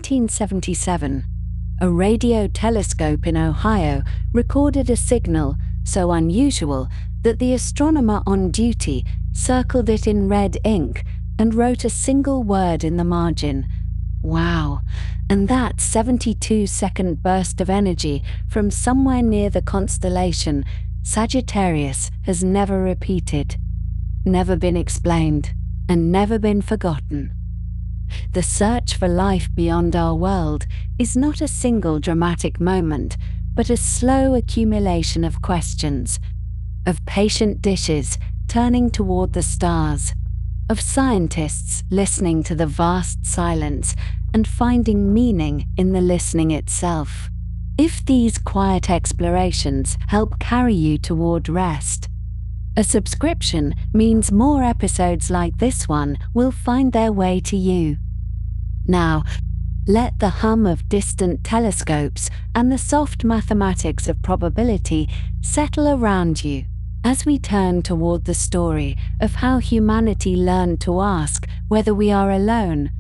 1977, a radio telescope in Ohio recorded a signal so unusual that the astronomer on duty circled it in red ink and wrote a single word in the margin: "Wow." And that 72-second burst of energy from somewhere near the constellation Sagittarius has never repeated, never been explained, and never been forgotten. The search for life beyond our world is not a single dramatic moment, but a slow accumulation of questions, of patient dishes turning toward the stars, of scientists listening to the vast silence and finding meaning in the listening itself. If these quiet explorations help carry you toward rest, a subscription means more episodes like this one will find their way to you. Now, let the hum of distant telescopes and the soft mathematics of probability settle around you as we turn toward the story of how humanity learned to ask whether we are alone,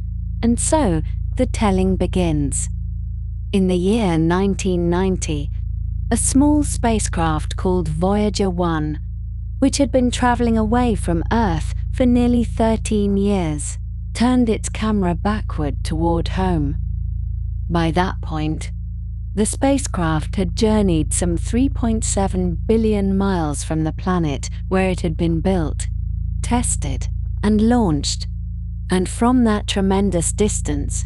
and so the telling begins. In the year 1990, a small spacecraft called Voyager 1, which had been traveling away from Earth for nearly 13 years, turned its camera backward toward home. By that point, the spacecraft had journeyed some 3.7 billion miles from the planet where it had been built, tested, and launched, and from that tremendous distance,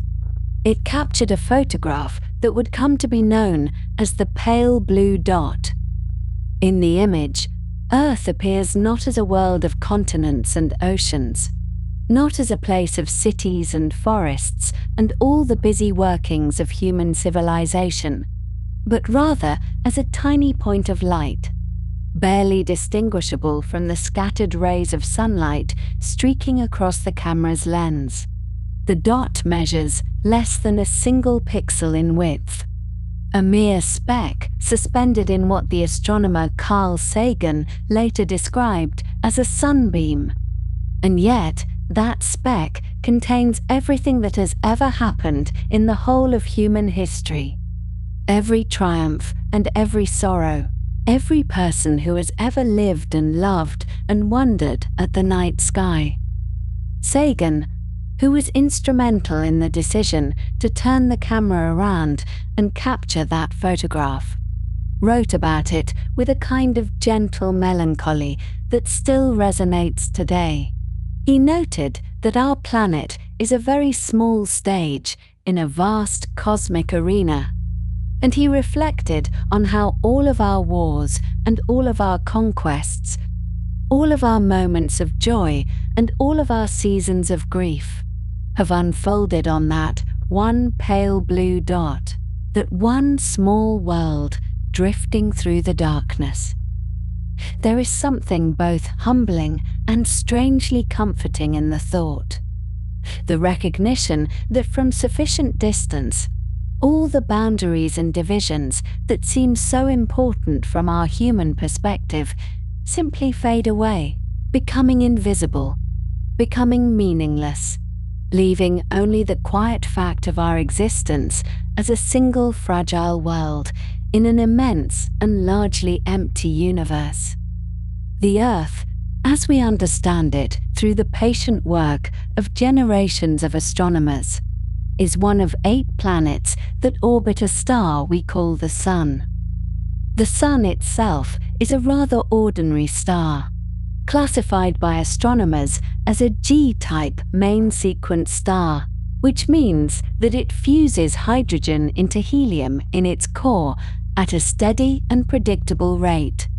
it captured a photograph that would come to be known as the pale blue dot. In the image, Earth appears not as a world of continents and oceans, not as a place of cities and forests and all the busy workings of human civilization, but rather as a tiny point of light, barely distinguishable from the scattered rays of sunlight streaking across the camera's lens. The dot measures less than a single pixel in width, a mere speck suspended in what the astronomer Carl Sagan later described as a sunbeam. And yet, that speck contains everything that has ever happened in the whole of human history. Every triumph and every sorrow, every person who has ever lived and loved and wondered at the night sky. Sagan, who was instrumental in the decision to turn the camera around and capture that photograph, wrote about it with a kind of gentle melancholy that still resonates today. He noted that our planet is a very small stage in a vast cosmic arena, and he reflected on how all of our wars and all of our conquests, all of our moments of joy and all of our seasons of grief, have unfolded on that one pale blue dot, that one small world drifting through the darkness. There is something both humbling and strangely comforting in the thought. The recognition that from sufficient distance, all the boundaries and divisions that seem so important from our human perspective simply fade away, becoming invisible, becoming meaningless, leaving only the quiet fact of our existence as a single fragile world in an immense and largely empty universe. The Earth, as we understand it through the patient work of generations of astronomers, is one of 8 planets that orbit a star we call the Sun. The Sun itself is a rather ordinary star, classified by astronomers as a G-type main sequence star, which means that it fuses hydrogen into helium in its core at a steady and predictable rate,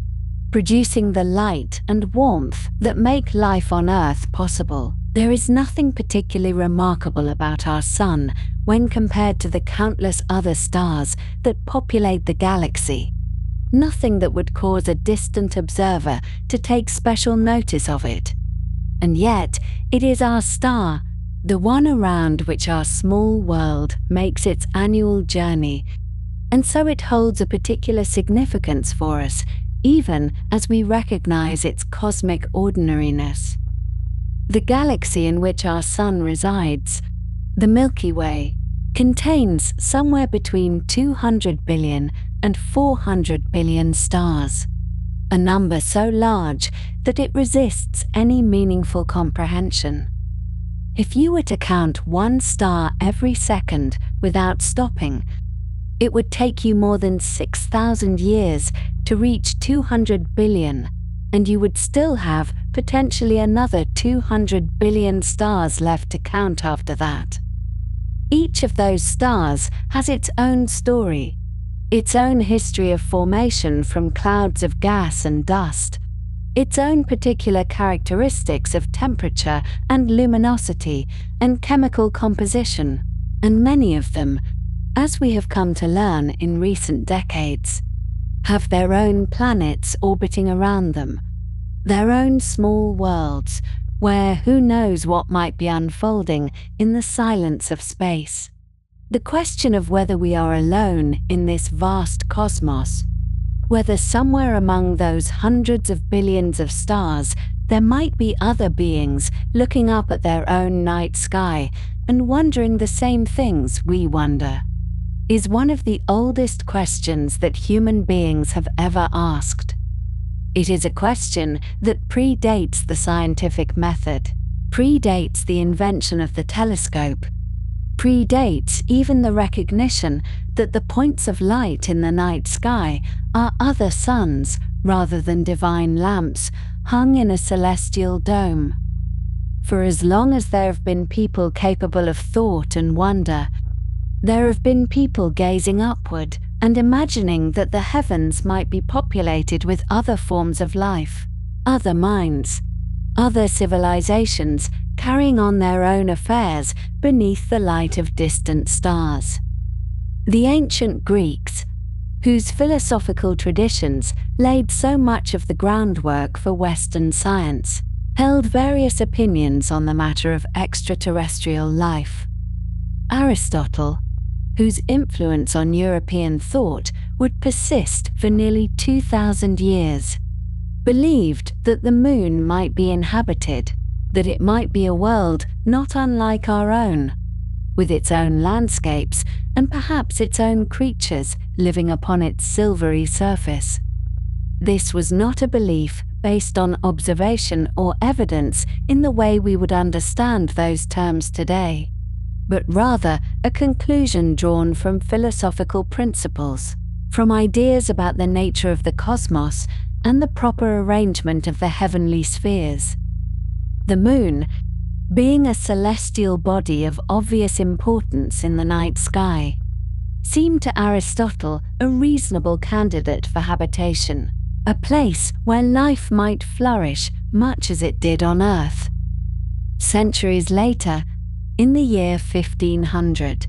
producing the light and warmth that make life on Earth possible. There is nothing particularly remarkable about our Sun when compared to the countless other stars that populate the galaxy. Nothing that would cause a distant observer to take special notice of it. And yet, it is our star, the one around which our small world makes its annual journey, and so it holds a particular significance for us, even as we recognize its cosmic ordinariness. The galaxy in which our Sun resides, the Milky Way, contains somewhere between 200 billion and 400 billion stars, a number so large that it resists any meaningful comprehension. If you were to count one star every second without stopping, it would take you more than 6,000 years to reach 200 billion, and you would still have potentially another 200 billion stars left to count after that. Each of those stars has its own story, its own history of formation from clouds of gas and dust, its own particular characteristics of temperature and luminosity and chemical composition, and many of them, as we have come to learn in recent decades, have their own planets orbiting around them, their own small worlds, where who knows what might be unfolding in the silence of space. The question of whether we are alone in this vast cosmos, whether somewhere among those hundreds of billions of stars there might be other beings looking up at their own night sky and wondering the same things we wonder, is one of the oldest questions that human beings have ever asked. It is a question that predates the scientific method, predates the invention of the telescope, predates even the recognition that the points of light in the night sky are other suns rather than divine lamps hung in a celestial dome. For as long as there have been people capable of thought and wonder, there have been people gazing upward and imagining that the heavens might be populated with other forms of life, other minds, other civilizations carrying on their own affairs beneath the light of distant stars. The ancient Greeks, whose philosophical traditions laid so much of the groundwork for Western science, held various opinions on the matter of extraterrestrial life. Aristotle, whose influence on European thought would persist for nearly 2,000 years, believed that the moon might be inhabited, that it might be a world not unlike our own, with its own landscapes and perhaps its own creatures living upon its silvery surface. This was not a belief based on observation or evidence in the way we would understand those terms today, but rather a conclusion drawn from philosophical principles, from ideas about the nature of the cosmos and the proper arrangement of the heavenly spheres. The moon, being a celestial body of obvious importance in the night sky, seemed to Aristotle a reasonable candidate for habitation, a place where life might flourish much as it did on Earth. Centuries later, in the year 1500,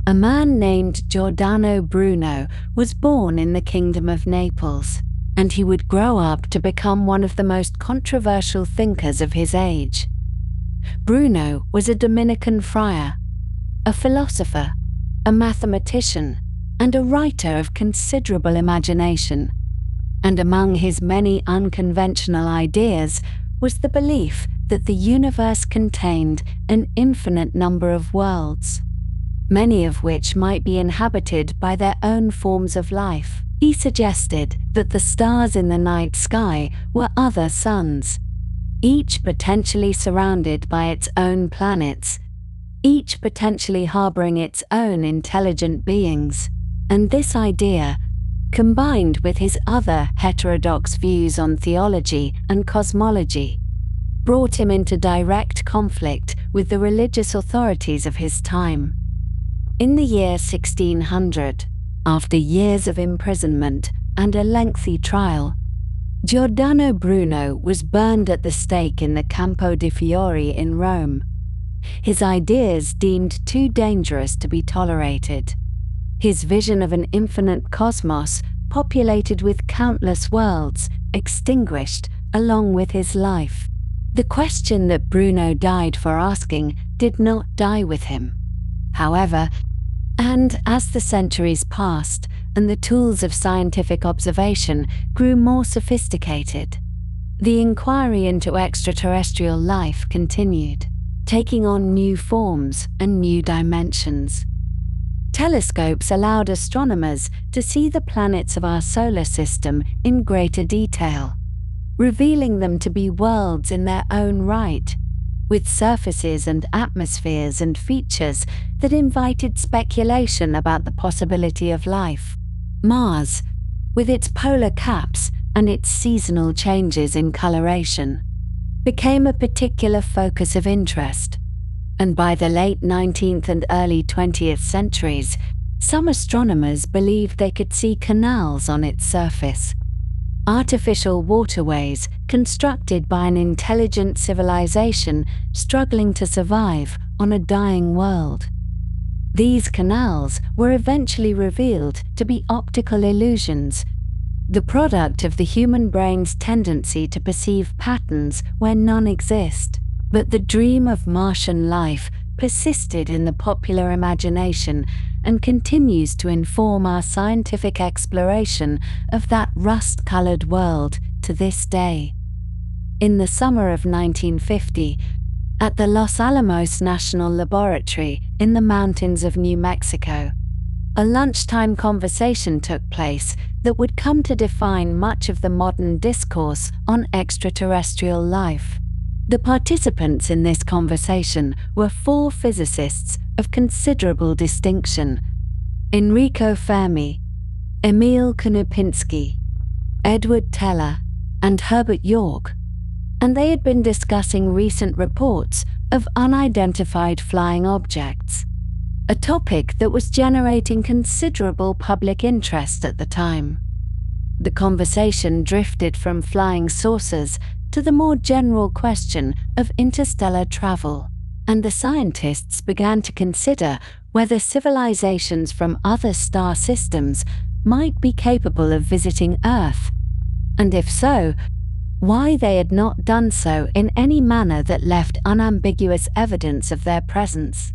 a man named Giordano Bruno was born in the Kingdom of Naples, and he would grow up to become one of the most controversial thinkers of his age. Bruno was a Dominican friar, a philosopher, a mathematician, and a writer of considerable imagination, and among his many unconventional ideas was the belief that the universe contained an infinite number of worlds, many of which might be inhabited by their own forms of life. He suggested that the stars in the night sky were other suns, each potentially surrounded by its own planets, each potentially harboring its own intelligent beings, and this idea, combined with his other heterodox views on theology and cosmology, brought him into direct conflict with the religious authorities of his time. In the year 1600, after years of imprisonment and a lengthy trial, Giordano Bruno was burned at the stake in the Campo di Fiori in Rome, his ideas deemed too dangerous to be tolerated, his vision of an infinite cosmos populated with countless worlds extinguished along with his life. The question that Bruno died for asking did not die with him, however, and as the centuries passed and the tools of scientific observation grew more sophisticated, the inquiry into extraterrestrial life continued, taking on new forms and new dimensions. Telescopes allowed astronomers to see the planets of our solar system in greater detail, revealing them to be worlds in their own right, with surfaces and atmospheres and features that invited speculation about the possibility of life. Mars, with its polar caps and its seasonal changes in coloration, became a particular focus of interest. And by the late 19th and early 20th centuries, some astronomers believed they could see canals on its surface, artificial waterways constructed by an intelligent civilization struggling to survive on a dying world. These canals were eventually revealed to be optical illusions, the product of the human brain's tendency to perceive patterns where none exist. But the dream of Martian life persisted in the popular imagination and continues to inform our scientific exploration of that rust-colored world to this day. In the summer of 1950, at the Los Alamos National Laboratory in the mountains of New Mexico, a lunchtime conversation took place that would come to define much of the modern discourse on extraterrestrial life. The participants in this conversation were four physicists of considerable distinction: Enrico Fermi, Emil Konopinski, Edward Teller, and Herbert York, and they had been discussing recent reports of unidentified flying objects, a topic that was generating considerable public interest at the time. The conversation drifted from flying saucers to the more general question of interstellar travel, and the scientists began to consider whether civilizations from other star systems might be capable of visiting Earth, and if so, why they had not done so in any manner that left unambiguous evidence of their presence.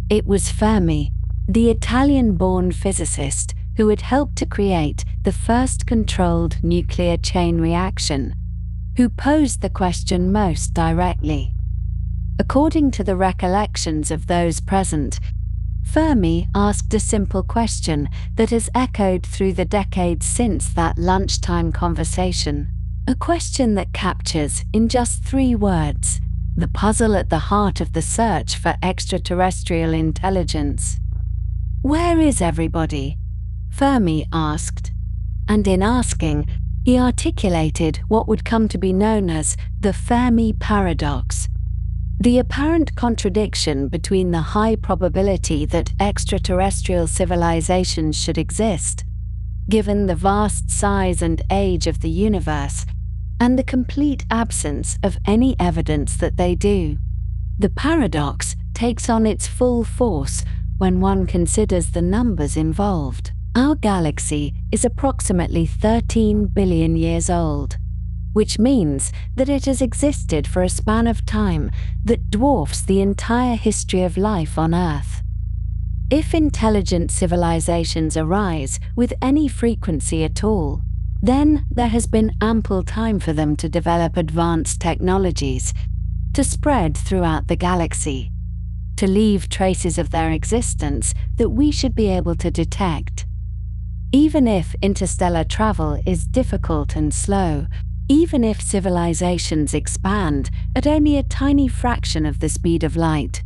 It was Fermi, the Italian-born physicist who had helped to create the first controlled nuclear chain reaction, who posed the question most directly. According to the recollections of those present, Fermi asked a simple question that has echoed through the decades since that lunchtime conversation, a question that captures, in just 3 words, the puzzle at the heart of the search for extraterrestrial intelligence. "Where is everybody?" Fermi asked, and in asking, he articulated what would come to be known as the Fermi Paradox, the apparent contradiction between the high probability that extraterrestrial civilizations should exist, given the vast size and age of the universe, and the complete absence of any evidence that they do. The paradox takes on its full force when one considers the numbers involved. Our galaxy is approximately 13 billion years old, which means that it has existed for a span of time that dwarfs the entire history of life on Earth. If intelligent civilizations arise with any frequency at all, then there has been ample time for them to develop advanced technologies, to spread throughout the galaxy, to leave traces of their existence that we should be able to detect. Even if interstellar travel is difficult and slow, even if civilizations expand at only a tiny fraction of the speed of light,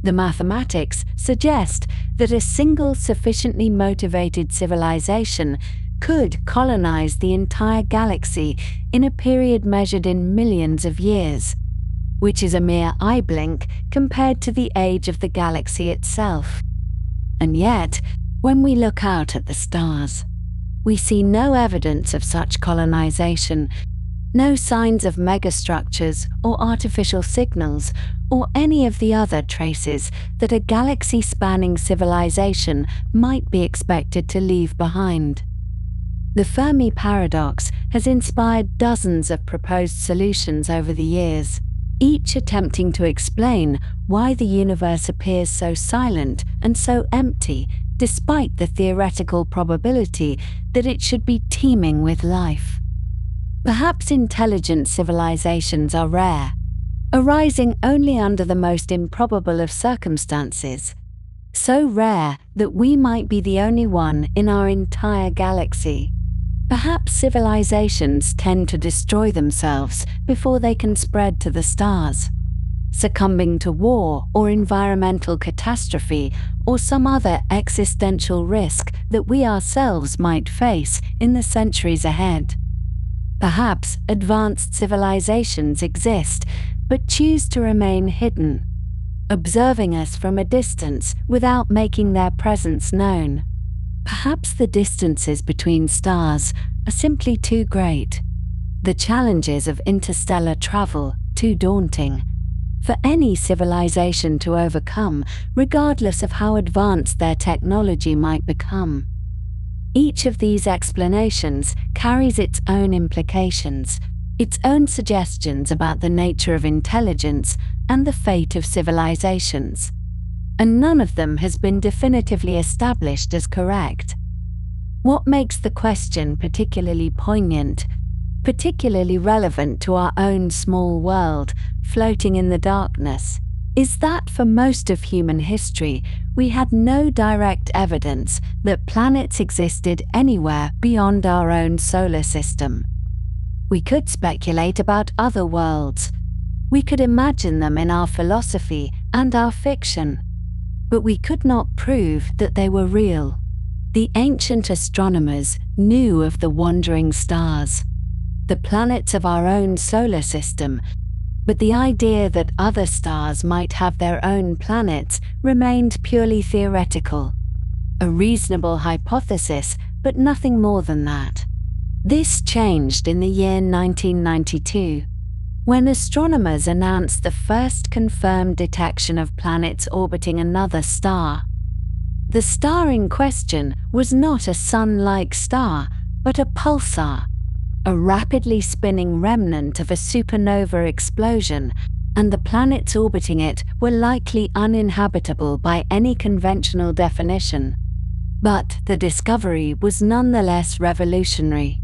the mathematics suggest that a single sufficiently motivated civilization could colonize the entire galaxy in a period measured in millions of years, which is a mere eye blink compared to the age of the galaxy itself. And yet, when we look out at the stars, we see no evidence of such colonization, no signs of megastructures or artificial signals or any of the other traces that a galaxy-spanning civilization might be expected to leave behind. The Fermi Paradox has inspired dozens of proposed solutions over the years, each attempting to explain why the universe appears so silent and so empty despite the theoretical probability that it should be teeming with life. Perhaps intelligent civilizations are rare, arising only under the most improbable of circumstances, so rare that we might be the only one in our entire galaxy. Perhaps civilizations tend to destroy themselves before they can spread to the stars, succumbing to war or environmental catastrophe or some other existential risk that we ourselves might face in the centuries ahead. Perhaps advanced civilizations exist but choose to remain hidden, observing us from a distance without making their presence known. Perhaps the distances between stars are simply too great, the challenges of interstellar travel too daunting, for any civilization to overcome, regardless of how advanced their technology might become. Each of these explanations carries its own implications, its own suggestions about the nature of intelligence and the fate of civilizations, and none of them has been definitively established as correct. What makes the question particularly poignant, particularly relevant to our own small world, floating in the darkness, is that for most of human history, we had no direct evidence that planets existed anywhere beyond our own solar system. We could speculate about other worlds. We could imagine them in our philosophy and our fiction, but we could not prove that they were real. The ancient astronomers knew of the wandering stars, the planets of our own solar system, but the idea that other stars might have their own planets remained purely theoretical. A reasonable hypothesis, but nothing more than that. This changed in the year 1992, when astronomers announced the first confirmed detection of planets orbiting another star. The star in question was not a sun-like star, but a pulsar, a rapidly spinning remnant of a supernova explosion, and the planets orbiting it were likely uninhabitable by any conventional definition. But the discovery was nonetheless revolutionary.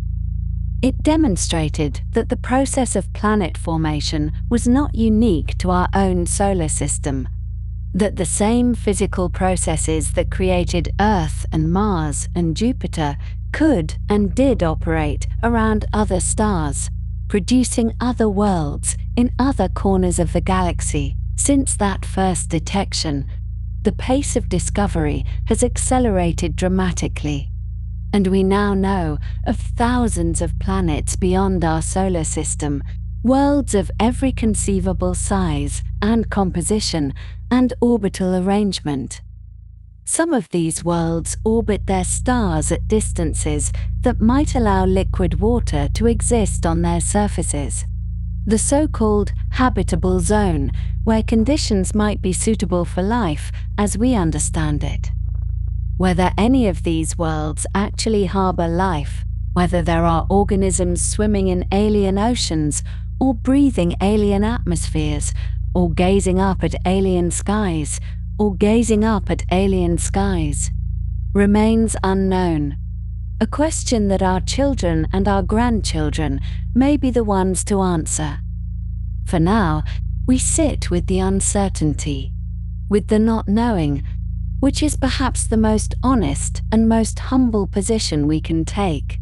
It demonstrated that the process of planet formation was not unique to our own solar system, that the same physical processes that created Earth and Mars and Jupiter could and did operate around other stars, producing other worlds in other corners of the galaxy. Since that first detection, the pace of discovery has accelerated dramatically, and we now know of thousands of planets beyond our solar system, worlds of every conceivable size and composition and orbital arrangement. Some of these worlds orbit their stars at distances that might allow liquid water to exist on their surfaces, the so-called habitable zone, where conditions might be suitable for life as we understand it. Whether any of these worlds actually harbor life, whether there are organisms swimming in alien oceans or breathing alien atmospheres, or gazing up at alien skies, remains unknown. A question that our children and our grandchildren may be the ones to answer. For now, we sit with the uncertainty, with the not knowing, which is perhaps the most honest and most humble position we can take.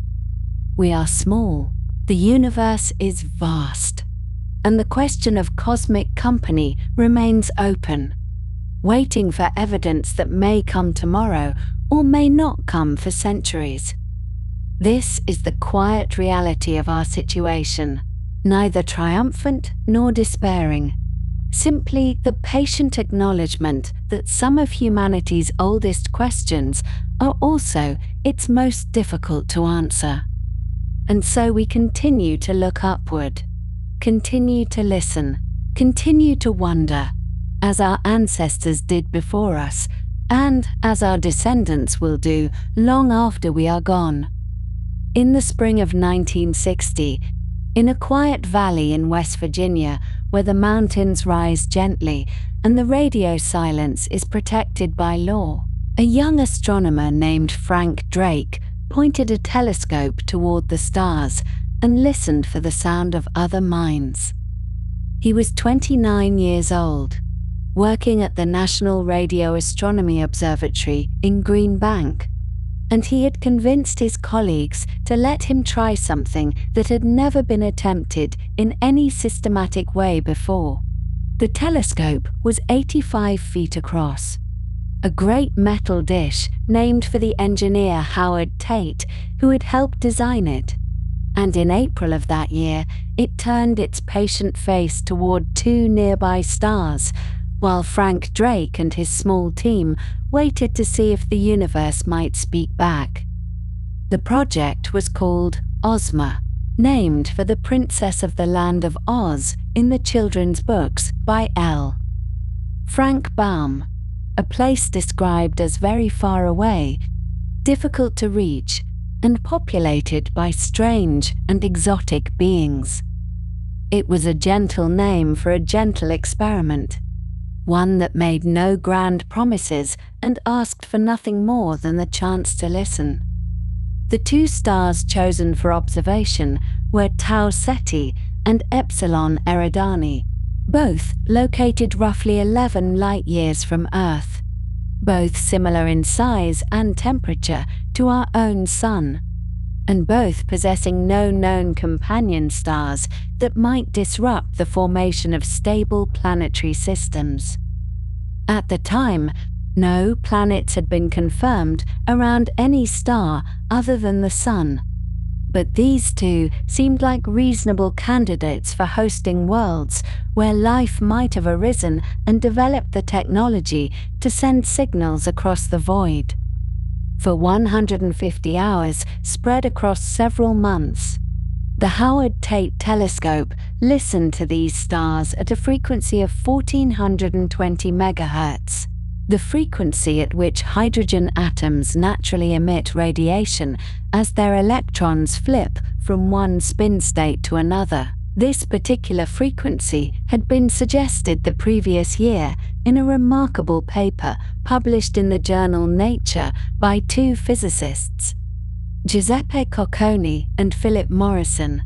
We are small, the universe is vast, and the question of cosmic company remains open, waiting for evidence that may come tomorrow or may not come for centuries. This is the quiet reality of our situation, neither triumphant nor despairing, simply the patient acknowledgement that some of humanity's oldest questions are also its most difficult to answer. And so we continue to look upward, continue to listen, continue to wonder, as our ancestors did before us, and as our descendants will do long after we are gone. In the spring of 1960, in a quiet valley in West Virginia, where the mountains rise gently and the radio silence is protected by law, a young astronomer named Frank Drake pointed a telescope toward the stars and listened for the sound of other minds. He was 29 years old. working at the National Radio Astronomy Observatory in Green Bank, and he had convinced his colleagues to let him try something that had never been attempted in any systematic way before. The telescope was 85 feet across, a great metal dish named for the engineer Howard Tate, who had helped design it. And in April of that year, it turned its patient face toward two nearby stars, while Frank Drake and his small team waited to see if the universe might speak back. The project was called Ozma, named for the princess of the land of Oz in the children's books by L. Frank Baum, a place described as very far away, difficult to reach, and populated by strange and exotic beings. It was a gentle name for a gentle experiment, one that made no grand promises and asked for nothing more than the chance to listen. The two stars chosen for observation were Tau Ceti and Epsilon Eridani, both located roughly 11 light-years from Earth, both similar in size and temperature to our own Sun, and both possessing no known companion stars that might disrupt the formation of stable planetary systems. At the time, no planets had been confirmed around any star other than the Sun, but these two seemed like reasonable candidates for hosting worlds where life might have arisen and developed the technology to send signals across the void. For 150 hours, spread across several months, the Howard Tate telescope listened to these stars at a frequency of 1420 megahertz, the frequency at which hydrogen atoms naturally emit radiation as their electrons flip from one spin state to another. This particular frequency had been suggested the previous year in a remarkable paper published in the journal Nature by two physicists, Giuseppe Cocconi and Philip Morrison,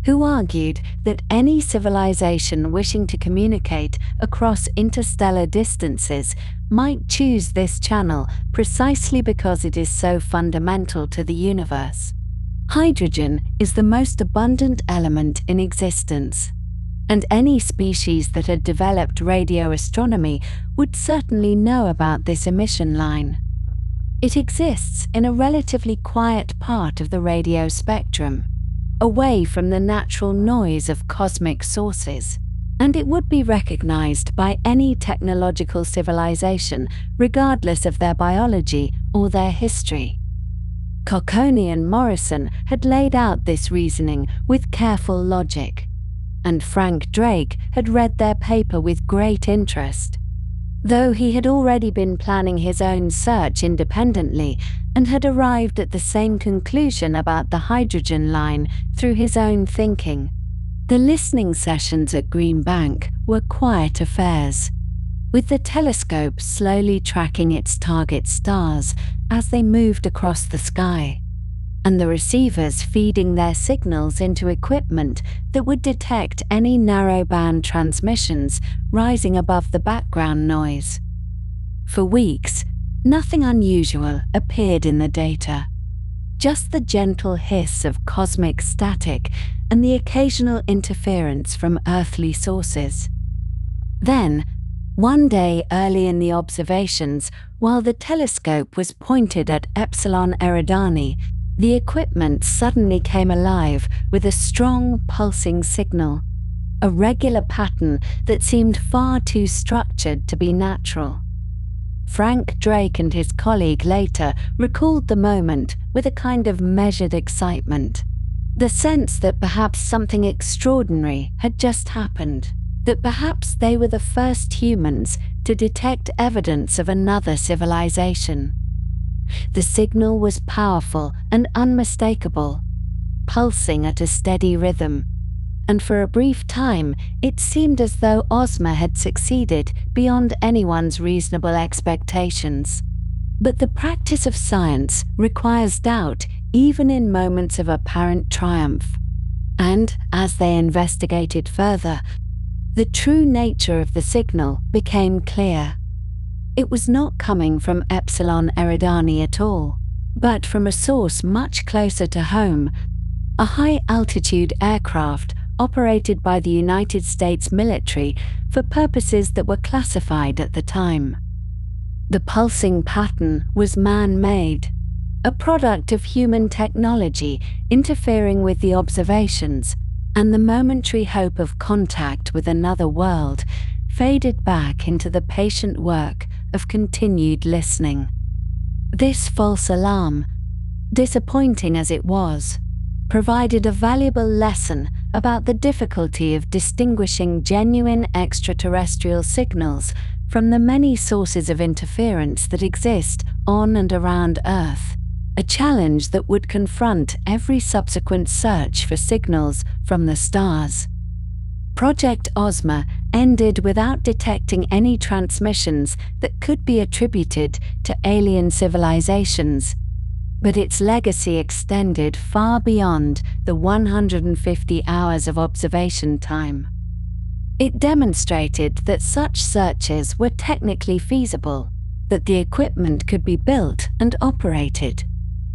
who argued that any civilization wishing to communicate across interstellar distances might choose this channel precisely because it is so fundamental to the universe. Hydrogen is the most abundant element in existence, and any species that had developed radio astronomy would certainly know about this emission line. It exists in a relatively quiet part of the radio spectrum, away from the natural noise of cosmic sources, and it would be recognized by any technological civilization, regardless of their biology or their history. Cocconi and Morrison had laid out this reasoning with careful logic, and Frank Drake had read their paper with great interest, though he had already been planning his own search independently and had arrived at the same conclusion about the hydrogen line through his own thinking. The listening sessions at Green Bank were quiet affairs, with the telescope slowly tracking its target stars as they moved across the sky, and the receivers feeding their signals into equipment that would detect any narrowband transmissions rising above the background noise. For weeks, nothing unusual appeared in the data, just the gentle hiss of cosmic static and the occasional interference from earthly sources. Then, one day early in the observations, while the telescope was pointed at Epsilon Eridani, the equipment suddenly came alive with a strong pulsing signal, a regular pattern that seemed far too structured to be natural. Frank Drake and his colleague later recalled the moment with a kind of measured excitement, the sense that perhaps something extraordinary had just happened, that perhaps they were the first humans to detect evidence of another civilization. The signal was powerful and unmistakable, pulsing at a steady rhythm, and for a brief time it seemed as though Ozma had succeeded beyond anyone's reasonable expectations. But the practice of science requires doubt even in moments of apparent triumph, and as they investigated further, The true nature of the signal became clear. It was not coming from Epsilon Eridani at all, but from a source much closer to home, a high-altitude aircraft operated by the United States military for purposes that were classified at the time. The pulsing pattern was man-made, a product of human technology interfering with the observations, and the momentary hope of contact with another world faded back into the patient work of continued listening. This false alarm, disappointing as it was, provided a valuable lesson about the difficulty of distinguishing genuine extraterrestrial signals from the many sources of interference that exist on and around Earth, a challenge that would confront every subsequent search for signals from the stars. Project Ozma ended without detecting any transmissions that could be attributed to alien civilizations, but its legacy extended far beyond the 150 hours of observation time. It demonstrated that such searches were technically feasible, that the equipment could be built and operated,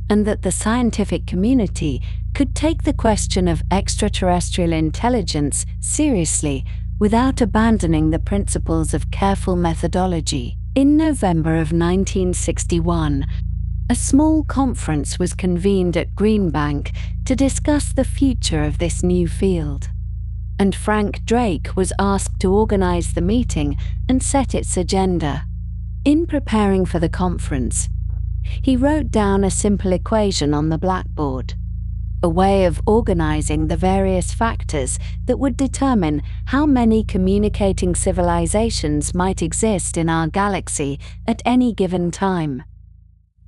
and that the scientific community could take the question of extraterrestrial intelligence seriously without abandoning the principles of careful methodology. In November of 1961, a small conference was convened at Green Bank to discuss the future of this new field, and Frank Drake was asked to organize the meeting and set its agenda. In preparing for the conference, he wrote down a simple equation on the blackboard, a way of organizing the various factors that would determine how many communicating civilizations might exist in our galaxy at any given time.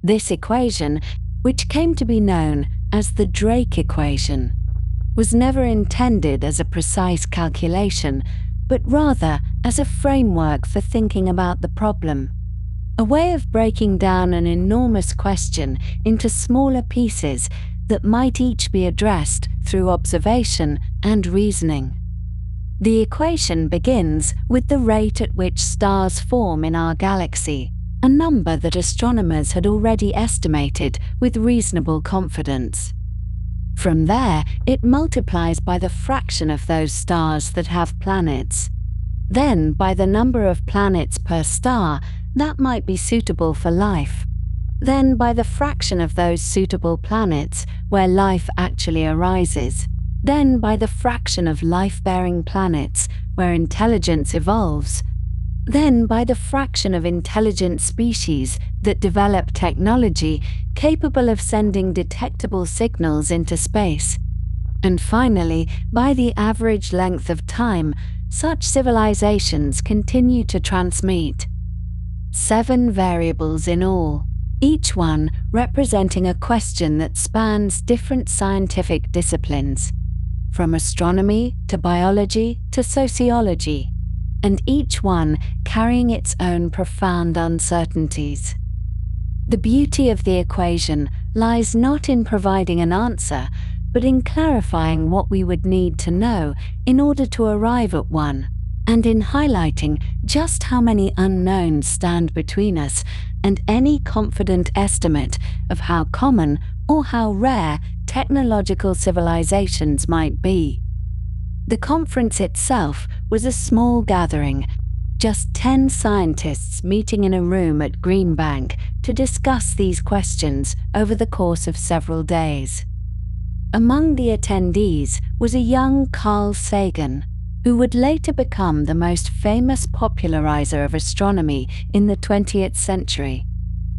This equation, which came to be known as the Drake equation, was never intended as a precise calculation, but rather as a framework for thinking about the problem, a way of breaking down an enormous question into smaller pieces that might each be addressed through observation and reasoning. The equation begins with the rate at which stars form in our galaxy, a number that astronomers had already estimated with reasonable confidence. From there, it multiplies by the fraction of those stars that have planets, then by the number of planets per star that might be suitable for life, then by the fraction of those suitable planets where life actually arises, then by the fraction of life-bearing planets where intelligence evolves, then by the fraction of intelligent species that develop technology capable of sending detectable signals into space, and finally by the average length of time such civilizations continue to transmit. 7 variables in all, each one representing a question that spans different scientific disciplines, from astronomy to biology to sociology, and each one carrying its own profound uncertainties. The beauty of the equation lies not in providing an answer, but in clarifying what we would need to know in order to arrive at one, and in highlighting just how many unknowns stand between us and any confident estimate of how common or how rare technological civilizations might be. The conference itself was a small gathering, just 10 scientists meeting in a room at Green Bank to discuss these questions over the course of several days. Among the attendees was a young Carl Sagan, who would later become the most famous popularizer of astronomy in the 20th century,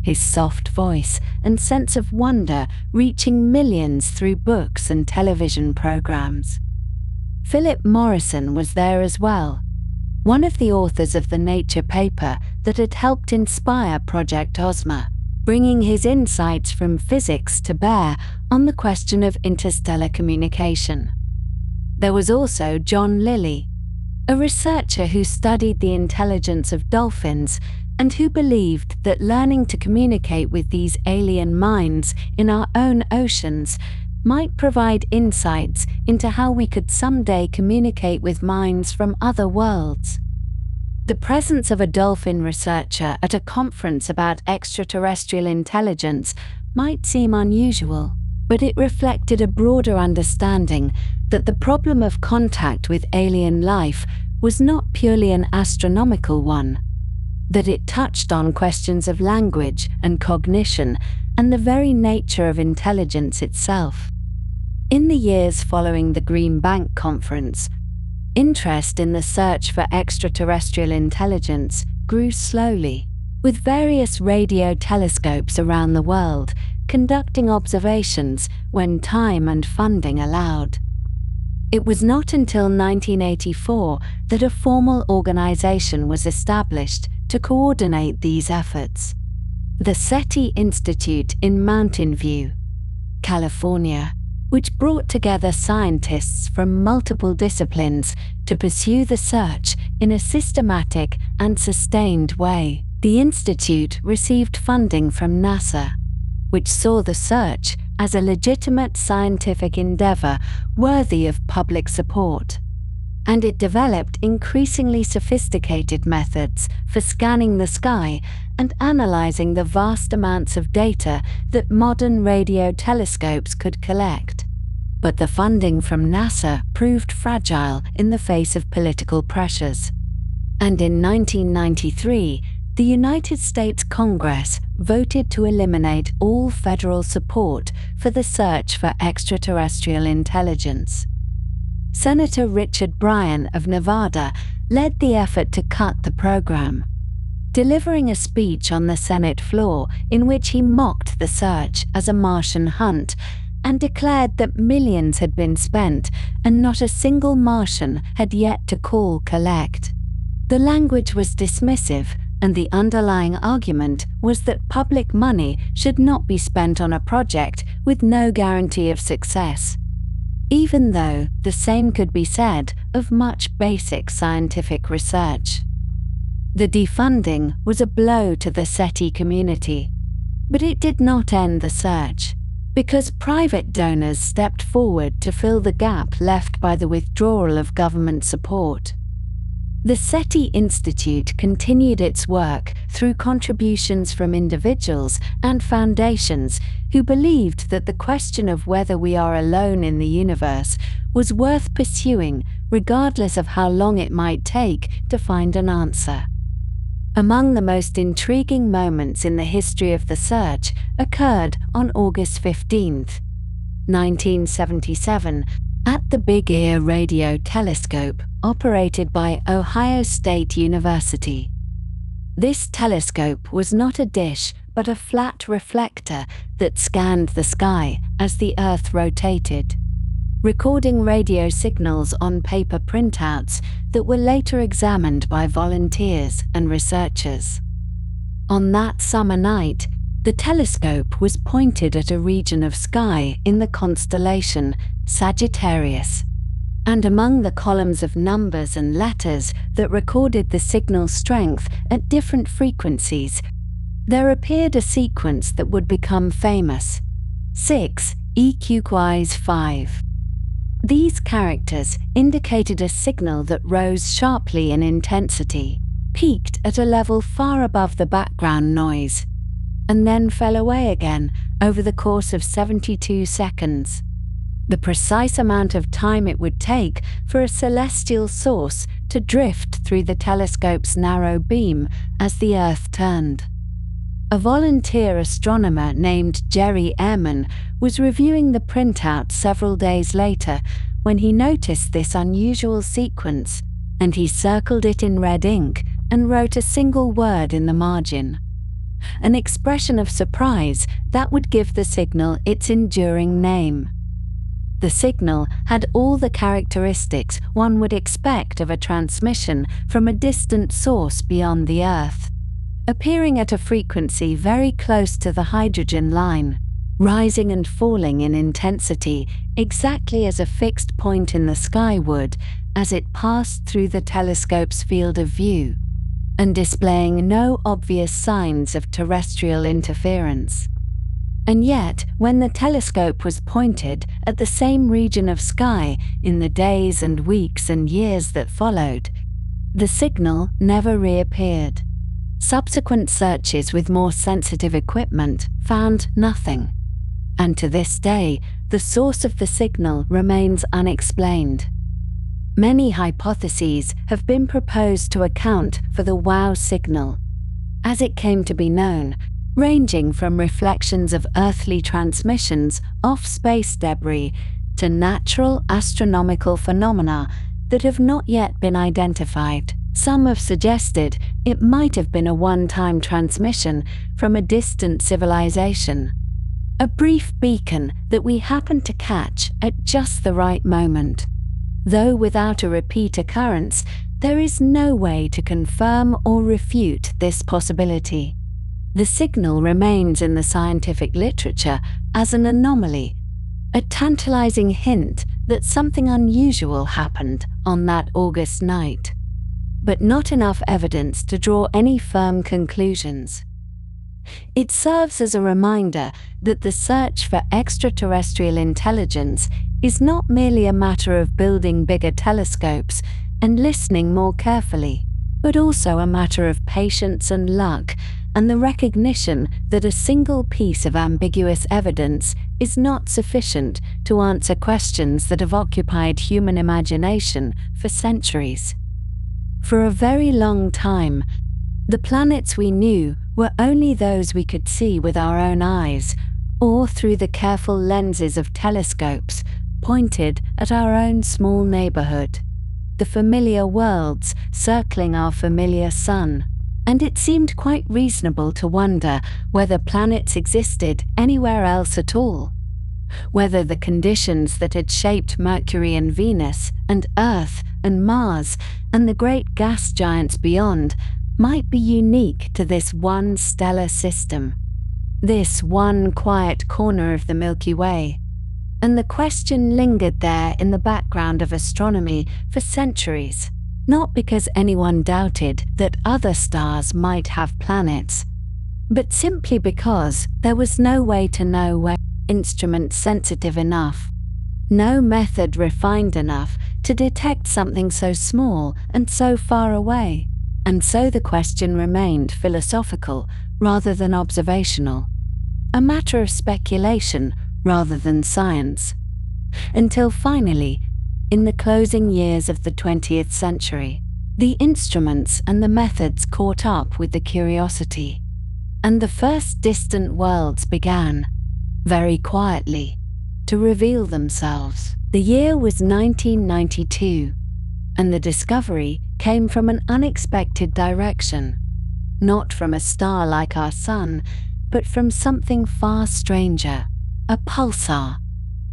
his soft voice and sense of wonder reaching millions through books and television programs. Philip Morrison was there as well, one of the authors of the Nature paper that had helped inspire Project Ozma, bringing his insights from physics to bear on the question of interstellar communication. There was also John Lilly, a researcher who studied the intelligence of dolphins and who believed that learning to communicate with these alien minds in our own oceans might provide insights into how we could someday communicate with minds from other worlds. The presence of a dolphin researcher at a conference about extraterrestrial intelligence might seem unusual, but it reflected a broader understanding that the problem of contact with alien life was not purely an astronomical one, that it touched on questions of language and cognition and the very nature of intelligence itself. In the years following the Green Bank Conference, interest in the search for extraterrestrial intelligence grew slowly, with various radio telescopes around the world conducting observations when time and funding allowed. It was not until 1984 that a formal organization was established to coordinate these efforts. The SETI Institute in Mountain View, California, which brought together scientists from multiple disciplines to pursue the search in a systematic and sustained way. The institute received funding from NASA, which saw the search as a legitimate scientific endeavor worthy of public support. And it developed increasingly sophisticated methods for scanning the sky and analyzing the vast amounts of data that modern radio telescopes could collect. But the funding from NASA proved fragile in the face of political pressures. And in 1993, the United States Congress voted to eliminate all federal support for the search for extraterrestrial intelligence. Senator Richard Bryan of Nevada led the effort to cut the program, delivering a speech on the Senate floor in which he mocked the search as a Martian hunt and declared that millions had been spent and not a single Martian had yet to call collect. The language was dismissive, and the underlying argument was that public money should not be spent on a project with no guarantee of success, even though the same could be said of much basic scientific research. The defunding was a blow to the SETI community, but it did not end the search, because private donors stepped forward to fill the gap left by the withdrawal of government support. The SETI Institute continued its work through contributions from individuals and foundations who believed that the question of whether we are alone in the universe was worth pursuing regardless of how long it might take to find an answer. Among the most intriguing moments in the history of the search occurred on August 15, 1977, at the Big Ear Radio Telescope operated by Ohio State University. This telescope was not a dish but a flat reflector that scanned the sky as the Earth rotated, recording radio signals on paper printouts that were later examined by volunteers and researchers. On that summer night, the telescope was pointed at a region of sky in the constellation Sagittarius, and among the columns of numbers and letters that recorded the signal strength at different frequencies, there appeared a sequence that would become famous: 6 EQQIs 5. These characters indicated a signal that rose sharply in intensity, peaked at a level far above the background noise, and then fell away again over the course of 72 seconds. The precise amount of time it would take for a celestial source to drift through the telescope's narrow beam as the Earth turned. A volunteer astronomer named Jerry Ehrman was reviewing the printout several days later when he noticed this unusual sequence, and he circled it in red ink and wrote a single word in the margin, an expression of surprise that would give the signal its enduring name. The signal had all the characteristics one would expect of a transmission from a distant source beyond the Earth, appearing at a frequency very close to the hydrogen line, rising and falling in intensity exactly as a fixed point in the sky would as it passed through the telescope's field of view, and displaying no obvious signs of terrestrial interference. And yet, when the telescope was pointed at the same region of sky in the days and weeks and years that followed, the signal never reappeared. Subsequent searches with more sensitive equipment found nothing. And to this day, the source of the signal remains unexplained. Many hypotheses have been proposed to account for the WOW signal, as it came to be known, ranging from reflections of earthly transmissions off space debris to natural astronomical phenomena that have not yet been identified. Some have suggested it might have been a one-time transmission from a distant civilization, a brief beacon that we happened to catch at just the right moment. Though without a repeat occurrence, there is no way to confirm or refute this possibility. The signal remains in the scientific literature as an anomaly, a tantalizing hint that something unusual happened on that August night, but not enough evidence to draw any firm conclusions. It serves as a reminder that the search for extraterrestrial intelligence is not merely a matter of building bigger telescopes and listening more carefully, but also a matter of patience and luck, and the recognition that a single piece of ambiguous evidence is not sufficient to answer questions that have occupied human imagination for centuries. For a very long time, the planets we knew were only those we could see with our own eyes, or through the careful lenses of telescopes pointed at our own small neighborhood, the familiar worlds circling our familiar sun. And it seemed quite reasonable to wonder whether planets existed anywhere else at all, whether the conditions that had shaped Mercury and Venus and Earth and Mars and the great gas giants beyond might be unique to this one stellar system, this one quiet corner of the Milky Way. And the question lingered there in the background of astronomy for centuries, not because anyone doubted that other stars might have planets, but simply because there was no way to know where instruments sensitive enough, no method refined enough to detect something so small and so far away. And so the question remained philosophical rather than observational, a matter of speculation rather than science, until finally, in the closing years of the 20th century, the instruments and the methods caught up with the curiosity, and the first distant worlds began, very quietly, to reveal themselves. The year was 1992, and the discovery came from an unexpected direction, not from a star like our Sun, but from something far stranger, a pulsar,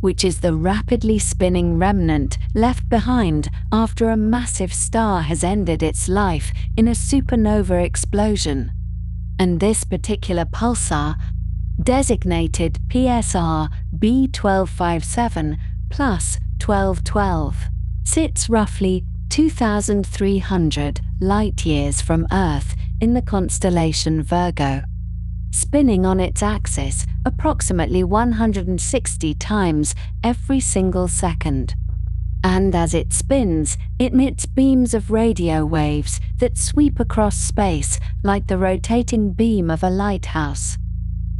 which is the rapidly spinning remnant left behind after a massive star has ended its life in a supernova explosion. And this particular pulsar, designated PSR B1257 plus 1212, sits roughly 2,300 light-years from Earth in the constellation Virgo, spinning on its axis approximately 160 times every single second. And as it spins, it emits beams of radio waves that sweep across space like the rotating beam of a lighthouse.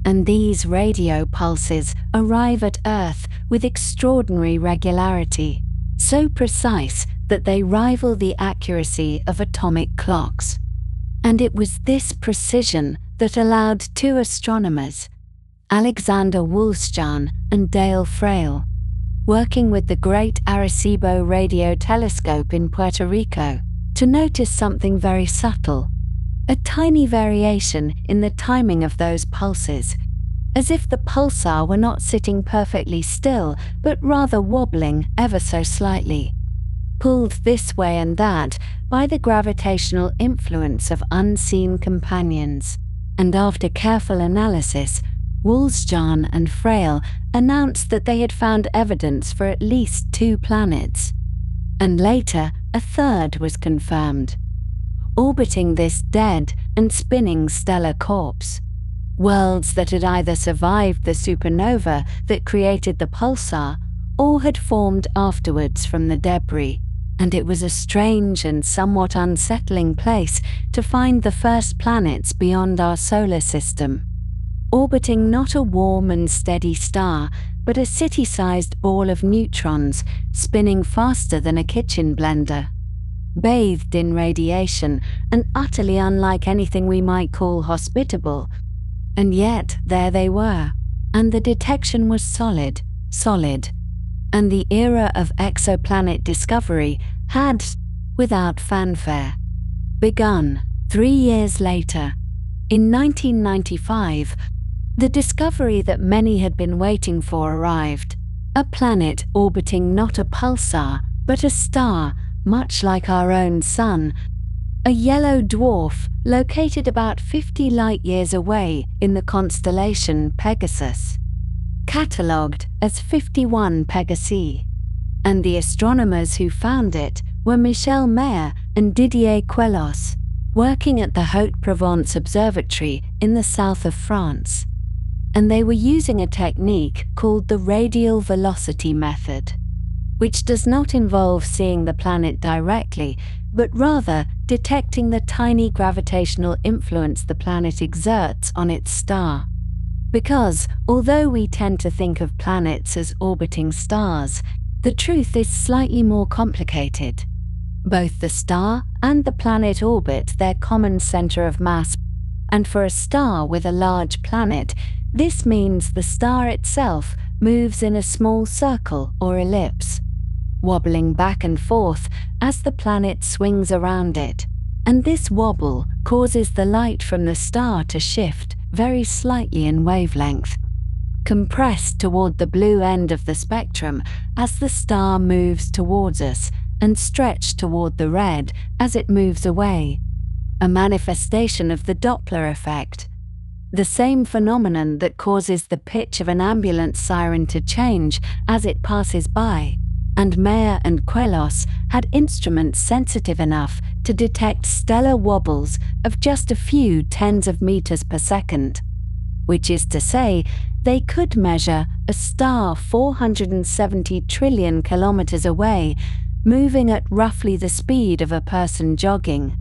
And these radio pulses arrive at Earth with extraordinary regularity, so precise that they rival the accuracy of atomic clocks. And it was this precision that allowed two astronomers, Alexander Wolszczan and Dale Frail, working with the Great Arecibo Radio Telescope in Puerto Rico, to notice something very subtle, a tiny variation in the timing of those pulses, as if the pulsar were not sitting perfectly still, but rather wobbling ever so slightly, pulled this way and that by the gravitational influence of unseen companions. And after careful analysis, Wolszczan and Frail announced that they had found evidence for at least 2 planets. And later, a third was confirmed, orbiting this dead and spinning stellar corpse. Worlds that had either survived the supernova that created the pulsar or had formed afterwards from the debris. And it was a strange and somewhat unsettling place to find the first planets beyond our solar system, orbiting not a warm and steady star, but a city-sized ball of neutrons spinning faster than a kitchen blender, bathed in radiation and utterly unlike anything we might call hospitable. And yet there they were, and the detection was solid, and the era of exoplanet discovery had, without fanfare, begun. 3 years later, in 1995, the discovery that many had been waiting for arrived. A planet orbiting not a pulsar, but a star, much like our own Sun, a yellow dwarf located about 50 light-years away in the constellation Pegasus, catalogued as 51 Pegasi. And the astronomers who found it were Michel Mayor and Didier Queloz, working at the Haute-Provence Observatory in the south of France. And they were using a technique called the radial velocity method, which does not involve seeing the planet directly, but rather detecting the tiny gravitational influence the planet exerts on its star. Because, although we tend to think of planets as orbiting stars, the truth is slightly more complicated. Both the star and the planet orbit their common center of mass, and for a star with a large planet, this means the star itself moves in a small circle or ellipse, wobbling back and forth as the planet swings around it. And this wobble causes the light from the star to shift very slightly in wavelength, compressed toward the blue end of the spectrum as the star moves towards us, and stretched toward the red as it moves away, a manifestation of the Doppler effect, the same phenomenon that causes the pitch of an ambulance siren to change as it passes by. And Mayor and Queloz had instruments sensitive enough to detect stellar wobbles of just a few tens of meters per second, which is to say, they could measure a star 470 trillion kilometers away, moving at roughly the speed of a person jogging.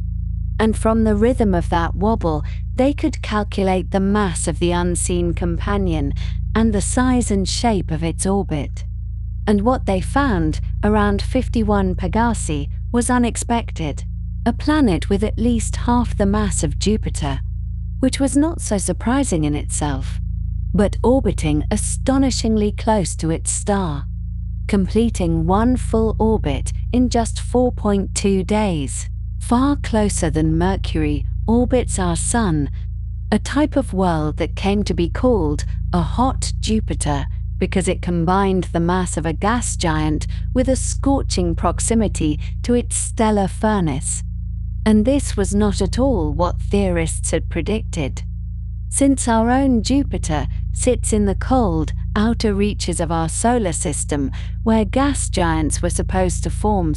And from the rhythm of that wobble, they could calculate the mass of the unseen companion and the size and shape of its orbit. And what they found, around 51 Pegasi, was unexpected. A planet with at least half the mass of Jupiter, which was not so surprising in itself, but orbiting astonishingly close to its star, completing one full orbit in just 4.2 days, far closer than Mercury orbits our Sun, a type of world that came to be called a hot Jupiter because it combined the mass of a gas giant with a scorching proximity to its stellar furnace. And this was not at all what theorists had predicted. Since our own Jupiter sits in the cold, outer reaches of our solar system, where gas giants were supposed to form.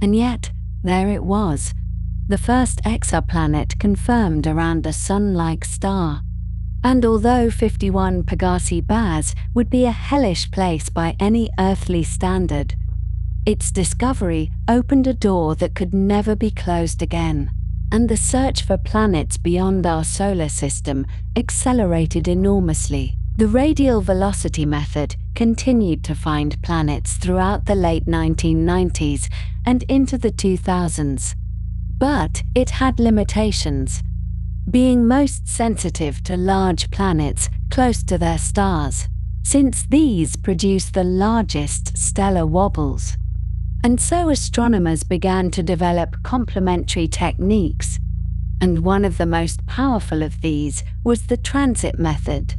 And yet, there it was, the first exoplanet confirmed around a sun-like star. And although 51 Pegasi Baz would be a hellish place by any earthly standard, its discovery opened a door that could never be closed again, and the search for planets beyond our solar system accelerated enormously. The radial velocity method continued to find planets throughout the late 1990s and into the 2000s. But it had limitations, being most sensitive to large planets close to their stars, since these produce the largest stellar wobbles. And so astronomers began to develop complementary techniques, and one of the most powerful of these was the transit method,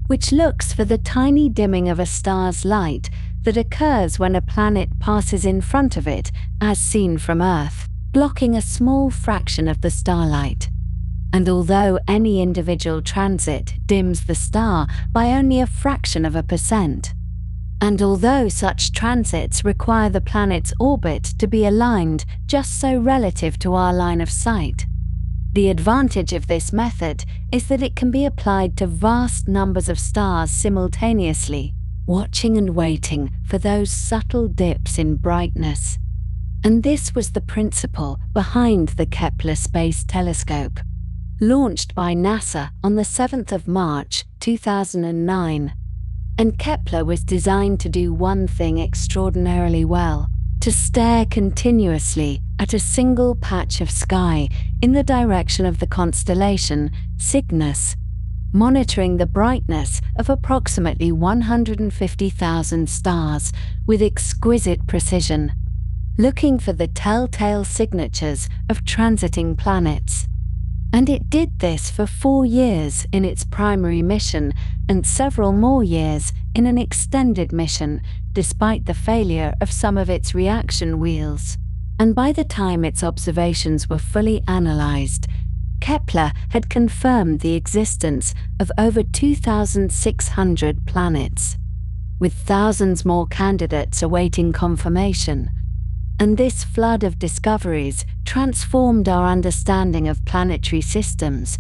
which looks for the tiny dimming of a star's light that occurs when a planet passes in front of it, as seen from Earth, blocking a small fraction of the starlight. And although any individual transit dims the star by only a fraction of a percent, and although such transits require the planet's orbit to be aligned just so relative to our line of sight, The advantage of this method is that it can be applied to vast numbers of stars simultaneously, watching and waiting for those subtle dips in brightness. And this was the principle behind the Kepler Space Telescope, launched by NASA on the 7th of March 2009. And Kepler was designed to do one thing extraordinarily well: to stare continuously at a single patch of sky in the direction of the constellation Cygnus, monitoring the brightness of approximately 150,000 stars with exquisite precision, looking for the telltale signatures of transiting planets. And it did this for 4 years in its primary mission and several more years in an extended mission, despite the failure of some of its reaction wheels. And by the time its observations were fully analyzed, Kepler had confirmed the existence of over 2,600 planets, with thousands more candidates awaiting confirmation. And this flood of discoveries transformed our understanding of planetary systems,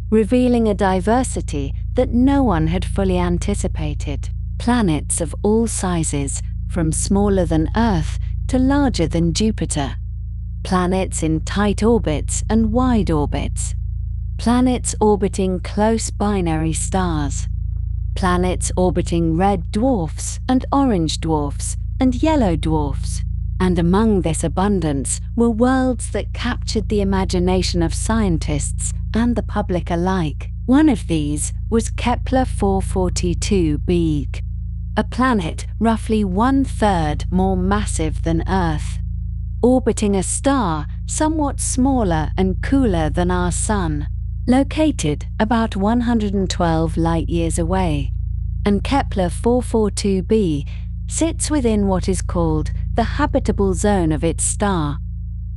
revealing a diversity that no one had fully anticipated. Planets of all sizes, from smaller than Earth to larger than Jupiter. Planets in tight orbits and wide orbits. Planets orbiting close binary stars. Planets orbiting red dwarfs and orange dwarfs and yellow dwarfs. And among this abundance were worlds that captured the imagination of scientists and the public alike. One of these was Kepler 442b, a planet roughly 1/3 more massive than Earth, orbiting a star somewhat smaller and cooler than our Sun, located about 112 light-years away. And Kepler 442b sits within what is called the habitable zone of its star,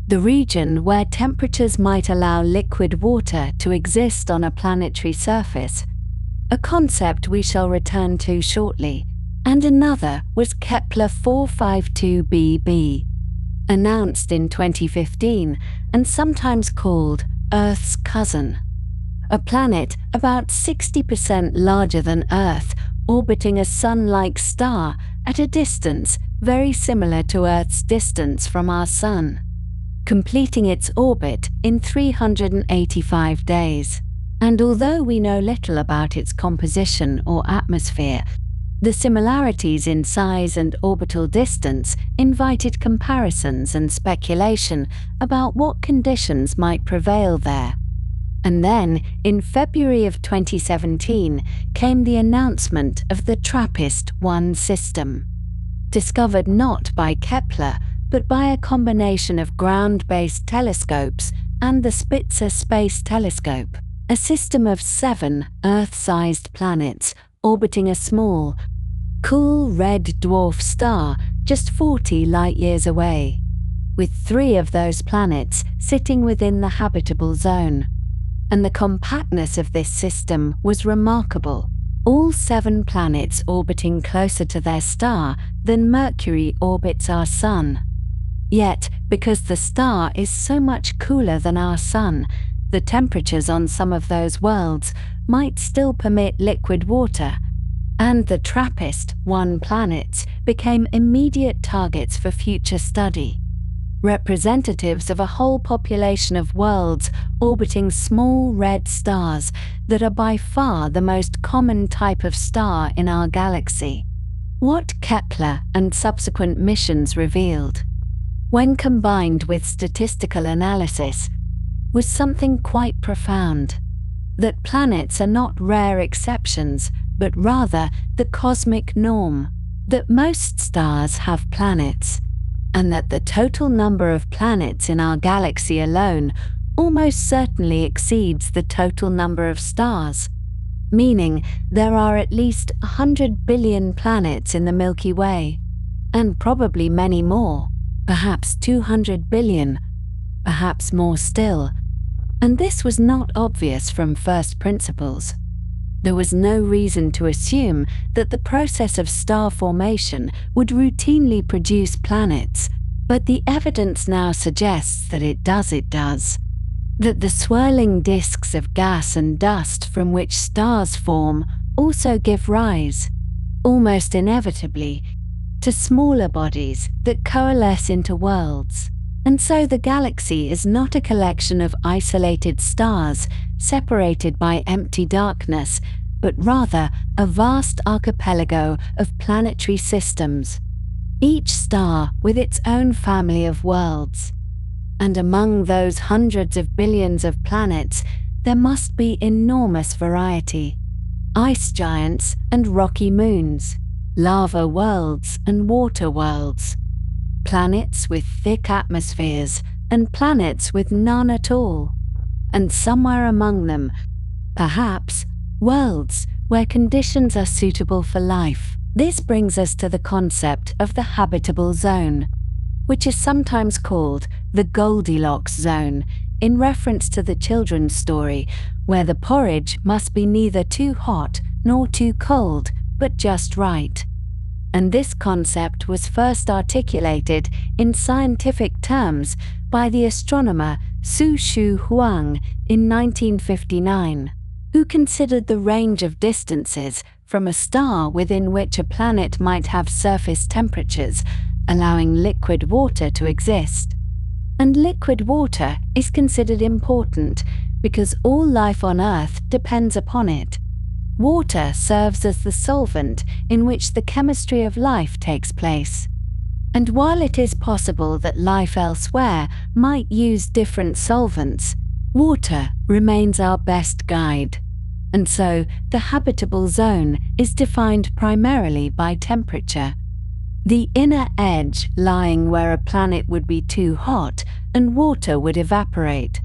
the region where temperatures might allow liquid water to exist on a planetary surface, a concept we shall return to shortly. And another was Kepler 452b, announced in 2015 and sometimes called Earth's cousin, a planet about 60% larger than Earth, orbiting a Sun-like star at a distance very similar to Earth's distance from our Sun, completing its orbit in 385 days. And although we know little about its composition or atmosphere, the similarities in size and orbital distance invited comparisons and speculation about what conditions might prevail there. And then, in February of 2017, came the announcement of the TRAPPIST-1 system, discovered not by Kepler, but by a combination of ground-based telescopes and the Spitzer Space Telescope, a system of 7 Earth-sized planets orbiting a small, cool red dwarf star just 40 light-years away, with 3 of those planets sitting within the habitable zone. And the compactness of this system was remarkable, all 7 planets orbiting closer to their star than Mercury orbits our Sun. Yet, because the star is so much cooler than our Sun, the temperatures on some of those worlds might still permit liquid water, and the TRAPPIST-1 planets became immediate targets for future study. Representatives of a whole population of worlds orbiting small red stars that are by far the most common type of star in our galaxy. What Kepler and subsequent missions revealed, when combined with statistical analysis, was something quite profound: that planets are not rare exceptions, but rather the cosmic norm, that most stars have planets, and that the total number of planets in our galaxy alone almost certainly exceeds the total number of stars, meaning there are at least 100 billion planets in the Milky Way, and probably many more, perhaps 200 billion, perhaps more still. And this was not obvious from first principles. There was no reason to assume that the process of star formation would routinely produce planets, but the evidence now suggests that it does. that the swirling disks of gas and dust from which stars form also give rise, almost inevitably, to smaller bodies that coalesce into worlds. And so the galaxy is not a collection of isolated stars separated by empty darkness, but rather a vast archipelago of planetary systems, each star with its own family of worlds. And among those hundreds of billions of planets, there must be enormous variety: ice giants and rocky moons, lava worlds and water worlds, planets with thick atmospheres and planets with none at all, and somewhere among them, perhaps, worlds where conditions are suitable for life. This brings us to the concept of the habitable zone, which is sometimes called the Goldilocks zone, in reference to the children's story where the porridge must be neither too hot nor too cold, but just right. And this concept was first articulated in scientific terms by the astronomer Su Shu Huang in 1959, who considered the range of distances from a star within which a planet might have surface temperatures, allowing liquid water to exist. And liquid water is considered important because all life on Earth depends upon it. Water serves as the solvent in which the chemistry of life takes place. And while it is possible that life elsewhere might use different solvents, water remains our best guide. And so the habitable zone is defined primarily by temperature. The inner edge lying where a planet would be too hot and water would evaporate.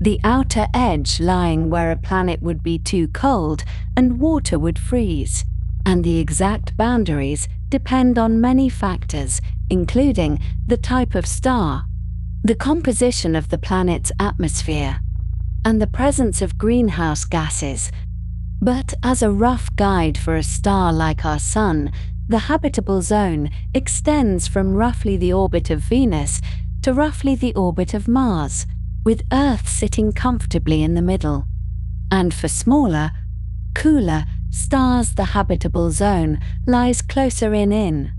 The outer edge lying where a planet would be too cold and water would freeze. And the exact boundaries depend on many factors, including the type of star, the composition of the planet's atmosphere, and the presence of greenhouse gases. But as a rough guide for a star like our Sun, the habitable zone extends from roughly the orbit of Venus to roughly the orbit of Mars, with Earth sitting comfortably in the middle. And for smaller, cooler stars, the habitable zone lies closer in,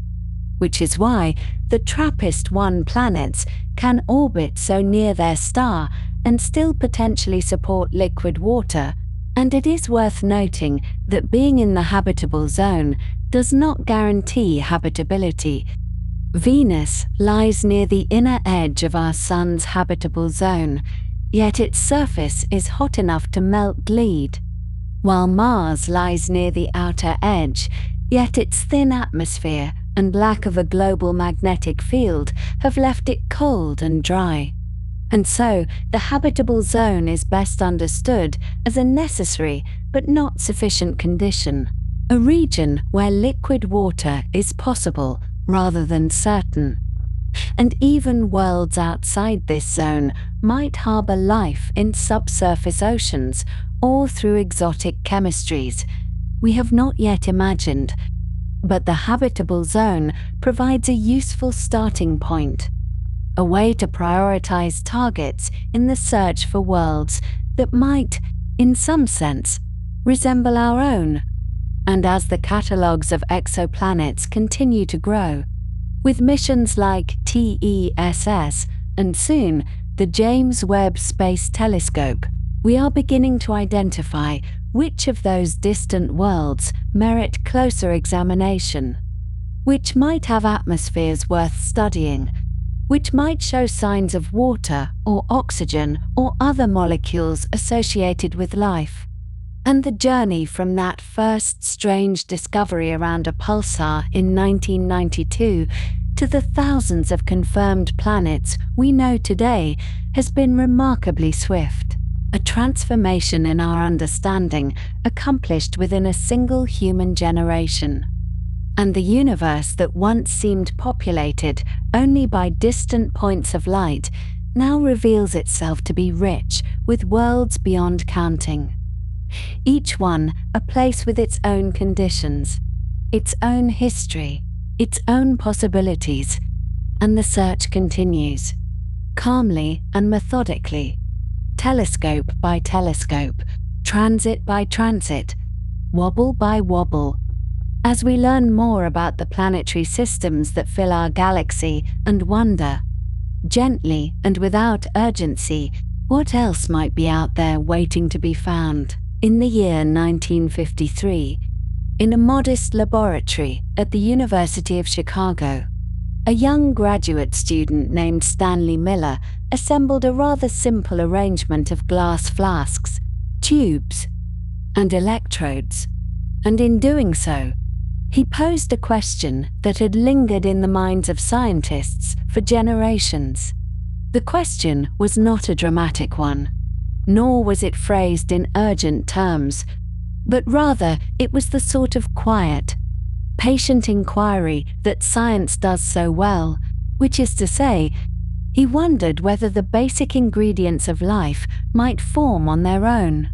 which is why the TRAPPIST-1 planets can orbit so near their star and still potentially support liquid water. And it is worth noting that being in the habitable zone does not guarantee habitability. Venus lies near the inner edge of our Sun's habitable zone, yet its surface is hot enough to melt lead, while Mars lies near the outer edge, yet its thin atmosphere and lack of a global magnetic field have left it cold and dry. And so, the habitable zone is best understood as a necessary but not sufficient condition, a region where liquid water is possible rather than certain. And even worlds outside this zone might harbor life in subsurface oceans or through exotic chemistries we have not yet imagined. But the habitable zone provides a useful starting point, a way to prioritize targets in the search for worlds that might, in some sense, resemble our own. And as the catalogues of exoplanets continue to grow, with missions like TESS and soon the James Webb Space Telescope, we are beginning to identify which of those distant worlds merit closer examination, which might have atmospheres worth studying, which might show signs of water or oxygen or other molecules associated with life. And the journey from that first strange discovery around a pulsar in 1992 to the thousands of confirmed planets we know today has been remarkably swift, a transformation in our understanding accomplished within a single human generation. And the universe that once seemed populated only by distant points of light now reveals itself to be rich with worlds beyond counting. Each one a place with its own conditions, its own history, its own possibilities, and the search continues, calmly and methodically, telescope by telescope, transit by transit, wobble by wobble. As we learn more about the planetary systems that fill our galaxy and wonder, gently and without urgency, what else might be out there waiting to be found? In the year 1953, in a modest laboratory at the University of Chicago, a young graduate student named Stanley Miller assembled a rather simple arrangement of glass flasks, tubes, and electrodes, and in doing so, he posed a question that had lingered in the minds of scientists for generations. The question was not a dramatic one, nor was it phrased in urgent terms, but rather it was the sort of quiet, patient inquiry that science does so well, which is to say, he wondered whether the basic ingredients of life might form on their own,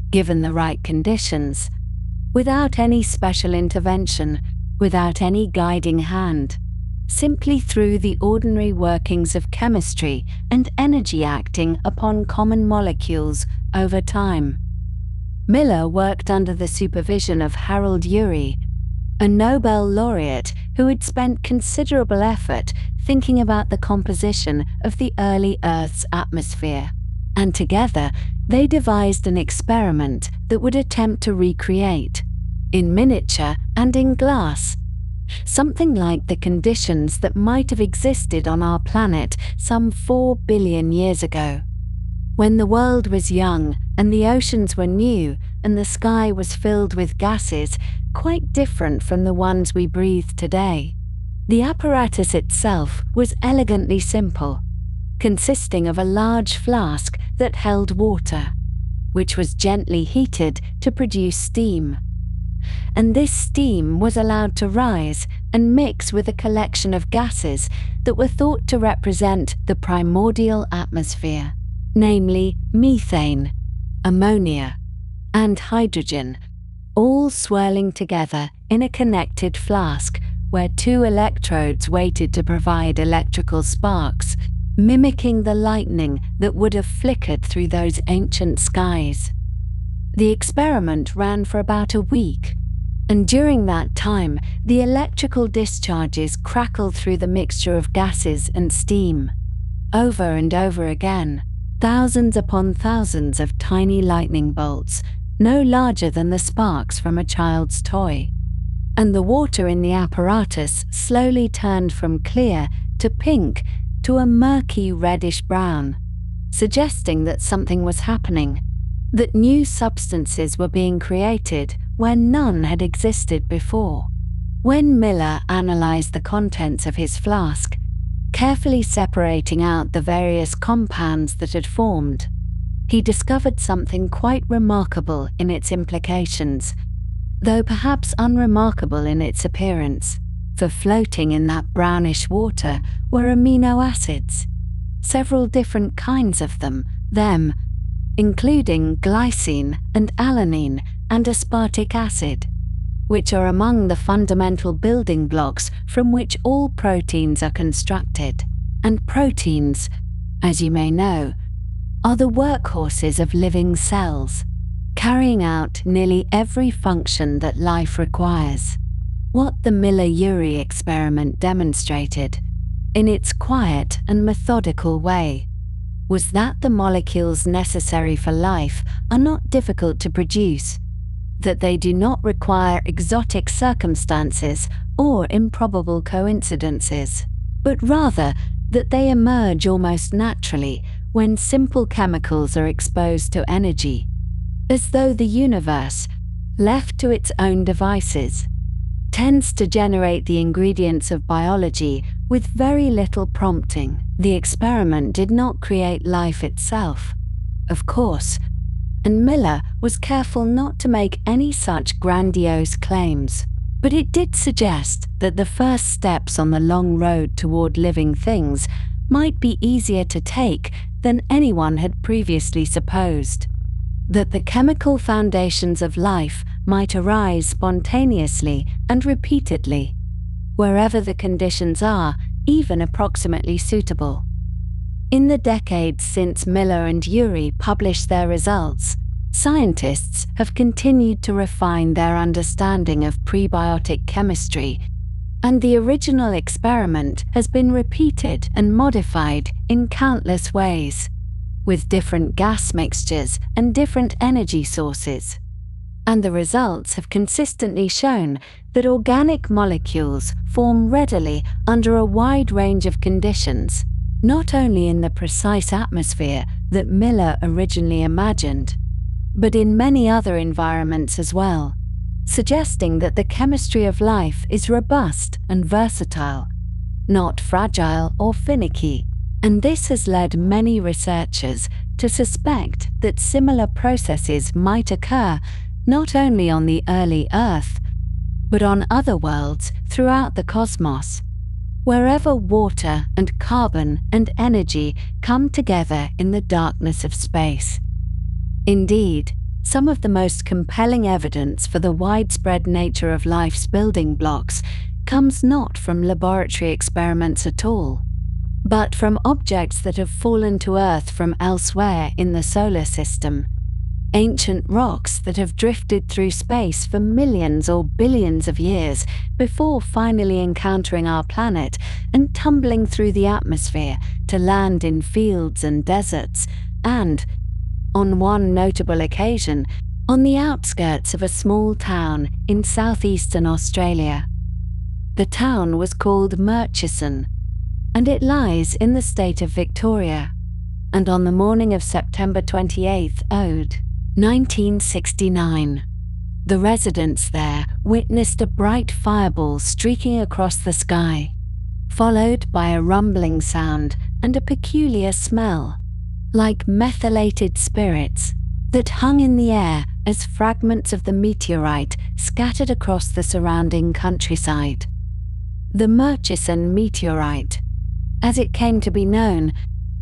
given the right conditions, without any special intervention, without any guiding hand, simply through the ordinary workings of chemistry and energy acting upon common molecules over time. Miller worked under the supervision of Harold Urey, a Nobel laureate who had spent considerable effort thinking about the composition of the early Earth's atmosphere, and together they devised an experiment that would attempt to recreate, in miniature and in glass, something like the conditions that might have existed on our planet some 4 billion years ago, when the world was young and the oceans were new and the sky was filled with gases quite different from the ones we breathe today. The apparatus itself was elegantly simple, consisting of a large flask that held water, which was gently heated to produce steam. And this steam was allowed to rise and mix with a collection of gases that were thought to represent the primordial atmosphere, namely methane, ammonia, and hydrogen, all swirling together in a connected flask where 2 electrodes waited to provide electrical sparks, mimicking the lightning that would have flickered through those ancient skies. The experiment ran for about a week, and during that time, the electrical discharges crackled through the mixture of gases and steam. Over and over again, thousands upon thousands of tiny lightning bolts, no larger than the sparks from a child's toy. And the water in the apparatus slowly turned from clear to pink to a murky reddish-brown, suggesting that something was happening, that new substances were being created where none had existed before. When Miller analyzed the contents of his flask, carefully separating out the various compounds that had formed, he discovered something quite remarkable in its implications, though perhaps unremarkable in its appearance, for floating in that brownish water were amino acids, several different kinds of them, including glycine and alanine and aspartic acid, which are among the fundamental building blocks from which all proteins are constructed. And proteins, as you may know, are the workhorses of living cells, carrying out nearly every function that life requires. What the Miller-Urey experiment demonstrated, in its quiet and methodical way, was that the molecules necessary for life are not difficult to produce, that they do not require exotic circumstances or improbable coincidences, but rather that they emerge almost naturally when simple chemicals are exposed to energy, as though the universe, left to its own devices, tends to generate the ingredients of biology with very little prompting. The experiment did not create life itself, of course, and Miller was careful not to make any such grandiose claims, but it did suggest that the first steps on the long road toward living things might be easier to take than anyone had previously supposed, that the chemical foundations of life might arise spontaneously and repeatedly, wherever the conditions are even approximately suitable. In the decades since Miller and Urey published their results, scientists have continued to refine their understanding of prebiotic chemistry, and the original experiment has been repeated and modified in countless ways, with different gas mixtures and different energy sources. And the results have consistently shown that organic molecules form readily under a wide range of conditions, not only in the precise atmosphere that Miller originally imagined, but in many other environments as well, suggesting that the chemistry of life is robust and versatile, not fragile or finicky. And this has led many researchers to suspect that similar processes might occur not only on the early Earth, but on other worlds throughout the cosmos, wherever water and carbon and energy come together in the darkness of space. Indeed, some of the most compelling evidence for the widespread nature of life's building blocks comes not from laboratory experiments at all, but from objects that have fallen to Earth from elsewhere in the solar system. Ancient rocks that have drifted through space for millions or billions of years before finally encountering our planet and tumbling through the atmosphere to land in fields and deserts, and, on one notable occasion, on the outskirts of a small town in southeastern Australia. The town was called Murchison, and it lies in the state of Victoria. And on the morning of September 28th, 1969, the residents there witnessed a bright fireball streaking across the sky, followed by a rumbling sound and a peculiar smell, like methylated spirits, that hung in the air as fragments of the meteorite scattered across the surrounding countryside. The Murchison meteorite, as it came to be known,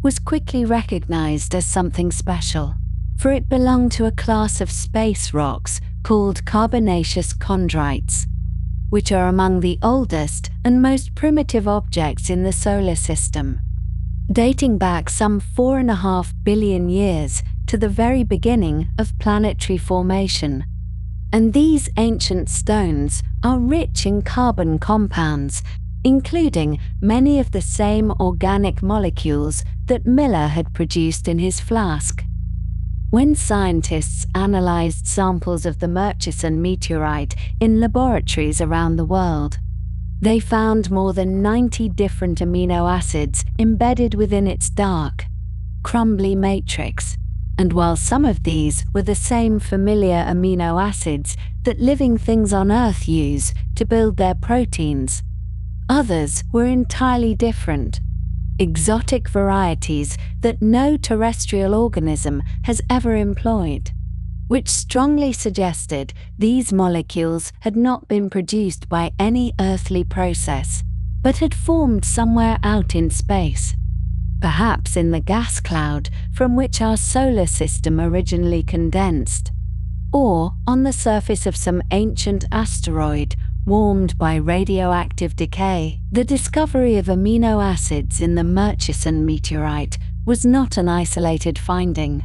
was quickly recognized as something special, for it belonged to a class of space rocks called carbonaceous chondrites, which are among the oldest and most primitive objects in the solar system, dating back some 4.5 billion years to the very beginning of planetary formation. And these ancient stones are rich in carbon compounds, including many of the same organic molecules that Miller had produced in his flask. When scientists analyzed samples of the Murchison meteorite in laboratories around the world, they found more than 90 different amino acids embedded within its dark, crumbly matrix. And while some of these were the same familiar amino acids that living things on Earth use to build their proteins, others were entirely different, exotic varieties that no terrestrial organism has ever employed, which strongly suggested these molecules had not been produced by any earthly process, but had formed somewhere out in space, perhaps in the gas cloud from which our solar system originally condensed, or on the surface of some ancient asteroid warmed by radioactive decay. The discovery of amino acids in the Murchison meteorite was not an isolated finding,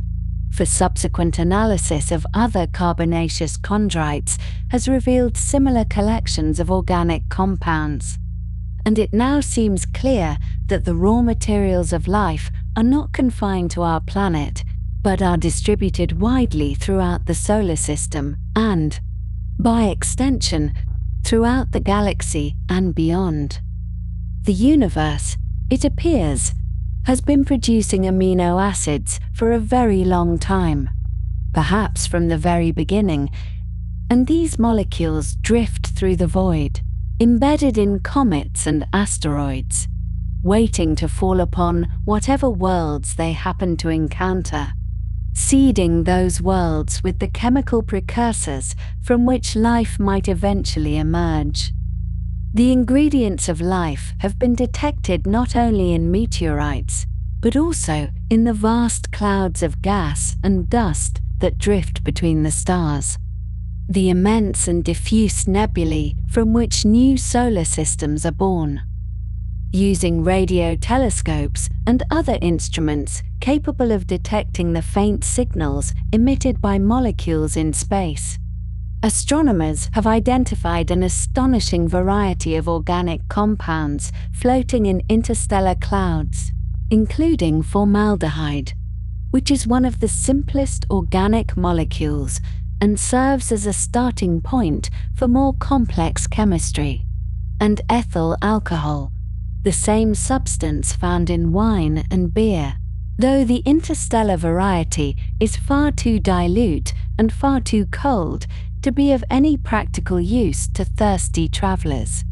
for subsequent analysis of other carbonaceous chondrites has revealed similar collections of organic compounds. And it now seems clear that the raw materials of life are not confined to our planet, but are distributed widely throughout the solar system and, by extension, throughout the galaxy and beyond. The universe, it appears, has been producing amino acids for a very long time, perhaps from the very beginning, and these molecules drift through the void, embedded in comets and asteroids, waiting to fall upon whatever worlds they happen to encounter, seeding those worlds with the chemical precursors from which life might eventually emerge. The ingredients of life have been detected not only in meteorites, but also in the vast clouds of gas and dust that drift between the stars, the immense and diffuse nebulae from which new solar systems are born. using radio telescopes and other instruments capable of detecting the faint signals emitted by molecules in space. Astronomers have identified an astonishing variety of organic compounds floating in interstellar clouds, including formaldehyde, which is one of the simplest organic molecules and serves as a starting point for more complex chemistry, and ethyl alcohol, the same substance found in wine and beer, though the interstellar variety is far too dilute and far too cold to be of any practical use to thirsty travelers.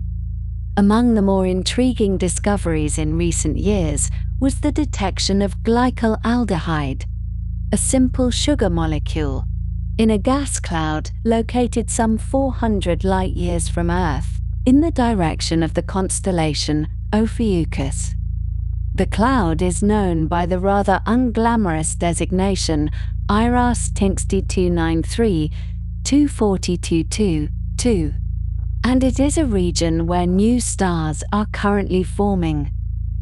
Among the more intriguing discoveries in recent years was the detection of glycolaldehyde, a simple sugar molecule, in a gas cloud located some 400 light-years from Earth, in the direction of the constellation Ophiuchus. The cloud is known by the rather unglamorous designation IRAS Tinxti 293 24222, and it is a region where new stars are currently forming,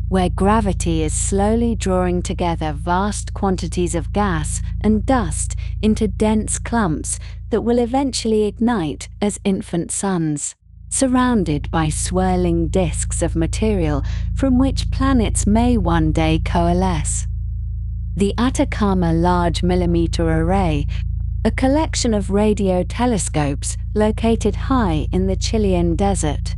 where gravity is slowly drawing together vast quantities of gas and dust into dense clumps that will eventually ignite as infant suns, surrounded by swirling disks of material from which planets may one day coalesce. The Atacama Large Millimeter Array, a collection of radio telescopes located high in the Chilean desert,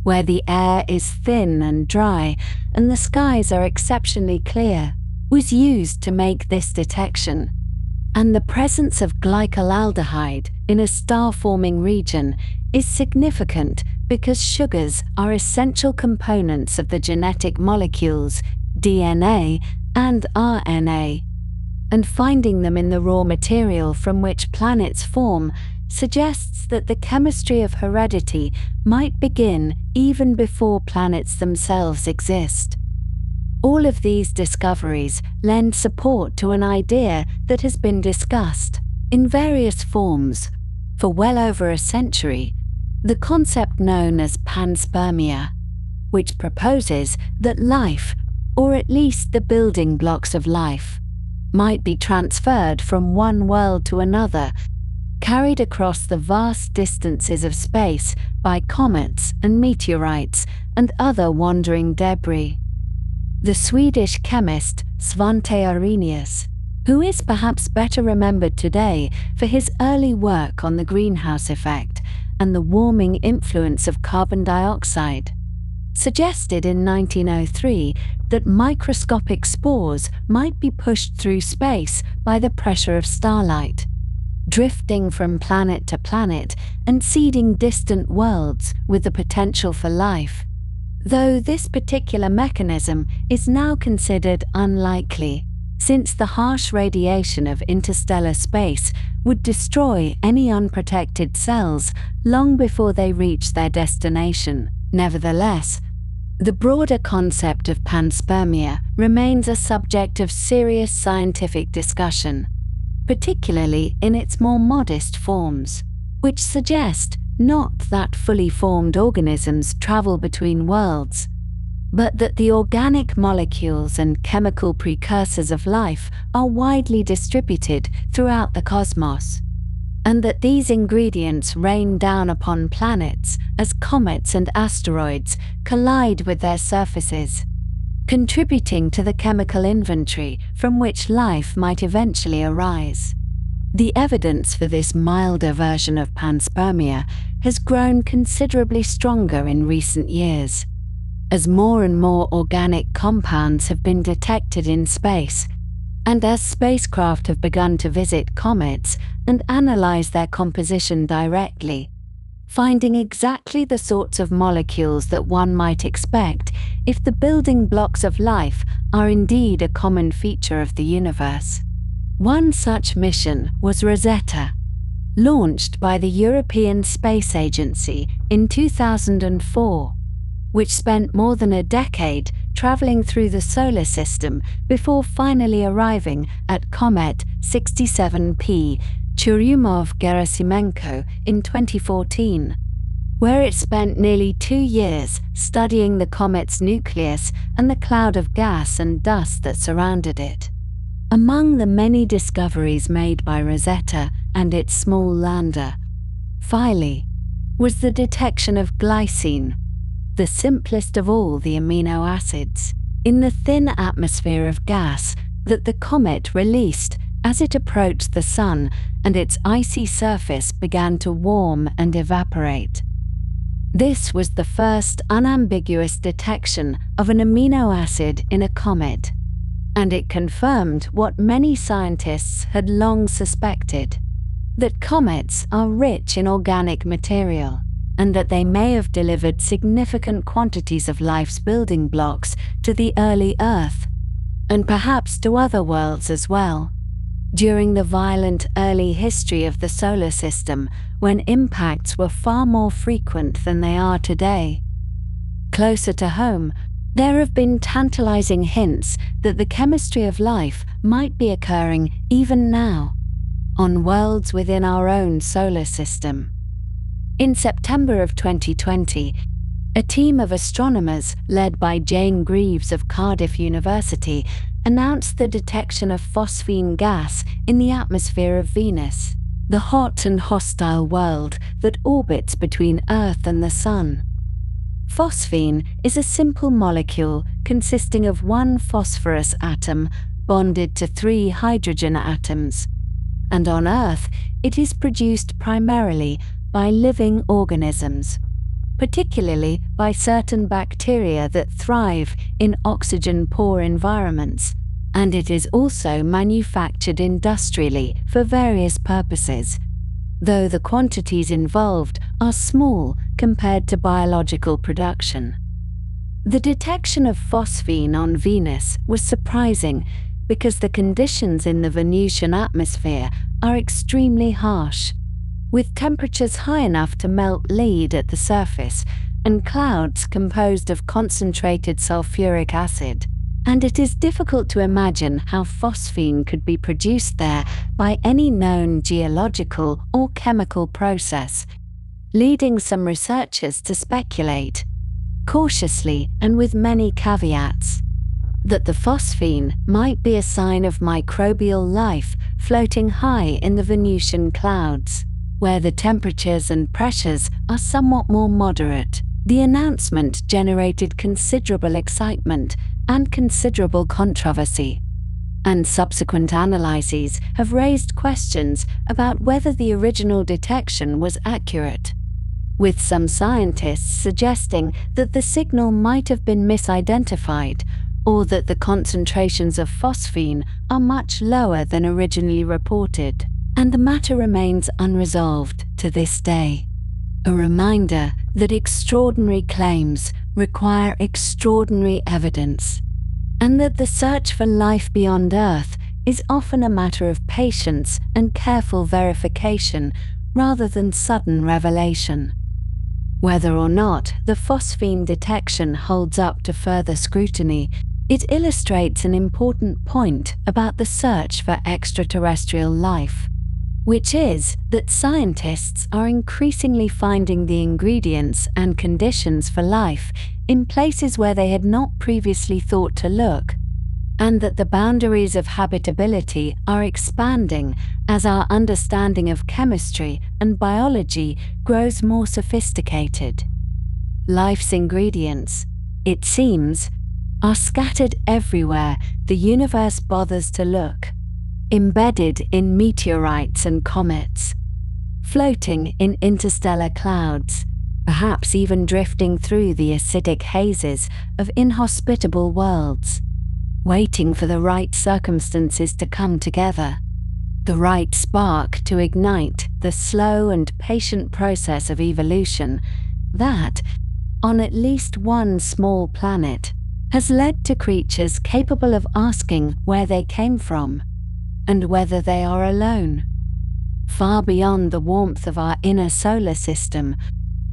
where the air is thin and dry and the skies are exceptionally clear, was used to make this detection. And the presence of glycolaldehyde in a star-forming region is significant because sugars are essential components of the genetic molecules DNA and RNA, and finding them in the raw material from which planets form suggests that the chemistry of heredity might begin even before planets themselves exist. All of these discoveries lend support to an idea that has been discussed, in various forms, for well over a century, the concept known as panspermia, which proposes that life, or at least the building blocks of life, might be transferred from one world to another, carried across the vast distances of space by comets and meteorites and other wandering debris. The Swedish chemist Svante Arrhenius, who is perhaps better remembered today for his early work on the greenhouse effect and the warming influence of carbon dioxide, suggested in 1903 that microscopic spores might be pushed through space by the pressure of starlight, drifting from planet to planet and seeding distant worlds with the potential for life, though this particular mechanism is now considered unlikely, since the harsh radiation of interstellar space would destroy any unprotected cells long before they reach their destination. Nevertheless, the broader concept of panspermia remains a subject of serious scientific discussion, particularly in its more modest forms, which suggest not that fully formed organisms travel between worlds, but that the organic molecules and chemical precursors of life are widely distributed throughout the cosmos, and that these ingredients rain down upon planets as comets and asteroids collide with their surfaces, contributing to the chemical inventory from which life might eventually arise. The evidence for this milder version of panspermia has grown considerably stronger in recent years, as more and more organic compounds have been detected in space, and as spacecraft have begun to visit comets and analyze their composition directly, finding exactly the sorts of molecules that one might expect if the building blocks of life are indeed a common feature of the universe. One such mission was Rosetta, launched by the European Space Agency in 2004, which spent more than a decade traveling through the solar system before finally arriving at Comet 67P Churyumov-Gerasimenko in 2014. where it spent nearly 2 years studying the comet's nucleus and the cloud of gas and dust that surrounded it. Among the many discoveries made by Rosetta and its small lander, Philae, was the detection of glycine, the simplest of all the amino acids, in the thin atmosphere of gas that the comet released as it approached the Sun and its icy surface began to warm and evaporate. This was the first unambiguous detection of an amino acid in a comet, and it confirmed what many scientists had long suspected, that comets are rich in organic material, and that they may have delivered significant quantities of life's building blocks to the early Earth, and perhaps to other worlds as well. During the violent early history of the solar system, when impacts were far more frequent than they are today. Closer to home, there have been tantalizing hints that the chemistry of life might be occurring even now, on worlds within our own solar system. In September of 2020, a team of astronomers led by Jane Greaves of Cardiff University announced the detection of phosphine gas in the atmosphere of Venus, the hot and hostile world that orbits between Earth and the Sun. Phosphine is a simple molecule consisting of one phosphorus atom bonded to 3 hydrogen atoms, and on Earth it is produced primarily by living organisms, particularly by certain bacteria that thrive in oxygen-poor environments, and it is also manufactured industrially for various purposes, though the quantities involved are small compared to biological production. The detection of phosphine on Venus was surprising because the conditions in the Venusian atmosphere are extremely harsh, with temperatures high enough to melt lead at the surface and clouds composed of concentrated sulfuric acid, and it is difficult to imagine how phosphine could be produced there by any known geological or chemical process, leading some researchers to speculate, cautiously and with many caveats, that the phosphine might be a sign of microbial life floating high in the Venusian clouds, where the temperatures and pressures are somewhat more moderate. The announcement generated considerable excitement and considerable controversy, and subsequent analyses have raised questions about whether the original detection was accurate, with some scientists suggesting that the signal might have been misidentified or that the concentrations of phosphine are much lower than originally reported, and the matter remains unresolved to this day. A reminder that extraordinary claims require extraordinary evidence, and that the search for life beyond Earth is often a matter of patience and careful verification rather than sudden revelation. Whether or not the phosphine detection holds up to further scrutiny, it illustrates an important point about the search for extraterrestrial life, which is that scientists are increasingly finding the ingredients and conditions for life in places where they had not previously thought to look, and that the boundaries of habitability are expanding as our understanding of chemistry and biology grows more sophisticated. Life's ingredients, it seems, are scattered everywhere the universe bothers to look, embedded in meteorites and comets, floating in interstellar clouds, perhaps even drifting through the acidic hazes of inhospitable worlds, waiting for the right circumstances to come together, the right spark to ignite the slow and patient process of evolution that, on at least one small planet, has led to creatures capable of asking where they came from and whether they are alone. Far beyond the warmth of our inner solar system,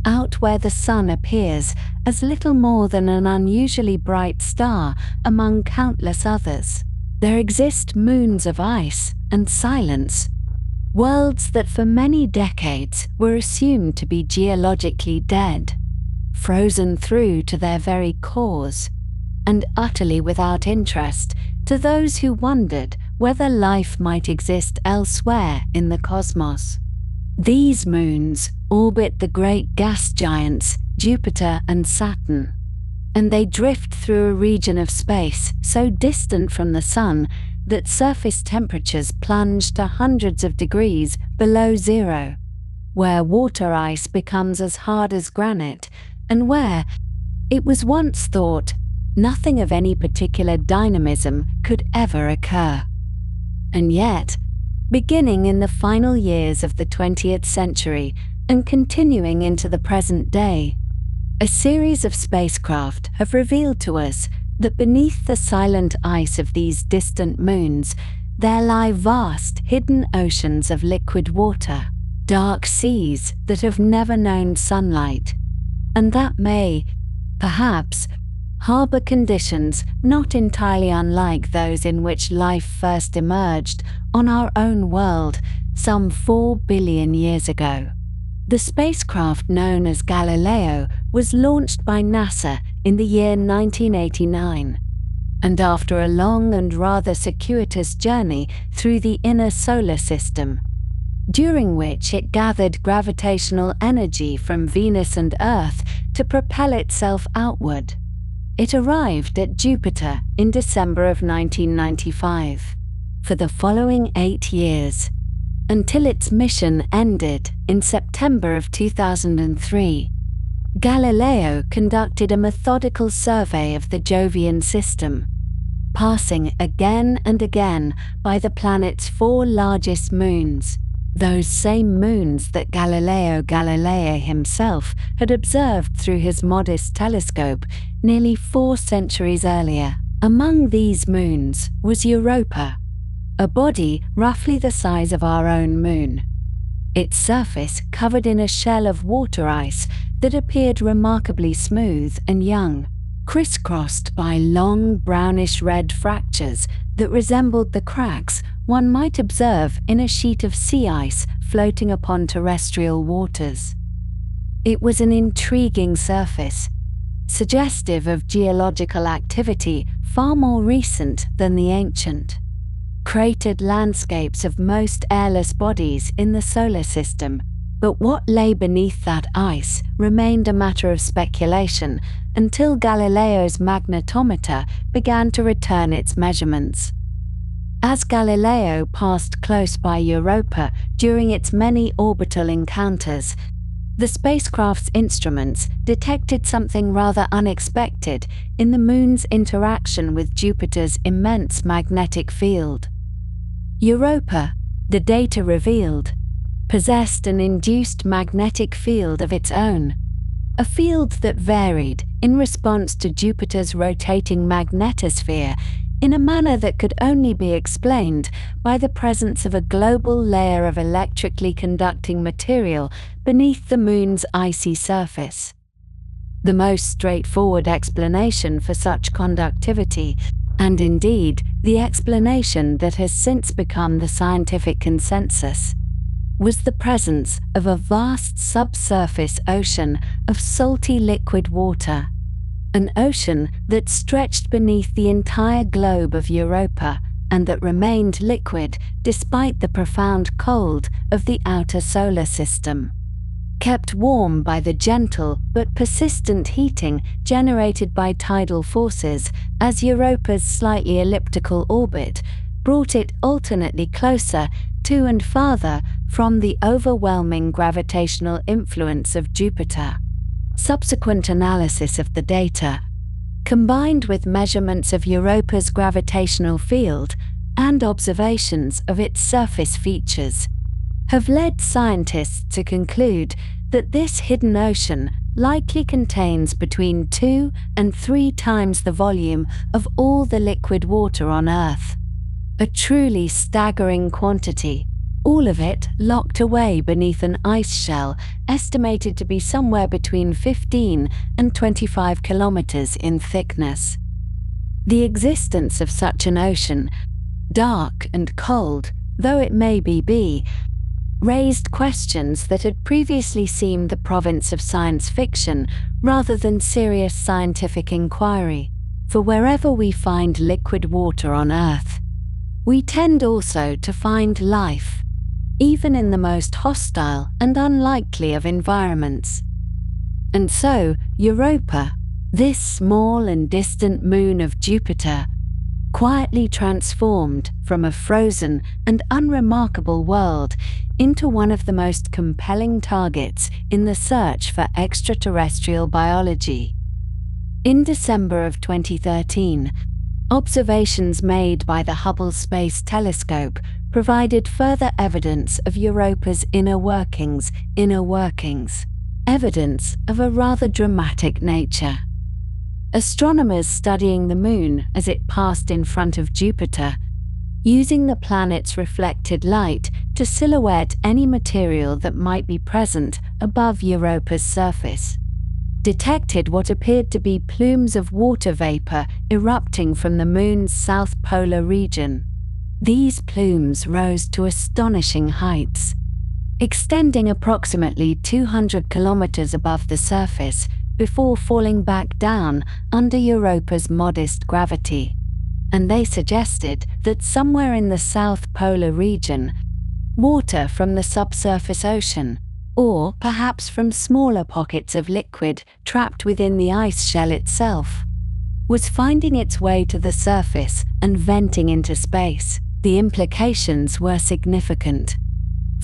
out where the Sun appears as little more than an unusually bright star among countless others, there exist moons of ice and silence, Worlds that for many decades were assumed to be geologically dead, frozen through to their very cores, and utterly without interest to those who wondered whether life might exist elsewhere in the cosmos. These moons orbit the great gas giants Jupiter and Saturn, and they drift through a region of space so distant from the Sun that surface temperatures plunge to hundreds of degrees below zero, where water ice becomes as hard as granite, and where, it was once thought, nothing of any particular dynamism could ever occur. And yet, beginning in the final years of the 20th century and continuing into the present day, a series of spacecraft have revealed to us that beneath the silent ice of these distant moons, there lie vast hidden oceans of liquid water, dark seas that have never known sunlight, and that may, perhaps, harbor conditions not entirely unlike those in which life first emerged on our own world some 4 billion years ago. The spacecraft known as Galileo was launched by NASA in the year 1989, and after a long and rather circuitous journey through the inner solar system, during which it gathered gravitational energy from Venus and Earth to propel itself outward, it arrived at Jupiter in December of 1995. For the following 8 years, until its mission ended in September of 2003, Galileo conducted a methodical survey of the Jovian system, passing again and again by the planet's 4 largest moons, those same moons that Galileo Galilei himself had observed through his modest telescope nearly 4 centuries earlier. Among these moons was Europa, a body roughly the size of our own moon, its surface covered in a shell of water ice that appeared remarkably smooth and young, crisscrossed by long brownish-red fractures that resembled the cracks one might observe in a sheet of sea ice floating upon terrestrial waters. It was an intriguing surface, suggestive of geological activity far more recent than the ancient, cratered landscapes of most airless bodies in the solar system. But what lay beneath that ice remained a matter of speculation until Galileo's magnetometer began to return its measurements. As Galileo passed close by Europa during its many orbital encounters, the spacecraft's instruments detected something rather unexpected in the moon's interaction with Jupiter's immense magnetic field. Europa, the data revealed, possessed an induced magnetic field of its own, a field that varied in response to Jupiter's rotating magnetosphere in a manner that could only be explained by the presence of a global layer of electrically conducting material beneath the moon's icy surface. The most straightforward explanation for such conductivity, and indeed the explanation that has since become the scientific consensus, was the presence of a vast subsurface ocean of salty liquid water, an ocean that stretched beneath the entire globe of Europa and that remained liquid despite the profound cold of the outer solar system, kept warm by the gentle but persistent heating generated by tidal forces as Europa's slightly elliptical orbit brought it alternately closer to and farther from the overwhelming gravitational influence of Jupiter. Subsequent analysis of the data, combined with measurements of Europa's gravitational field and observations of its surface features, have led scientists to conclude that this hidden ocean likely contains between 2 and 3 times the volume of all the liquid water on Earth. A truly staggering quantity, all of it locked away beneath an ice shell estimated to be somewhere between 15 and 25 kilometers in thickness. The existence of such an ocean, dark and cold though it may be, raised questions that had previously seemed the province of science fiction rather than serious scientific inquiry. For wherever we find liquid water on Earth, we tend also to find life, even in the most hostile and unlikely of environments. And so, Europa, this small and distant moon of Jupiter, quietly transformed from a frozen and unremarkable world into one of the most compelling targets in the search for extraterrestrial biology. In December of 2013, observations made by the Hubble Space Telescope provided further evidence of Europa's inner workings, evidence of a rather dramatic nature. Astronomers studying the Moon as it passed in front of Jupiter, using the planet's reflected light to silhouette any material that might be present above Europa's surface, detected what appeared to be plumes of water vapor erupting from the Moon's south polar region. These plumes rose to astonishing heights, extending approximately 200 kilometers above the surface before falling back down under Europa's modest gravity. And they suggested that somewhere in the south polar region, water from the subsurface ocean, or perhaps from smaller pockets of liquid trapped within the ice shell itself, was finding its way to the surface and venting into space. The implications were significant.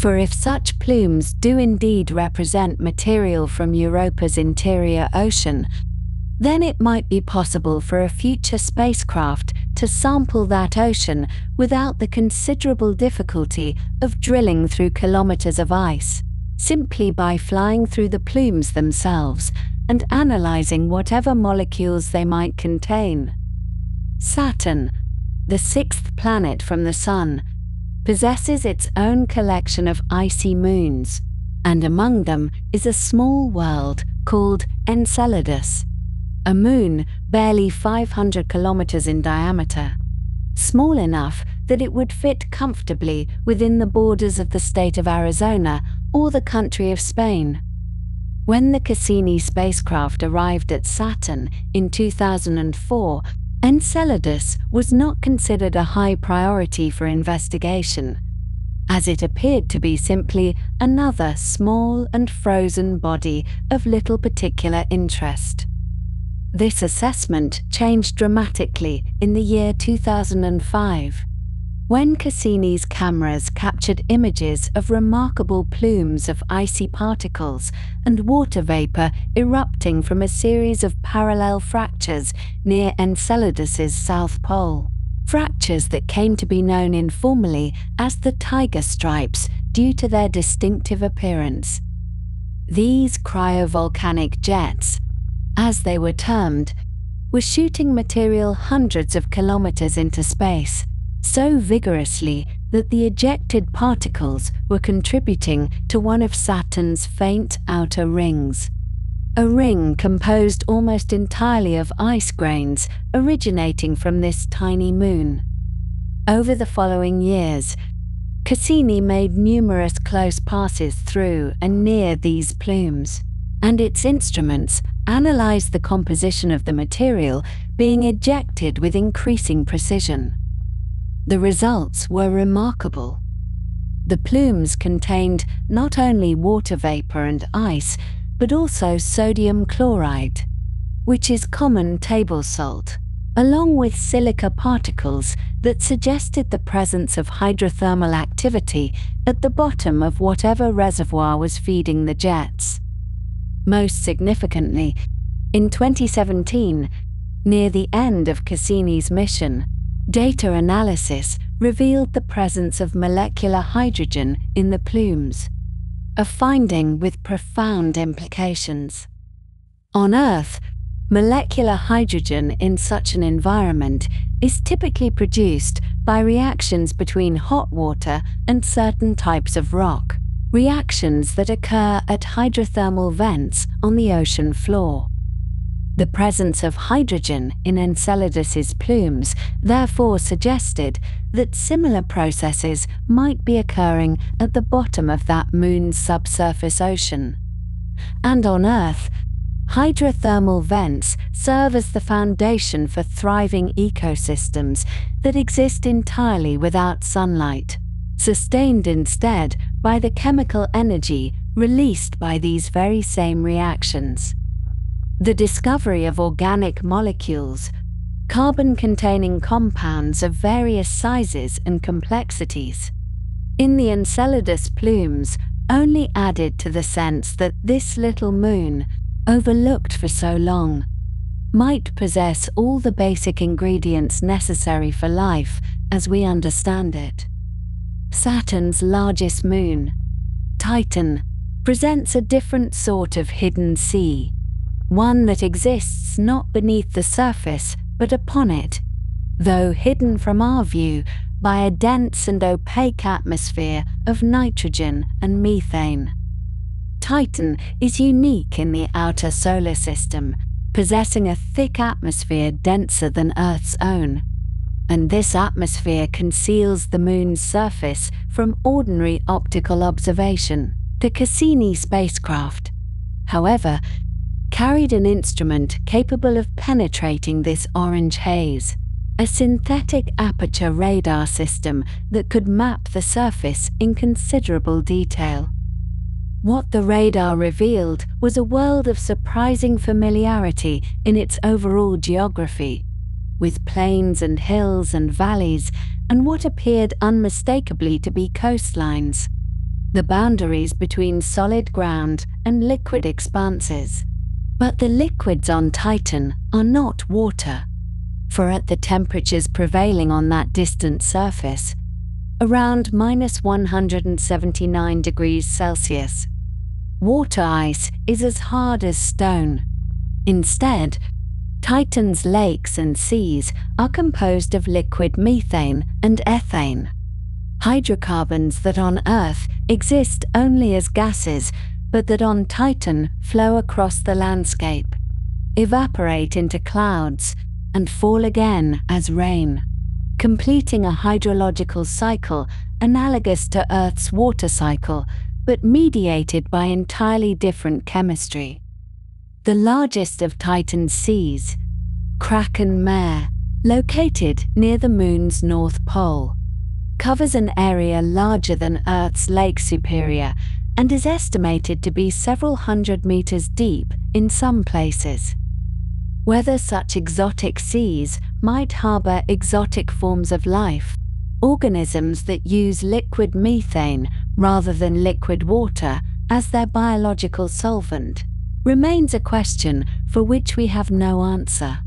For if such plumes do indeed represent material from Europa's interior ocean, then it might be possible for a future spacecraft to sample that ocean without the considerable difficulty of drilling through kilometers of ice, simply by flying through the plumes themselves and analyzing whatever molecules they might contain. Saturn, the sixth planet from the Sun, possesses its own collection of icy moons, and among them is a small world called Enceladus, a moon barely 500 kilometers in diameter, small enough that it would fit comfortably within the borders of the state of Arizona or the country of Spain. When the Cassini spacecraft arrived at Saturn in 2004, Enceladus was not considered a high priority for investigation, as it appeared to be simply another small and frozen body of little particular interest. This assessment changed dramatically in the year 2005, when Cassini's cameras captured images of remarkable plumes of icy particles and water vapor erupting from a series of parallel fractures near Enceladus's south pole. Fractures that came to be known informally as the tiger stripes due to their distinctive appearance. These cryovolcanic jets, as they were termed, were shooting material hundreds of kilometers into space, so vigorously that the ejected particles were contributing to one of Saturn's faint outer rings. A ring composed almost entirely of ice grains originating from this tiny moon. Over the following years, Cassini made numerous close passes through and near these plumes, and its instruments analyzed the composition of the material being ejected with increasing precision. The results were remarkable. The plumes contained not only water vapor and ice, but also sodium chloride, which is common table salt, along with silica particles that suggested the presence of hydrothermal activity at the bottom of whatever reservoir was feeding the jets. Most significantly, in 2017, near the end of Cassini's mission, data analysis revealed the presence of molecular hydrogen in the plumes, a finding with profound implications. On Earth, molecular hydrogen in such an environment is typically produced by reactions between hot water and certain types of rock, reactions that occur at hydrothermal vents on the ocean floor. The presence of hydrogen in Enceladus's plumes therefore suggested that similar processes might be occurring at the bottom of that moon's subsurface ocean. And on Earth, hydrothermal vents serve as the foundation for thriving ecosystems that exist entirely without sunlight, sustained instead by the chemical energy released by these very same reactions. The discovery of organic molecules, carbon-containing compounds of various sizes and complexities, in the Enceladus plumes only added to the sense that this little moon, overlooked for so long, might possess all the basic ingredients necessary for life as we understand it. Saturn's largest moon, Titan, presents a different sort of hidden sea, one that exists not beneath the surface but upon it, though hidden from our view by a dense and opaque atmosphere of nitrogen and methane. Titan is unique in the outer solar system, possessing a thick atmosphere denser than Earth's own, and this atmosphere conceals the moon's surface from ordinary optical observation. The Cassini spacecraft, however, carried an instrument capable of penetrating this orange haze, a synthetic aperture radar system that could map the surface in considerable detail. What the radar revealed was a world of surprising familiarity in its overall geography, with plains and hills and valleys and what appeared unmistakably to be coastlines, the boundaries between solid ground and liquid expanses. But the liquids on Titan are not water, for at the temperatures prevailing on that distant surface, around -179 degrees Celsius, water ice is as hard as stone. Instead, Titan's lakes and seas are composed of liquid methane and ethane, hydrocarbons that on Earth exist only as gases, but that on Titan flow across the landscape, evaporate into clouds, and fall again as rain, completing a hydrological cycle analogous to Earth's water cycle, but mediated by entirely different chemistry. The largest of Titan's seas, Kraken Mare, located near the Moon's north pole, covers an area larger than Earth's Lake Superior and is estimated to be several hundred meters deep in some places. Whether such exotic seas might harbor exotic forms of life, organisms that use liquid methane rather than liquid water as their biological solvent, remains a question for which we have no answer,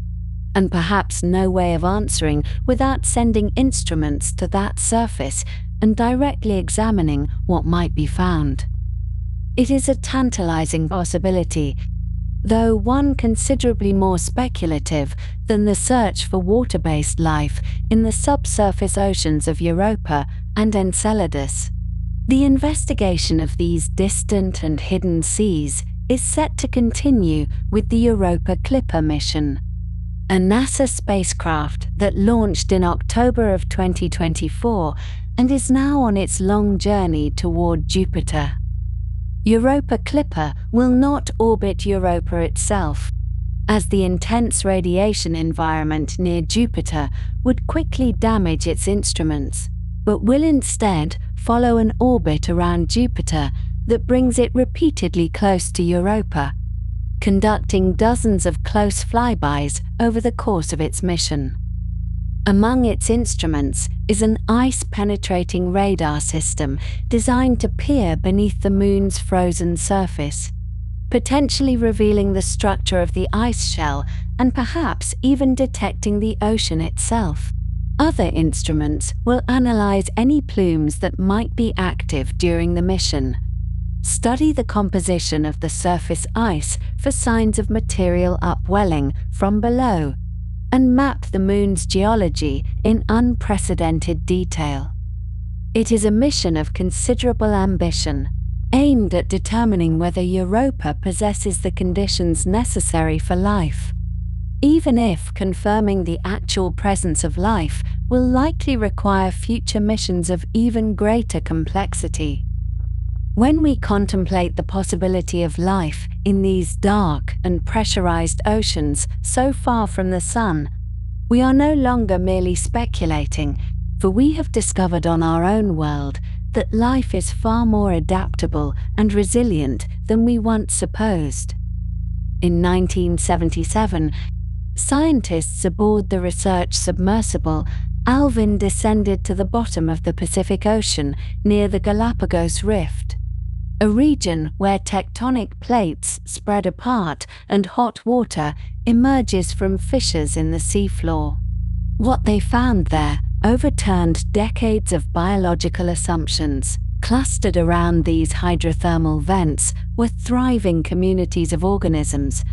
and perhaps no way of answering without sending instruments to that surface and directly examining what might be found. It is a tantalizing possibility, though one considerably more speculative than the search for water-based life in the subsurface oceans of Europa and Enceladus. The investigation of these distant and hidden seas is set to continue with the Europa Clipper mission, a NASA spacecraft that launched in October of 2024 and is now on its long journey toward Jupiter. Europa Clipper will not orbit Europa itself, as the intense radiation environment near Jupiter would quickly damage its instruments, but will instead follow an orbit around Jupiter that brings it repeatedly close to Europa, conducting dozens of close flybys over the course of its mission. Among its instruments is an ice-penetrating radar system designed to peer beneath the Moon's frozen surface, potentially revealing the structure of the ice shell and perhaps even detecting the ocean itself. Other instruments will analyze any plumes that might be active during the mission, study the composition of the surface ice for signs of material upwelling from below, and map the Moon's geology in unprecedented detail. It is a mission of considerable ambition, aimed at determining whether Europa possesses the conditions necessary for life. even if confirming the actual presence of life will likely require future missions of even greater complexity. When we contemplate the possibility of life in these dark and pressurized oceans so far from the Sun, we are no longer merely speculating, for we have discovered on our own world that life is far more adaptable and resilient than we once supposed. In 1977, scientists aboard the research submersible Alvin descended to the bottom of the Pacific Ocean near the Galapagos Rift, a region where tectonic plates spread apart and hot water emerges from fissures in the seafloor. What they found there overturned decades of biological assumptions. Clustered around these hydrothermal vents were thriving communities of organisms,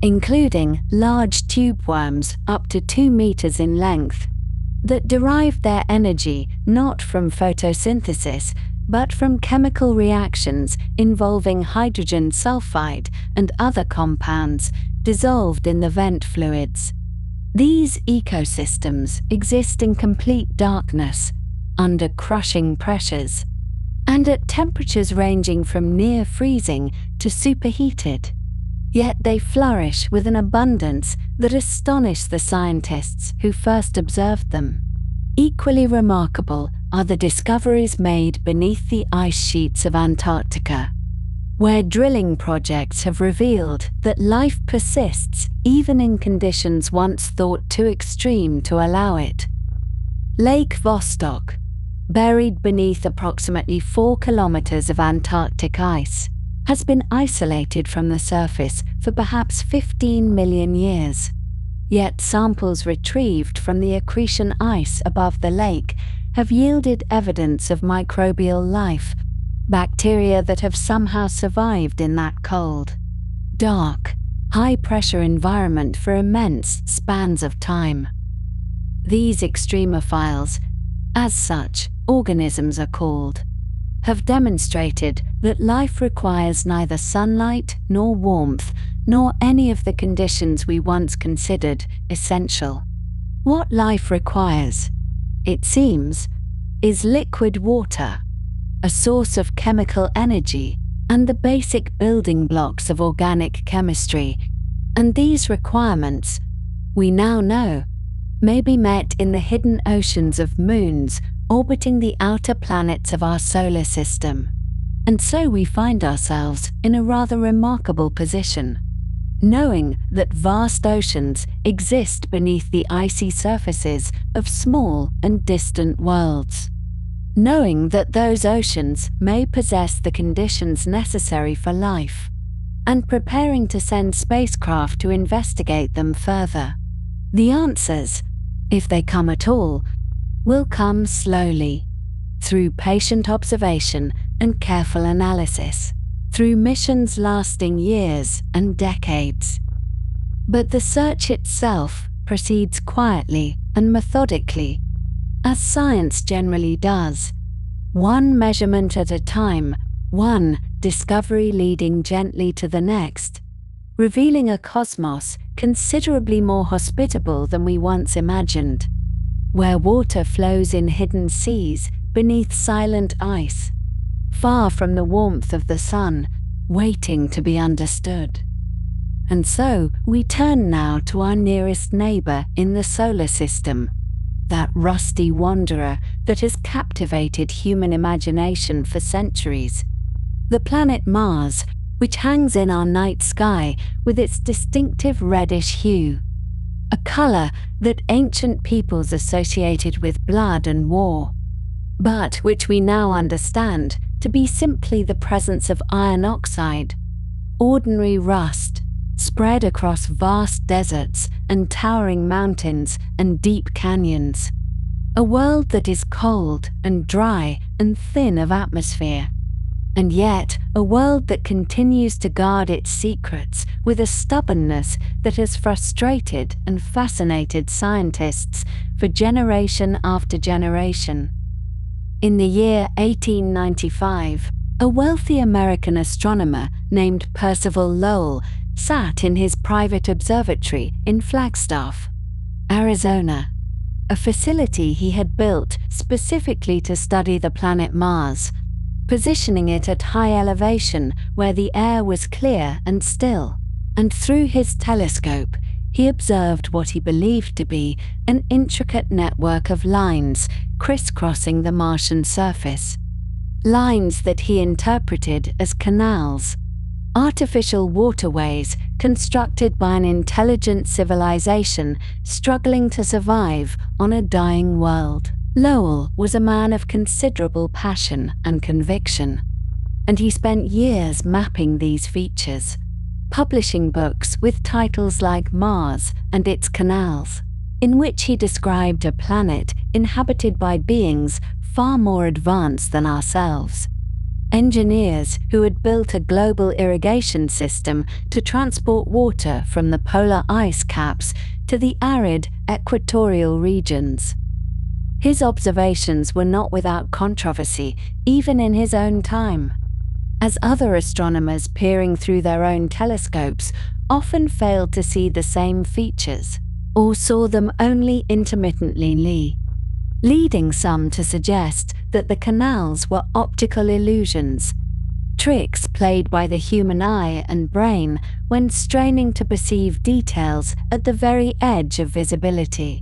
including large tube worms up to 2 meters in length, that derived their energy not from photosynthesis, but from chemical reactions involving hydrogen sulfide and other compounds dissolved in the vent fluids. These ecosystems exist in complete darkness, under crushing pressures, and at temperatures ranging from near freezing to superheated. Yet they flourish with an abundance that astonished the scientists who first observed them. Equally remarkable are the discoveries made beneath the ice sheets of Antarctica, where drilling projects have revealed that life persists even in conditions once thought too extreme to allow it. Lake Vostok, buried beneath approximately 4 kilometers of Antarctic ice, has been isolated from the surface for perhaps 15 million years. Yet samples retrieved from the accretion ice above the lake have yielded evidence of microbial life, bacteria that have somehow survived in that cold, dark, high-pressure environment for immense spans of time. These extremophiles, as such organisms are called, have demonstrated that life requires neither sunlight nor warmth, nor any of the conditions we once considered essential. What life requires, it seems, is liquid water, a source of chemical energy, and the basic building blocks of organic chemistry, and these requirements, we now know, may be met in the hidden oceans of moons orbiting the outer planets of our solar system. And so we find ourselves in a rather remarkable position, knowing that vast oceans exist beneath the icy surfaces of small and distant worlds, knowing that those oceans may possess the conditions necessary for life, and preparing to send spacecraft to investigate them further. The answers, if they come at all, will come slowly, through patient observation and careful analysis, through missions lasting years and decades. But the search itself proceeds quietly and methodically, as science generally does, one measurement at a time, one discovery leading gently to the next, revealing a cosmos considerably more hospitable than we once imagined, where water flows in hidden seas beneath silent ice, far from the warmth of the sun, waiting to be understood. And so we turn now to our nearest neighbor in the solar system, that rusty wanderer that has captivated human imagination for centuries, the planet Mars, which hangs in our night sky with its distinctive reddish hue, a color that ancient peoples associated with blood and war, but which we now understand to be simply the presence of iron oxide, ordinary rust, spread across vast deserts and towering mountains and deep canyons. A world that is cold and dry and thin of atmosphere, and yet a world that continues to guard its secrets with a stubbornness that has frustrated and fascinated scientists for generation after generation. In the year 1895, a wealthy American astronomer named Percival Lowell sat in his private observatory in Flagstaff, Arizona, a facility he had built specifically to study the planet Mars, positioning it at high elevation where the air was clear and still. And through his telescope, he observed what he believed to be an intricate network of lines crisscrossing the Martian surface. Lines that he interpreted as canals, artificial waterways constructed by an intelligent civilization struggling to survive on a dying world. Lowell was a man of considerable passion and conviction, and he spent years mapping these features, publishing books with titles like Mars and Its Canals, in which he described a planet inhabited by beings far more advanced than ourselves. Engineers who had built a global irrigation system to transport water from the polar ice caps to the arid equatorial regions. His observations were not without controversy, even in his own time, as other astronomers peering through their own telescopes often failed to see the same features, or saw them only intermittently, leading some to suggest that the canals were optical illusions, tricks played by the human eye and brain when straining to perceive details at the very edge of visibility.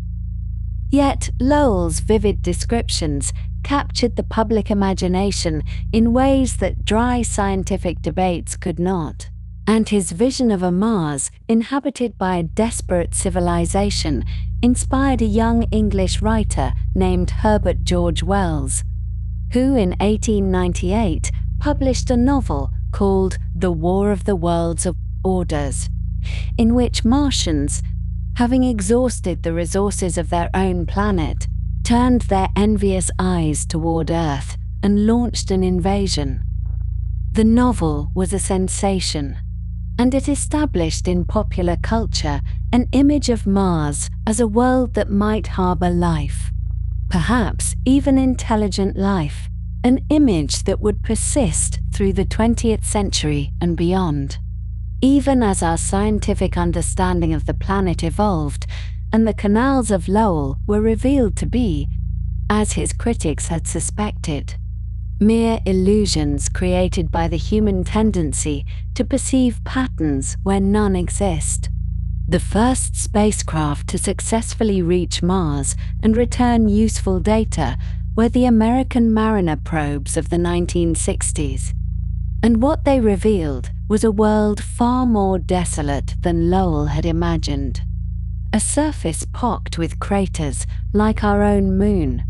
Yet Lowell's vivid descriptions captured the public imagination in ways that dry scientific debates could not, and his vision of a Mars inhabited by a desperate civilization inspired a young English writer named Herbert George Wells, who in 1898 published a novel called The War of the Worlds of Orders, in which Martians, having exhausted the resources of their own planet, turned their envious eyes toward Earth and launched an invasion. The novel was a sensation, and it established in popular culture an image of Mars as a world that might harbor life, perhaps even intelligent life, an image that would persist through the 20th century and beyond. Even as our scientific understanding of the planet evolved, and the canals of Lowell were revealed to be, as his critics had suspected, mere illusions created by the human tendency to perceive patterns where none exist. The first spacecraft to successfully reach Mars and return useful data were the American Mariner probes of the 1960s. And what they revealed was a world far more desolate than Lowell had imagined. A surface pocked with craters like our own moon,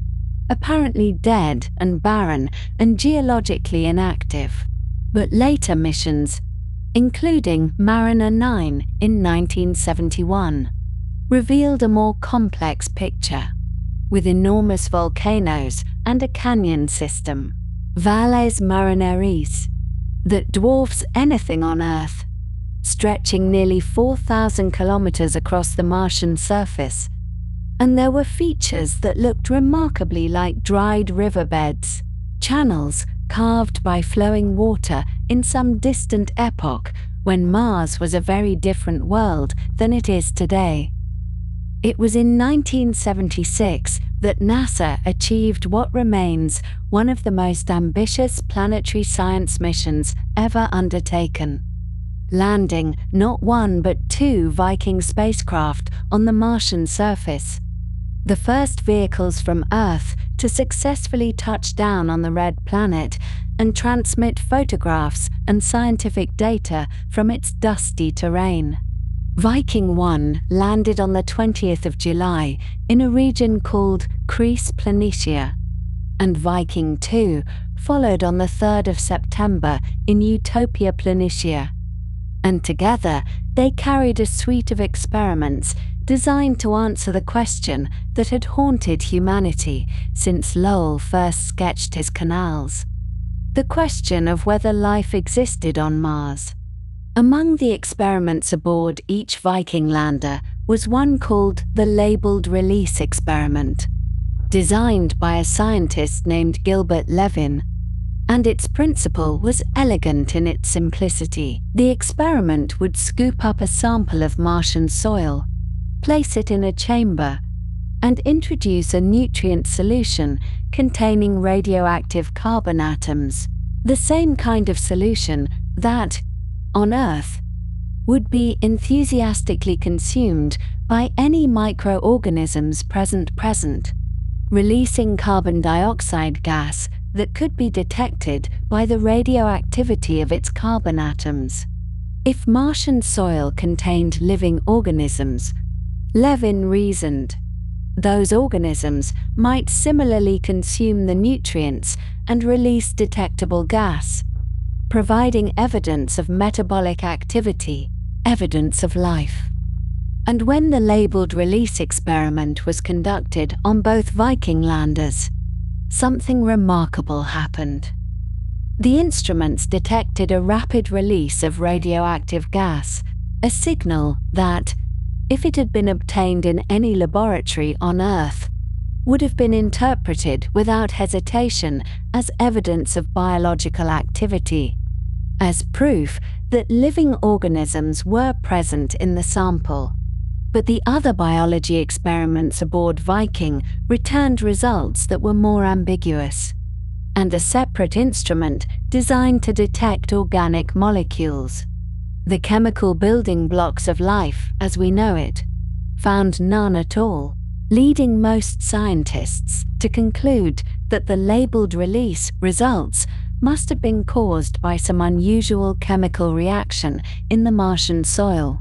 apparently dead and barren and geologically inactive. But later missions, including Mariner 9 in 1971, revealed a more complex picture, with enormous volcanoes and a canyon system, Valles Marineris, that dwarfs anything on Earth, stretching nearly 4,000 kilometers across the Martian surface. And there were features that looked remarkably like dried riverbeds, channels carved by flowing water in some distant epoch when Mars was a very different world than it is today. It was in 1976 that NASA achieved what remains one of the most ambitious planetary science missions ever undertaken, landing not one but two Viking spacecraft on the Martian surface, the first vehicles from Earth to successfully touch down on the red planet and transmit photographs and scientific data from its dusty terrain. Viking 1 landed on the 20th of July in a region called Chris Planitia, and Viking 2 followed on the 3rd of September in Utopia Planitia. And together they carried a suite of experiments designed to answer the question that had haunted humanity since Lowell first sketched his canals: the question of whether life existed on Mars. Among the experiments aboard each Viking lander was one called the Labeled Release Experiment, designed by a scientist named Gilbert Levin. and its principle was elegant in its simplicity. The experiment would scoop up a sample of Martian soil, place it in a chamber, and introduce a nutrient solution containing radioactive carbon atoms, the same kind of solution that, on Earth, would be enthusiastically consumed by any microorganisms present, releasing carbon dioxide gas that could be detected by the radioactivity of its carbon atoms. If Martian soil contained living organisms, Levin reasoned, those organisms might similarly consume the nutrients and release detectable gas, providing evidence of metabolic activity, evidence of life. And when the labeled release experiment was conducted on both Viking landers, something remarkable happened. The instruments detected a rapid release of radioactive gas, a signal that, if it had been obtained in any laboratory on Earth, would have been interpreted without hesitation as evidence of biological activity, as proof that living organisms were present in the sample. But the other biology experiments aboard Viking returned results that were more ambiguous, and a separate instrument designed to detect organic molecules, the chemical building blocks of life as we know it, found none at all, leading most scientists to conclude that the labeled release results must have been caused by some unusual chemical reaction in the Martian soil,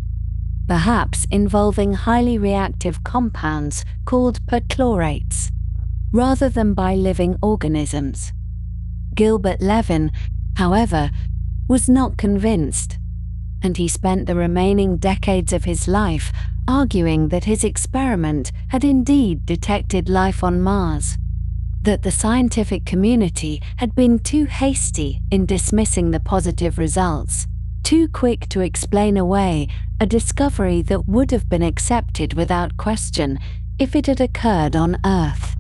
perhaps involving highly reactive compounds called perchlorates, rather than by living organisms. Gilbert Levin, however, was not convinced, and he spent the remaining decades of his life arguing that his experiment had indeed detected life on Mars, that the scientific community had been too hasty in dismissing the positive results, too quick to explain away a discovery that would have been accepted without question if it had occurred on Earth.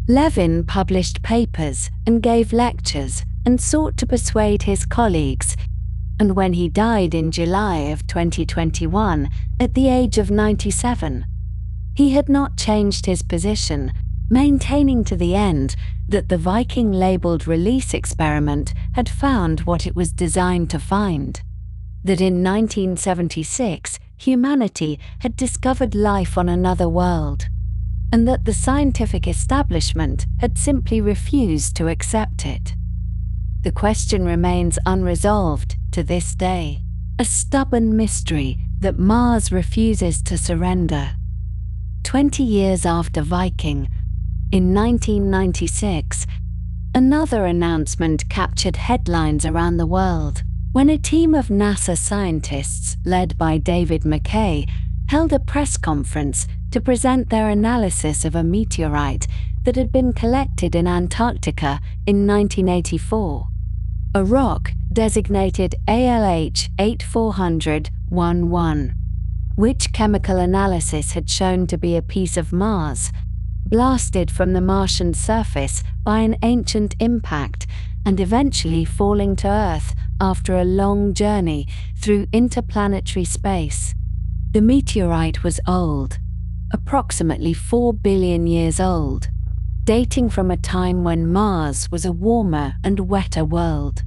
Levin published papers and gave lectures and sought to persuade his colleagues, and when he died in July of 2021 at the age of 97, he had not changed his position, maintaining to the end that the Viking-labeled release experiment had found what it was designed to find, that in 1976 humanity had discovered life on another world, and that the scientific establishment had simply refused to accept it. The question remains unresolved to this day, a stubborn mystery that Mars refuses to surrender. 20 years after Viking, in 1996, another announcement captured headlines around the world when a team of NASA scientists led by David McKay held a press conference to present their analysis of a meteorite that had been collected in Antarctica in 1984. A rock designated ALH 8400-11, which chemical analysis had shown to be a piece of Mars, blasted from the Martian surface by an ancient impact and eventually falling to Earth after a long journey through interplanetary space. The meteorite was old, approximately 4 billion years old, dating from a time when Mars was a warmer and wetter world.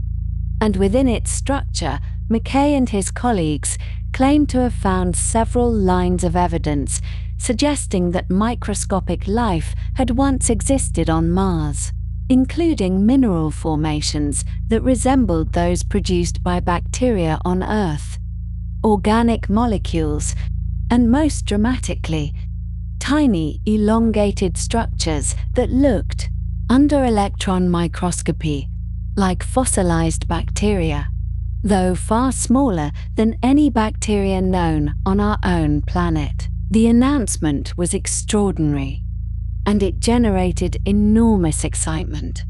And within its structure, McKay and his colleagues claimed to have found several lines of evidence suggesting that microscopic life had once existed on Mars, including mineral formations that resembled those produced by bacteria on Earth, organic molecules, and most dramatically, tiny elongated structures that looked, under electron microscopy, like fossilized bacteria, though far smaller than any bacteria known on our own planet. The announcement was extraordinary, and it generated enormous excitement,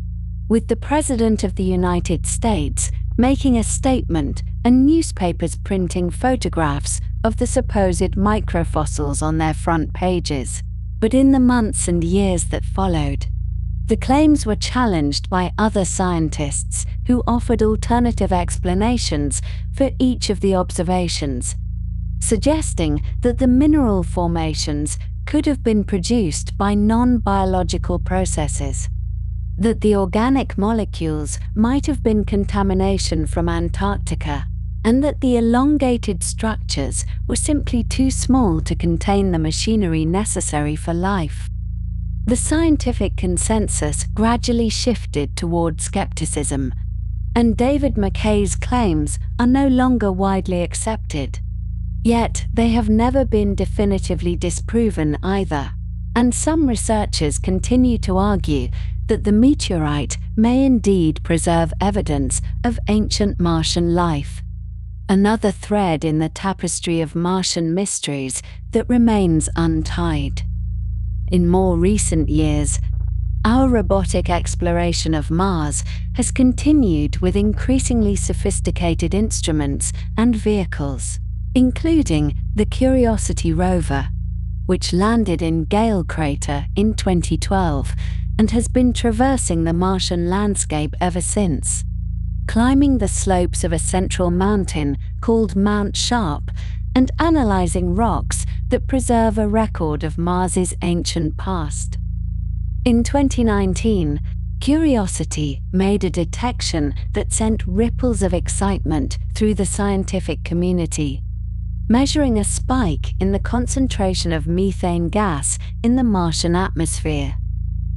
with the President of the United States making a statement and newspapers printing photographs of the supposed microfossils on their front pages. But in the months and years that followed, The claims were challenged by other scientists who offered alternative explanations for each of the observations, suggesting that the mineral formations could have been produced by non-biological processes, that the organic molecules might have been contamination from Antarctica, and that the elongated structures were simply too small to contain the machinery necessary for life. The scientific consensus gradually shifted toward skepticism, and David McKay's claims are no longer widely accepted. Yet they have never been definitively disproven either, and some researchers continue to argue that the meteorite may indeed preserve evidence of ancient Martian life, another thread in the tapestry of Martian mysteries that remains untied. In more recent years, our robotic exploration of Mars has continued with increasingly sophisticated instruments and vehicles, including the Curiosity rover, which landed in Gale Crater in 2012 and has been traversing the Martian landscape ever since, climbing the slopes of a central mountain called Mount Sharp and analyzing rocks that preserve a record of Mars's ancient past. In 2019, Curiosity made a detection that sent ripples of excitement through the scientific community, measuring a spike in the concentration of methane gas in the Martian atmosphere.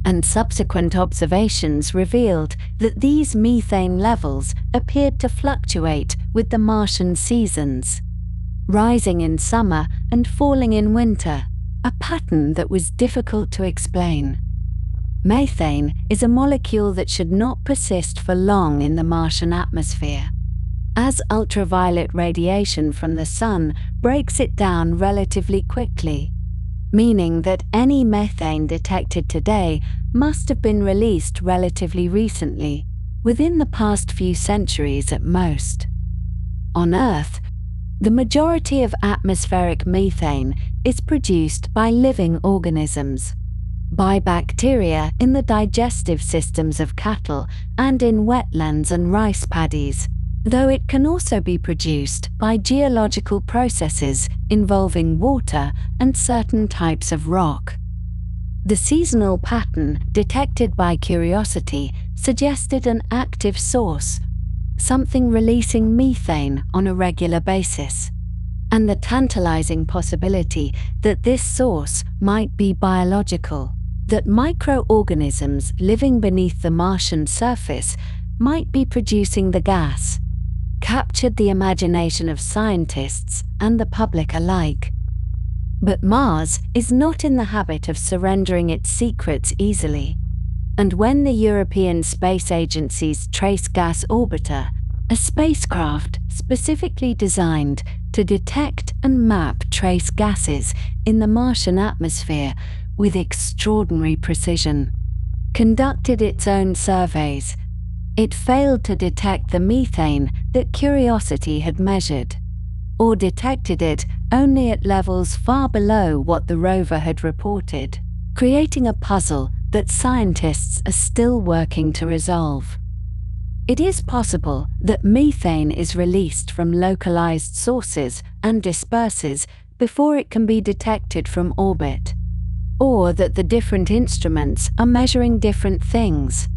And subsequent observations revealed that these methane levels appeared to fluctuate with the Martian seasons, rising in summer and falling in winter, a pattern that was difficult to explain. Methane is a molecule that should not persist for long in the Martian atmosphere, as ultraviolet radiation from the sun breaks it down relatively quickly, meaning that any methane detected today must have been released relatively recently, within the past few centuries at most. On Earth, the majority of atmospheric methane is produced by living organisms, by bacteria in the digestive systems of cattle and in wetlands and rice paddies, though it can also be produced by geological processes involving water and certain types of rock. The seasonal pattern detected by Curiosity suggested an active source, something releasing methane on a regular basis, and the tantalizing possibility that this source might be biological, that microorganisms living beneath the Martian surface might be producing the gas, captured the imagination of scientists and the public alike. But Mars is not in the habit of surrendering its secrets easily, and when the European Space Agency's Trace Gas Orbiter, a spacecraft specifically designed to detect and map trace gases in the Martian atmosphere with extraordinary precision, conducted its own surveys, it failed to detect the methane that Curiosity had measured, or detected it only at levels far below what the rover had reported, creating a puzzle that scientists are still working to resolve. It is possible that methane is released from localized sources and disperses before it can be detected from orbit, or that the different instruments are measuring different things,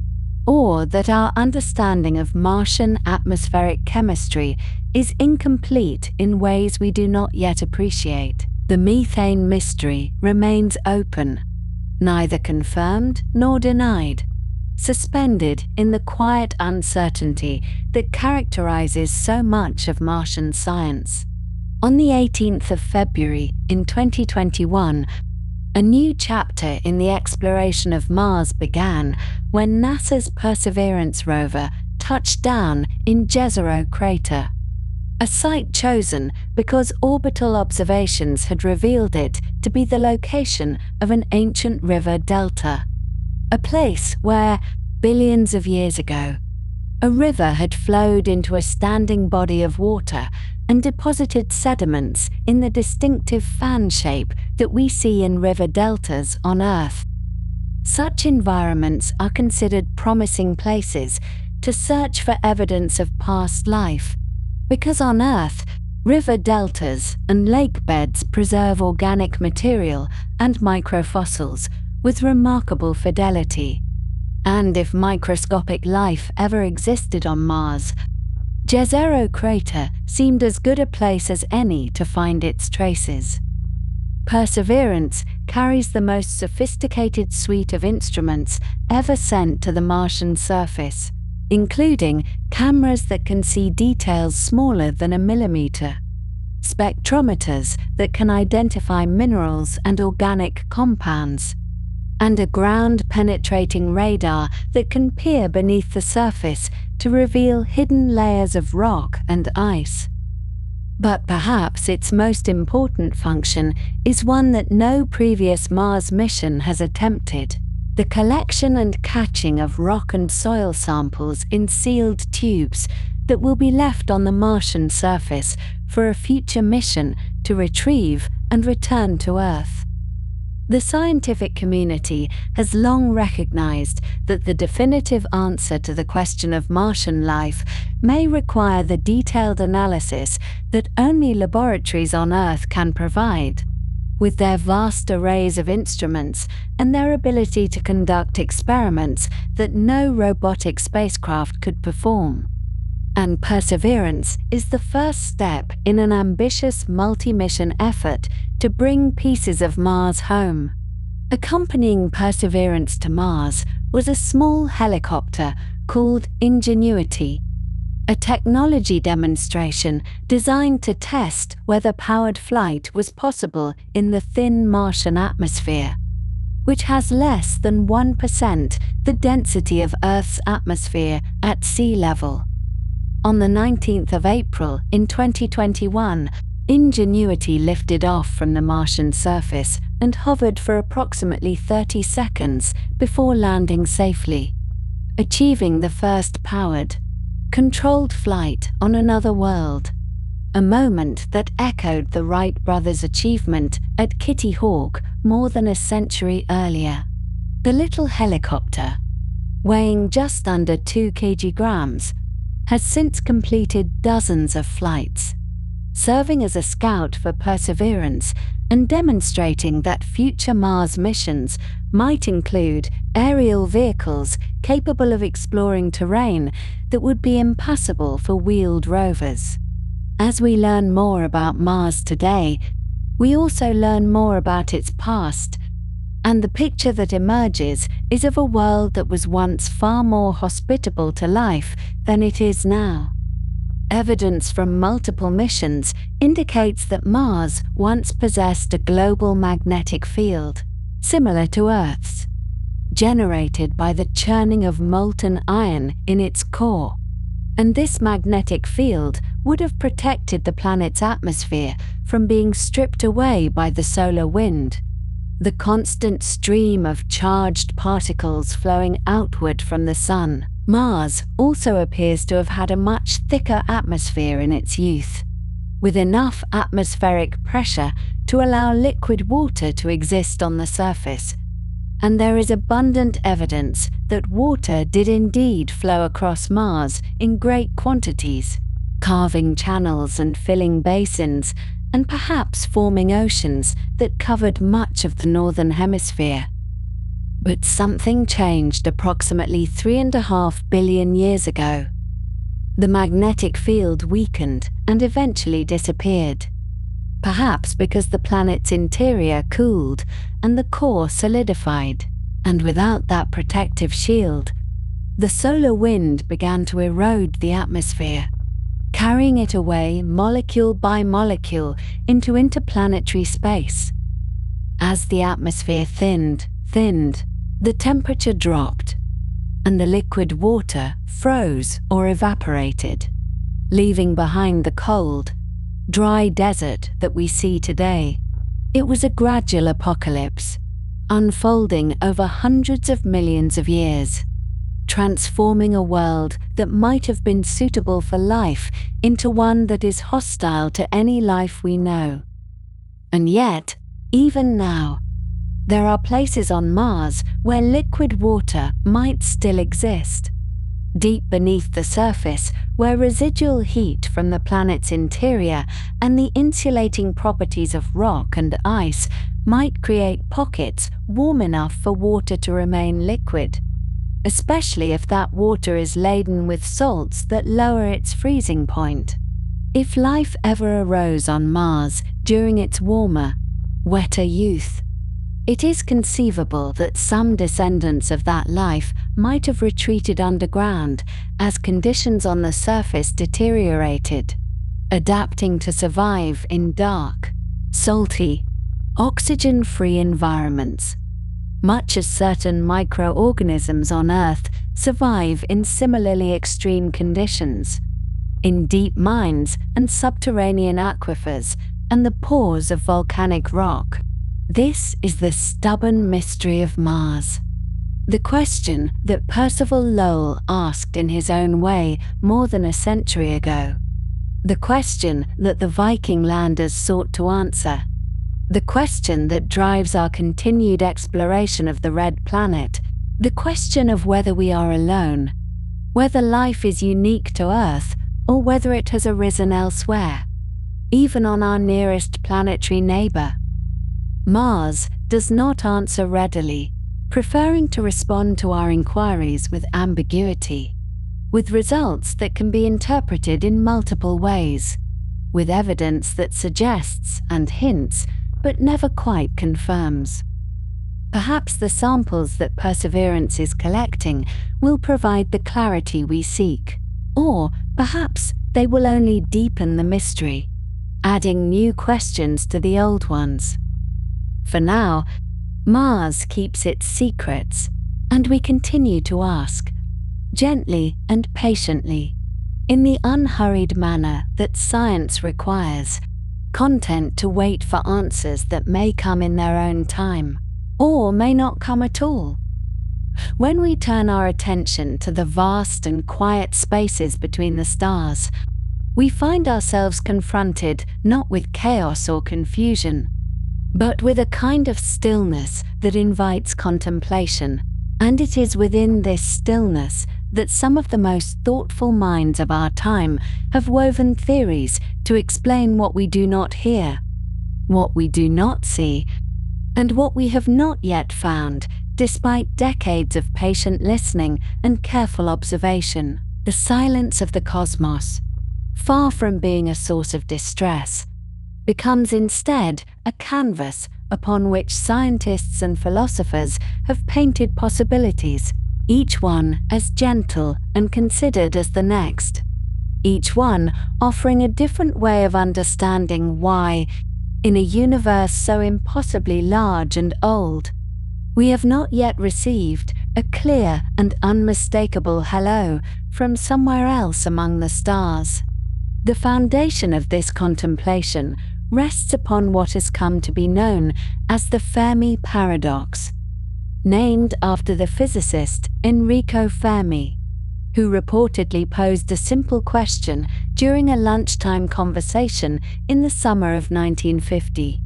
or that our understanding of Martian atmospheric chemistry is incomplete in ways we do not yet appreciate. The methane mystery remains open, neither confirmed nor denied, suspended in the quiet uncertainty that characterizes so much of Martian science. On the 18th of February in 2021, a new chapter in the exploration of Mars began when NASA's Perseverance rover touched down in Jezero Crater, a site chosen because orbital observations had revealed it to be the location of an ancient river delta, a place where, billions of years ago, a river had flowed into a standing body of water and deposited sediments in the distinctive fan shape that we see in river deltas on Earth. Such environments are considered promising places to search for evidence of past life, because on Earth, river deltas and lake beds preserve organic material and microfossils with remarkable fidelity. And if microscopic life ever existed on Mars, Jezero crater seemed as good a place as any to find its traces. Perseverance carries the most sophisticated suite of instruments ever sent to the Martian surface, including cameras that can see details smaller than a millimeter, spectrometers that can identify minerals and organic compounds, and a ground-penetrating radar that can peer beneath the surface to reveal hidden layers of rock and ice. But perhaps its most important function is one that no previous Mars mission has attempted: the collection and catching of rock and soil samples in sealed tubes that will be left on the Martian surface for a future mission to retrieve and return to Earth. The scientific community has long recognized that the definitive answer to the question of Martian life may require the detailed analysis that only laboratories on Earth can provide. With their vast arrays of instruments and their ability to conduct experiments that no robotic spacecraft could perform. And Perseverance is the first step in an ambitious multi-mission effort to bring pieces of Mars home. Accompanying Perseverance to Mars was a small helicopter called Ingenuity, a technology demonstration designed to test whether powered flight was possible in the thin Martian atmosphere, which has less than 1% the density of Earth's atmosphere at sea level. On the 19th of April in 2021, Ingenuity lifted off from the Martian surface and hovered for approximately 30 seconds before landing safely, achieving the first powered, controlled flight on another world, a moment that echoed the Wright brothers' achievement at Kitty Hawk more than a century earlier. The little helicopter, weighing just under 2 kg, has since completed dozens of flights, serving as a scout for Perseverance and demonstrating that future Mars missions might include aerial vehicles capable of exploring terrain that would be impassable for wheeled rovers. As we learn more about Mars today, we also learn more about its past, and the picture that emerges is of a world that was once far more hospitable to life than it is now. Evidence from multiple missions indicates that Mars once possessed a global magnetic field, similar to Earth's, generated by the churning of molten iron in its core. And this magnetic field would have protected the planet's atmosphere from being stripped away by the solar wind, the constant stream of charged particles flowing outward from the Sun. Mars also appears to have had a much thicker atmosphere in its youth, with enough atmospheric pressure to allow liquid water to exist on the surface. And there is abundant evidence that water did indeed flow across Mars in great quantities, carving channels and filling basins, and perhaps forming oceans that covered much of the northern hemisphere. But something changed approximately 3.5 billion years ago. The magnetic field weakened and eventually disappeared, perhaps because the planet's interior cooled and the core solidified. And without that protective shield, the solar wind began to erode the atmosphere, carrying it away molecule by molecule into interplanetary space. As the atmosphere thinned, the temperature dropped, and the liquid water froze or evaporated, leaving behind the cold, dry desert that we see today. It was a gradual apocalypse, unfolding over hundreds of millions of years, transforming a world that might have been suitable for life into one that is hostile to any life we know. And yet, even now, There are places on Mars where liquid water might still exist. Deep beneath the surface, where residual heat from the planet's interior and the insulating properties of rock and ice might create pockets warm enough for water to remain liquid, especially if that water is laden with salts that lower its freezing point. If life ever arose on Mars during its warmer, wetter youth, it is conceivable that some descendants of that life might have retreated underground as conditions on the surface deteriorated, adapting to survive in dark, salty, oxygen-free environments, much as certain microorganisms on Earth survive in similarly extreme conditions, in deep mines and subterranean aquifers and the pores of volcanic rock. This is the stubborn mystery of Mars. The question that Percival Lowell asked in his own way more than a century ago. The question that the Viking landers sought to answer. The question that drives our continued exploration of the Red Planet. The question of whether we are alone, whether life is unique to Earth, or whether it has arisen elsewhere, even on our nearest planetary neighbor. Mars does not answer readily, preferring to respond to our inquiries with ambiguity, with results that can be interpreted in multiple ways, with evidence that suggests and hints but never quite confirms. Perhaps the samples that Perseverance is collecting will provide the clarity we seek, or perhaps they will only deepen the mystery, adding new questions to the old ones. For now, Mars keeps its secrets, and we continue to ask, gently and patiently, in the unhurried manner that science requires, content to wait for answers that may come in their own time, or may not come at all. When we turn our attention to the vast and quiet spaces between the stars, we find ourselves confronted not with chaos or confusion, but with a kind of stillness that invites contemplation, and it is within this stillness that some of the most thoughtful minds of our time have woven theories to explain what we do not hear, what we do not see, and what we have not yet found, despite decades of patient listening and careful observation. The silence of the cosmos, far from being a source of distress, becomes instead a canvas upon which scientists and philosophers have painted possibilities, each one as gentle and considered as the next, each one offering a different way of understanding why, in a universe so impossibly large and old, we have not yet received a clear and unmistakable hello from somewhere else among the stars. The foundation of this contemplation rests upon what has come to be known as the Fermi Paradox, named after the physicist Enrico Fermi, who reportedly posed a simple question during a lunchtime conversation in the summer of 1950,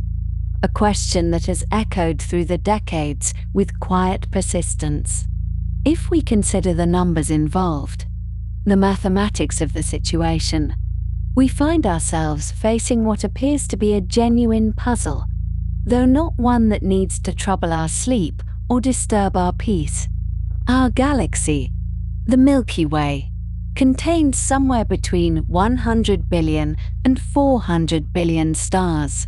a question that has echoed through the decades with quiet persistence. If we consider the numbers involved, the mathematics of the situation, we find ourselves facing what appears to be a genuine puzzle, though not one that needs to trouble our sleep or disturb our peace. Our galaxy, the Milky Way, contains somewhere between 100 billion and 400 billion stars,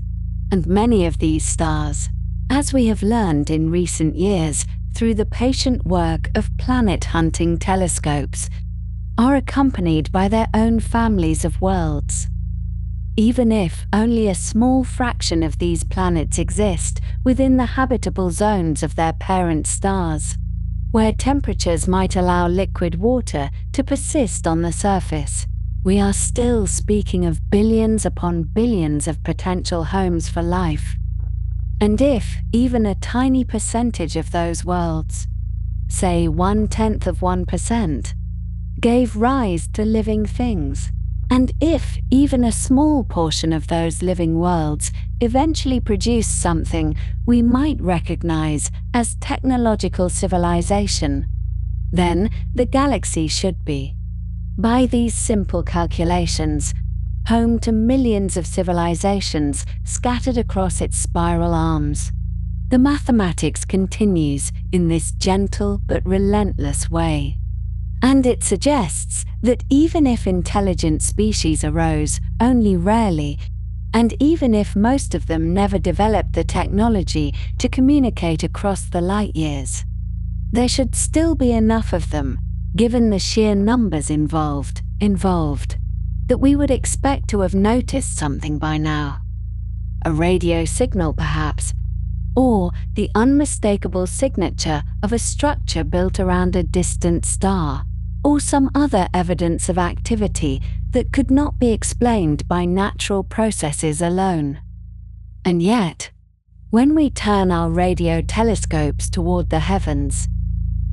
and many of these stars, as we have learned in recent years through the patient work of planet-hunting telescopes, are accompanied by their own families of worlds. Even if only a small fraction of these planets exist within the habitable zones of their parent stars, where temperatures might allow liquid water to persist on the surface, we are still speaking of billions upon billions of potential homes for life. And if even a tiny percentage of those worlds, say 1/10 of 1%, gave rise to living things, And if even a small portion of those living worlds eventually produce something we might recognize as technological civilization, then the galaxy should be, by these simple calculations, home to millions of civilizations scattered across its spiral arms. The mathematics continues in this gentle but relentless way. And it suggests that even if intelligent species arose only rarely, and even if most of them never developed the technology to communicate across the light years, there should still be enough of them, given the sheer numbers involved, that we would expect to have noticed something by now. A radio signal, perhaps, or the unmistakable signature of a structure built around a distant star, or some other evidence of activity that could not be explained by natural processes alone. And yet, when we turn our radio telescopes toward the heavens,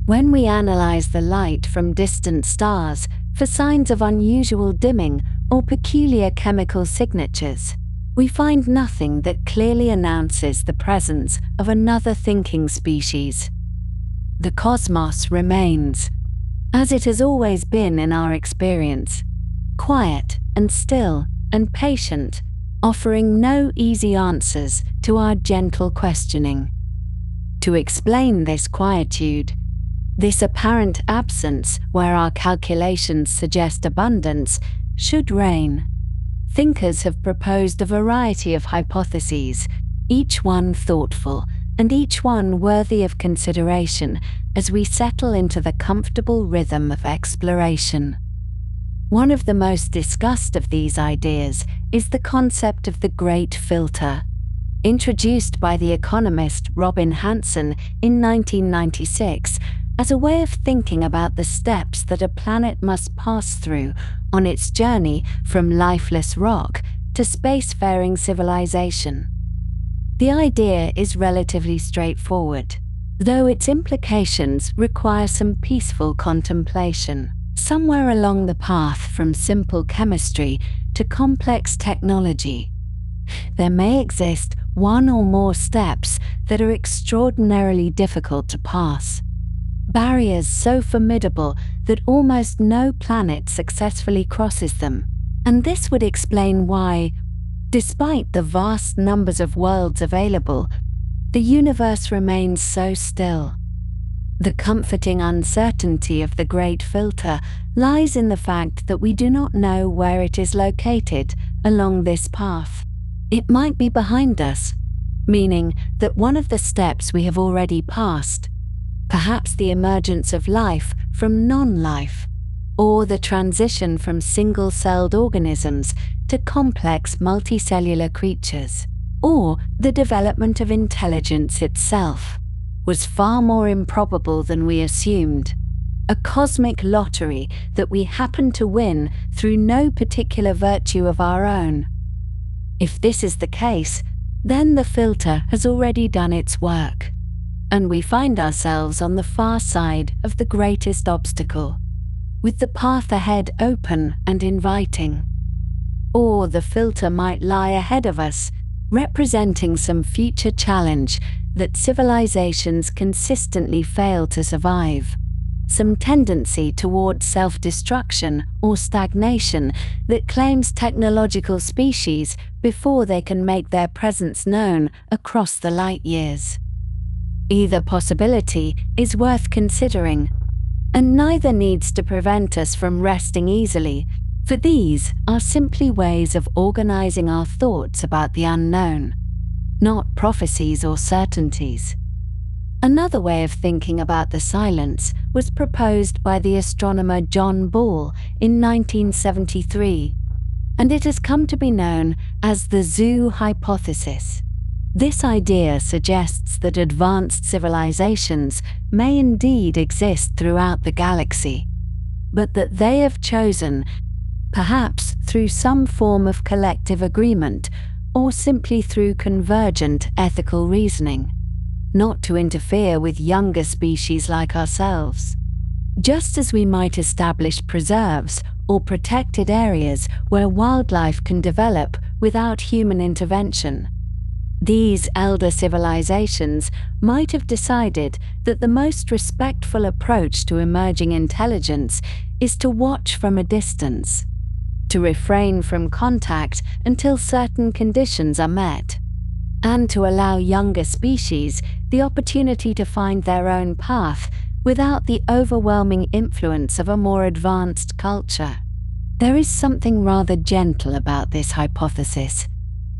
when we analyze the light from distant stars for signs of unusual dimming or peculiar chemical signatures, we find nothing that clearly announces the presence of another thinking species. The cosmos remains, as it has always been in our experience, quiet and still and patient, offering no easy answers to our gentle questioning. To explain this quietude, this apparent absence where our calculations suggest abundance, should reign, thinkers have proposed a variety of hypotheses, each one thoughtful and each one worthy of consideration as we settle into the comfortable rhythm of exploration. One of the most discussed of these ideas is the concept of the Great Filter. Introduced by the economist Robin Hanson in 1996 as a way of thinking about the steps that a planet must pass through on its journey from lifeless rock to spacefaring civilization. The idea is relatively straightforward, though its implications require some peaceful contemplation. Somewhere along the path from simple chemistry to complex technology, there may exist one or more steps that are extraordinarily difficult to pass. Barriers so formidable that almost no planet successfully crosses them. And this would explain why, despite the vast numbers of worlds available, the universe remains so still. The comforting uncertainty of the Great Filter lies in the fact that we do not know where it is located along this path. It might be behind us, meaning that one of the steps we have already passed, perhaps the emergence of life from non-life, or the transition from single-celled organisms to complex multicellular creatures, or the development of intelligence itself, was far more improbable than we assumed. A cosmic lottery that we happen to win through no particular virtue of our own. If this is the case, then the filter has already done its work, and we find ourselves on the far side of the greatest obstacle, with the path ahead open and inviting. Or the filter might lie ahead of us, representing some future challenge that civilizations consistently fail to survive, some tendency toward self-destruction or stagnation that claims technological species before they can make their presence known across the light years. Either possibility is worth considering, and neither needs to prevent us from resting easily, for these are simply ways of organizing our thoughts about the unknown, not prophecies or certainties. Another way of thinking about the silence was proposed by the astronomer John Ball in 1973, and it has come to be known as the zoo hypothesis. This idea suggests that advanced civilizations may indeed exist throughout the galaxy, but that they have chosen, perhaps through some form of collective agreement or simply through convergent ethical reasoning, not to interfere with younger species like ourselves. Just as we might establish preserves or protected areas where wildlife can develop without human intervention. These elder civilizations might have decided that the most respectful approach to emerging intelligence is to watch from a distance, to refrain from contact until certain conditions are met, and to allow younger species the opportunity to find their own path without the overwhelming influence of a more advanced culture. There is something rather gentle about this hypothesis,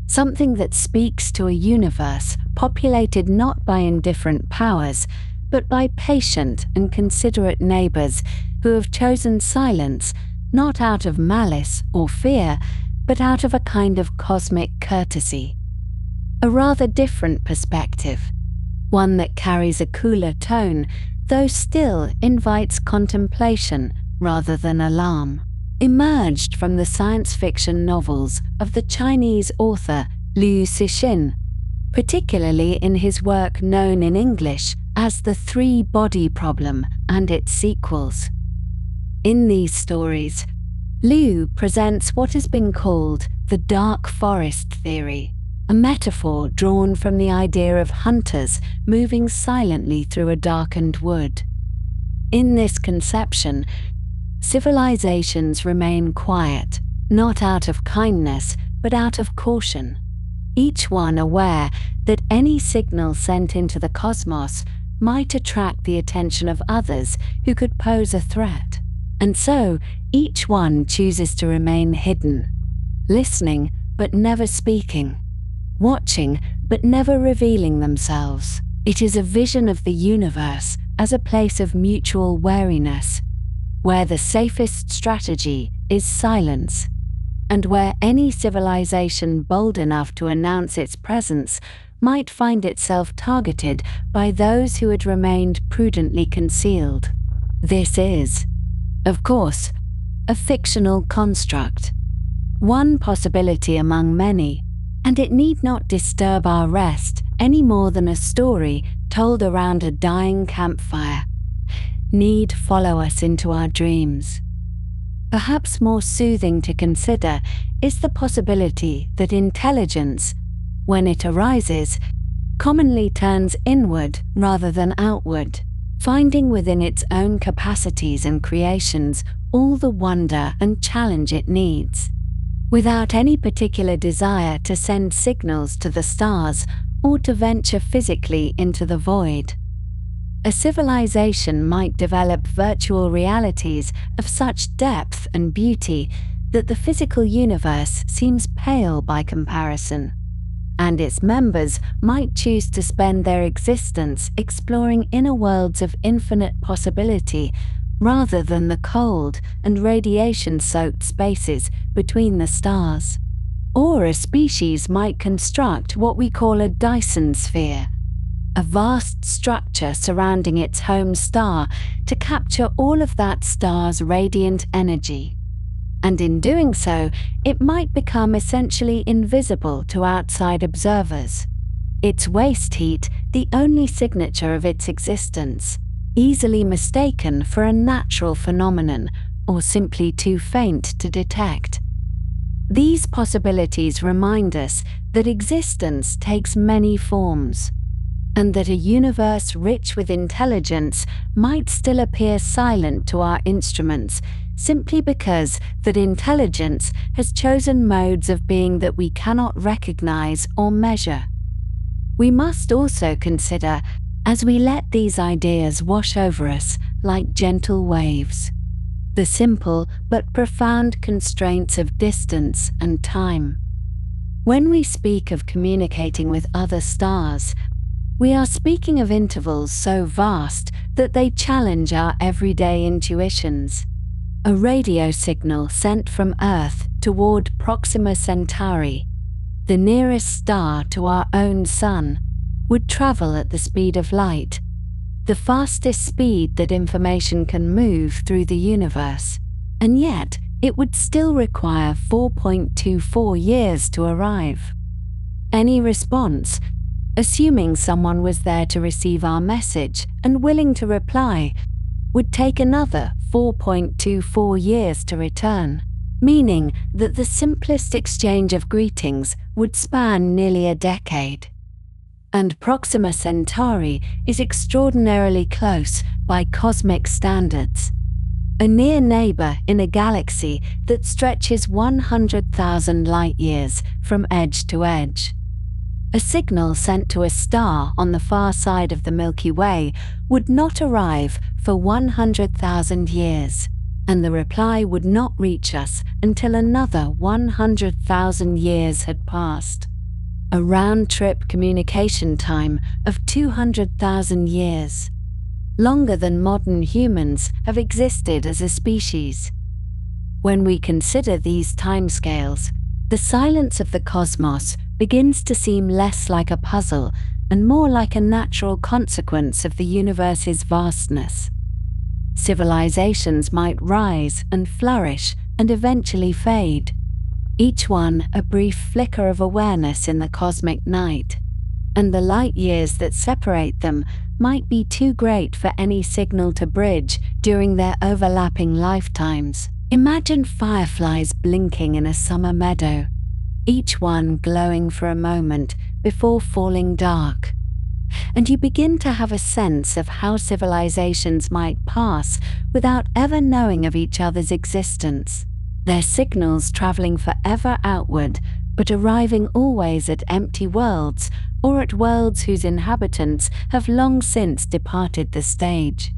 something that speaks to a universe populated not by indifferent powers, but by patient and considerate neighbors who have chosen silence not out of malice or fear, but out of a kind of cosmic courtesy. A rather different perspective, one that carries a cooler tone, though still invites contemplation rather than alarm, emerged from the science fiction novels of the Chinese author Liu Cixin, particularly in his work known in English as The Three-Body Problem and its sequels. In these stories, Liu presents what has been called the dark forest theory, a metaphor drawn from the idea of hunters moving silently through a darkened wood. In this conception, civilizations remain quiet, not out of kindness, but out of caution, each one aware that any signal sent into the cosmos might attract the attention of others who could pose a threat. And so, each one chooses to remain hidden, listening but never speaking, watching but never revealing themselves. It is a vision of the universe as a place of mutual wariness, where the safest strategy is silence, and where any civilization bold enough to announce its presence might find itself targeted by those who had remained prudently concealed. This is, of course, a fictional construct, one possibility among many, and it need not disturb our rest any more than a story told around a dying campfire need follow us into our dreams. Perhaps more soothing to consider is the possibility that intelligence, when it arises, commonly turns inward rather than outward, finding within its own capacities and creations all the wonder and challenge it needs, without any particular desire to send signals to the stars or to venture physically into the void. A civilization might develop virtual realities of such depth and beauty that the physical universe seems pale by comparison, and its members might choose to spend their existence exploring inner worlds of infinite possibility rather than the cold and radiation-soaked spaces between the stars. Or a species might construct what we call a Dyson sphere, a vast structure surrounding its home star to capture all of that star's radiant energy. And in doing so, it might become essentially invisible to outside observers, its waste heat the only signature of its existence, easily mistaken for a natural phenomenon or simply too faint to detect. These possibilities remind us that existence takes many forms, and that a universe rich with intelligence might still appear silent to our instruments simply because that intelligence has chosen modes of being that we cannot recognize or measure. We must also consider, as we let these ideas wash over us like gentle waves, the simple but profound constraints of distance and time. When we speak of communicating with other stars, we are speaking of intervals so vast that they challenge our everyday intuitions. A radio signal sent from Earth toward Proxima Centauri, the nearest star to our own sun, would travel at the speed of light, the fastest speed that information can move through the universe, and yet it would still require 4.24 years to arrive. Any response, assuming someone was there to receive our message and willing to reply, would take another 4.24 years to return, meaning that the simplest exchange of greetings would span nearly a decade. And Proxima Centauri is extraordinarily close by cosmic standards, a near neighbor in a galaxy that stretches 100,000 light-years from edge to edge. A signal sent to a star on the far side of the Milky Way would not arrive for 100,000 years, and the reply would not reach us until another 100,000 years had passed. A round-trip communication time of 200,000 years, longer than modern humans have existed as a species. When we consider these timescales, the silence of the cosmos begins to seem less like a puzzle and more like a natural consequence of the universe's vastness. Civilizations might rise and flourish and eventually fade, each one a brief flicker of awareness in the cosmic night, and the light years that separate them might be too great for any signal to bridge during their overlapping lifetimes. Imagine fireflies blinking in a summer meadow, each one glowing for a moment before falling dark, and you begin to have a sense of how civilizations might pass without ever knowing of each other's existence, their signals traveling forever outward but arriving always at empty worlds or at worlds whose inhabitants have long since departed the stage.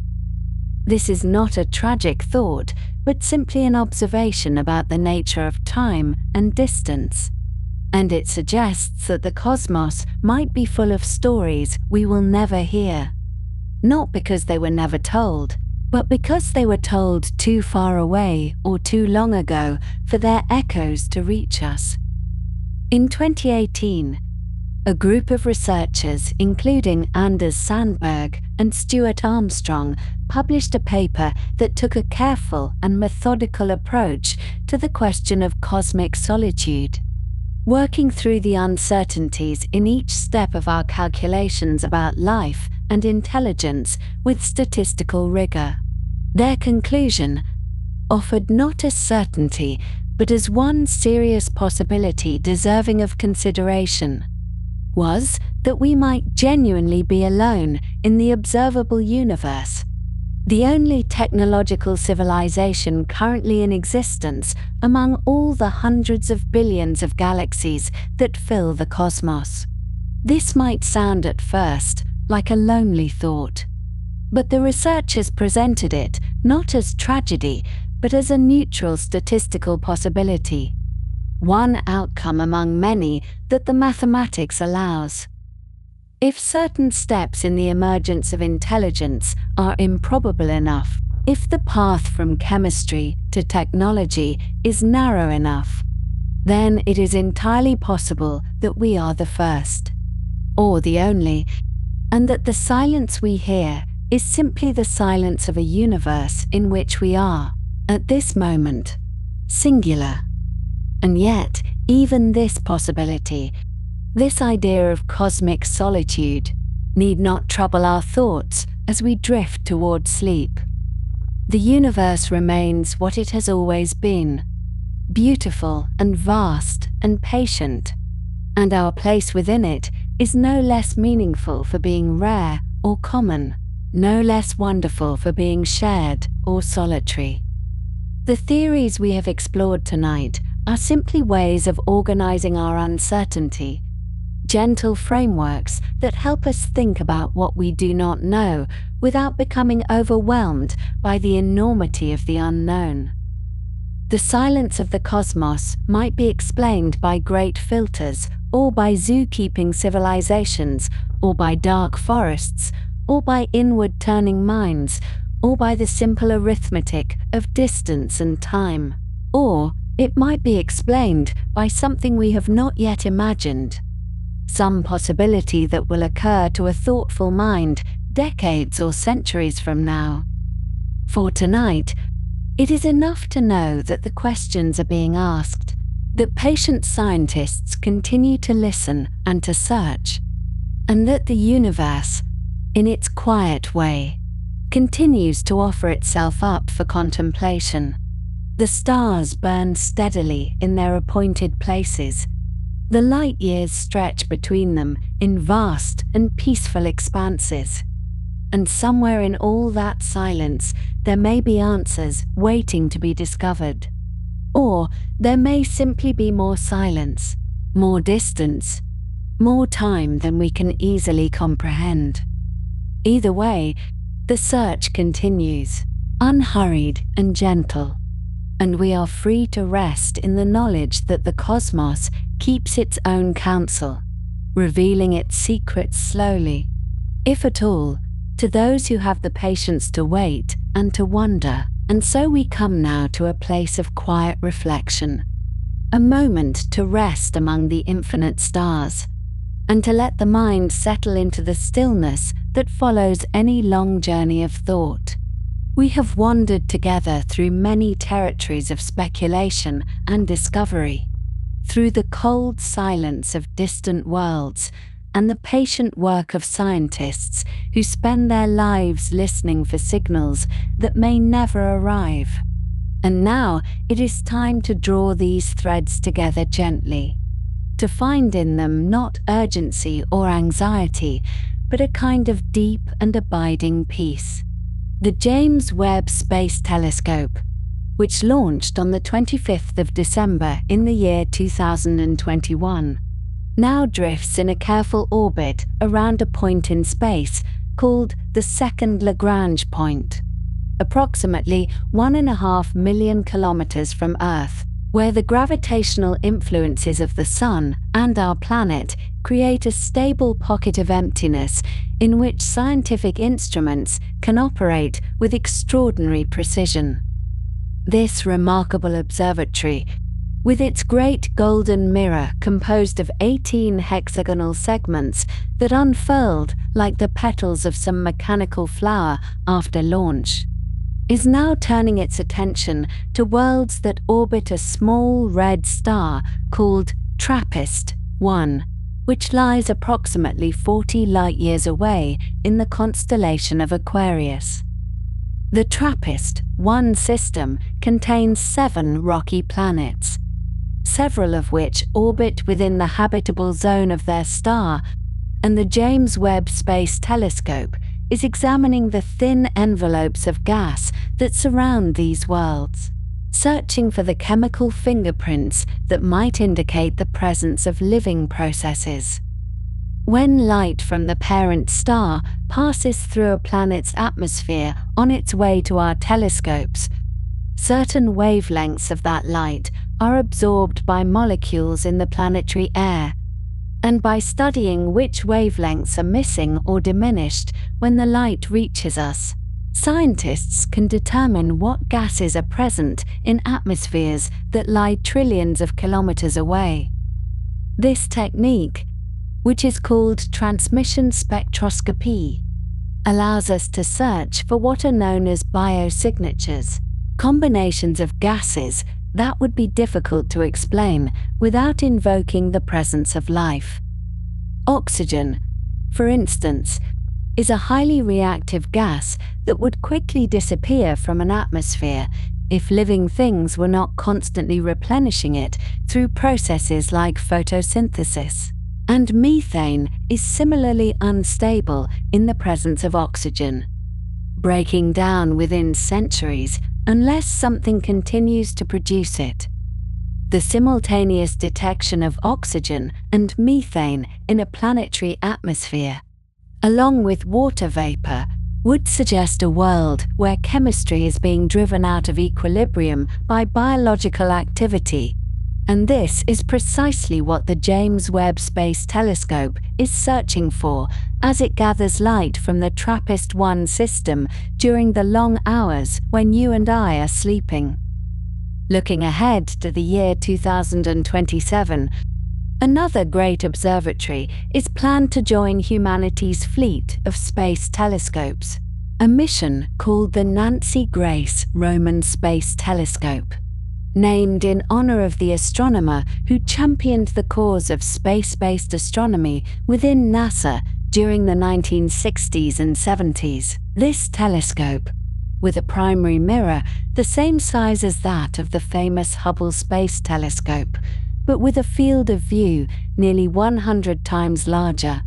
This is not a tragic thought, but simply an observation about the nature of time and distance. And it suggests that the cosmos might be full of stories we will never hear. Not because they were never told, but because they were told too far away or too long ago for their echoes to reach us. In 2018, a group of researchers, including Anders Sandberg and Stuart Armstrong, published a paper that took a careful and methodical approach to the question of cosmic solitude, working through the uncertainties in each step of our calculations about life and intelligence with statistical rigor. Their conclusion, offered not as certainty, but as one serious possibility deserving of consideration, was that we might genuinely be alone in the observable universe, the only technological civilization currently in existence among all the hundreds of billions of galaxies that fill the cosmos. This might sound at first like a lonely thought, but the researchers presented it not as tragedy, but as a neutral statistical possibility, one outcome among many that the mathematics allows. If certain steps in the emergence of intelligence are improbable enough, if the path from chemistry to technology is narrow enough, then it is entirely possible that we are the first, or the only, and that the silence we hear is simply the silence of a universe in which we are, at this moment, singular. And yet, even this possibility, this idea of cosmic solitude, need not trouble our thoughts as we drift toward sleep. The universe remains what it has always been, beautiful and vast and patient, and our place within it is no less meaningful for being rare or common, no less wonderful for being shared or solitary. The theories we have explored tonight are simply ways of organizing our uncertainty, gentle frameworks that help us think about what we do not know without becoming overwhelmed by the enormity of the unknown. The silence of the cosmos might be explained by great filters, or by zookeeping civilizations, or by dark forests, or by inward-turning minds, or by the simple arithmetic of distance and time. Or it might be explained by something we have not yet imagined, some possibility that will occur to a thoughtful mind decades or centuries from now. For tonight, it is enough to know that the questions are being asked, that patient scientists continue to listen and to search, and that the universe, in its quiet way, continues to offer itself up for contemplation. The stars burn steadily in their appointed places. The light years stretch between them in vast and peaceful expanses. And somewhere in all that silence, there may be answers waiting to be discovered. Or there may simply be more silence, more distance, more time than we can easily comprehend. Either way, the search continues, unhurried and gentle, and we are free to rest in the knowledge that the cosmos keeps its own counsel, revealing its secrets slowly, if at all, to those who have the patience to wait and to wonder. And so we come now to a place of quiet reflection, a moment to rest among the infinite stars, and to let the mind settle into the stillness that follows any long journey of thought. We have wandered together through many territories of speculation and discovery, through the cold silence of distant worlds and the patient work of scientists who spend their lives listening for signals that may never arrive. And now it is time to draw these threads together gently, to find in them not urgency or anxiety, but a kind of deep and abiding peace. The James Webb Space Telescope, which launched on the 25th of December in the year 2021, now drifts in a careful orbit around a point in space called the second Lagrange point, approximately 1.5 million kilometers from Earth, where the gravitational influences of the Sun and our planet create a stable pocket of emptiness in which scientific instruments can operate with extraordinary precision. This remarkable observatory, with its great golden mirror composed of 18 hexagonal segments that unfurled like the petals of some mechanical flower after launch, is now turning its attention to worlds that orbit a small red star called TRAPPIST-1, which lies approximately 40 light-years away in the constellation of Aquarius. The TRAPPIST-1 system contains 7 rocky planets, several of which orbit within the habitable zone of their star, and the James Webb Space Telescope is examining the thin envelopes of gas that surround these worlds, searching for the chemical fingerprints that might indicate the presence of living processes. When light from the parent star passes through a planet's atmosphere on its way to our telescopes, certain wavelengths of that light are absorbed by molecules in the planetary air, and by studying which wavelengths are missing or diminished when the light reaches us, scientists can determine what gases are present in atmospheres that lie trillions of kilometers away. This technique, which is called transmission spectroscopy, allows us to search for what are known as biosignatures, combinations of gases that would be difficult to explain without invoking the presence of life. Oxygen, for instance, is a highly reactive gas that would quickly disappear from an atmosphere if living things were not constantly replenishing it through processes like photosynthesis. And methane is similarly unstable in the presence of oxygen, breaking down within centuries unless something continues to produce it. The simultaneous detection of oxygen and methane in a planetary atmosphere, along with water vapor, would suggest a world where chemistry is being driven out of equilibrium by biological activity. And this is precisely what the James Webb Space Telescope is searching for as it gathers light from the TRAPPIST-1 system during the long hours when you and I are sleeping. Looking ahead to the year 2027, another great observatory is planned to join humanity's fleet of space telescopes, a mission called the Nancy Grace Roman Space Telescope, named in honor of the astronomer who championed the cause of space-based astronomy within NASA during the 1960s and 70s. This telescope, with a primary mirror the same size as that of the famous Hubble Space Telescope, but with a field of view nearly 100 times larger,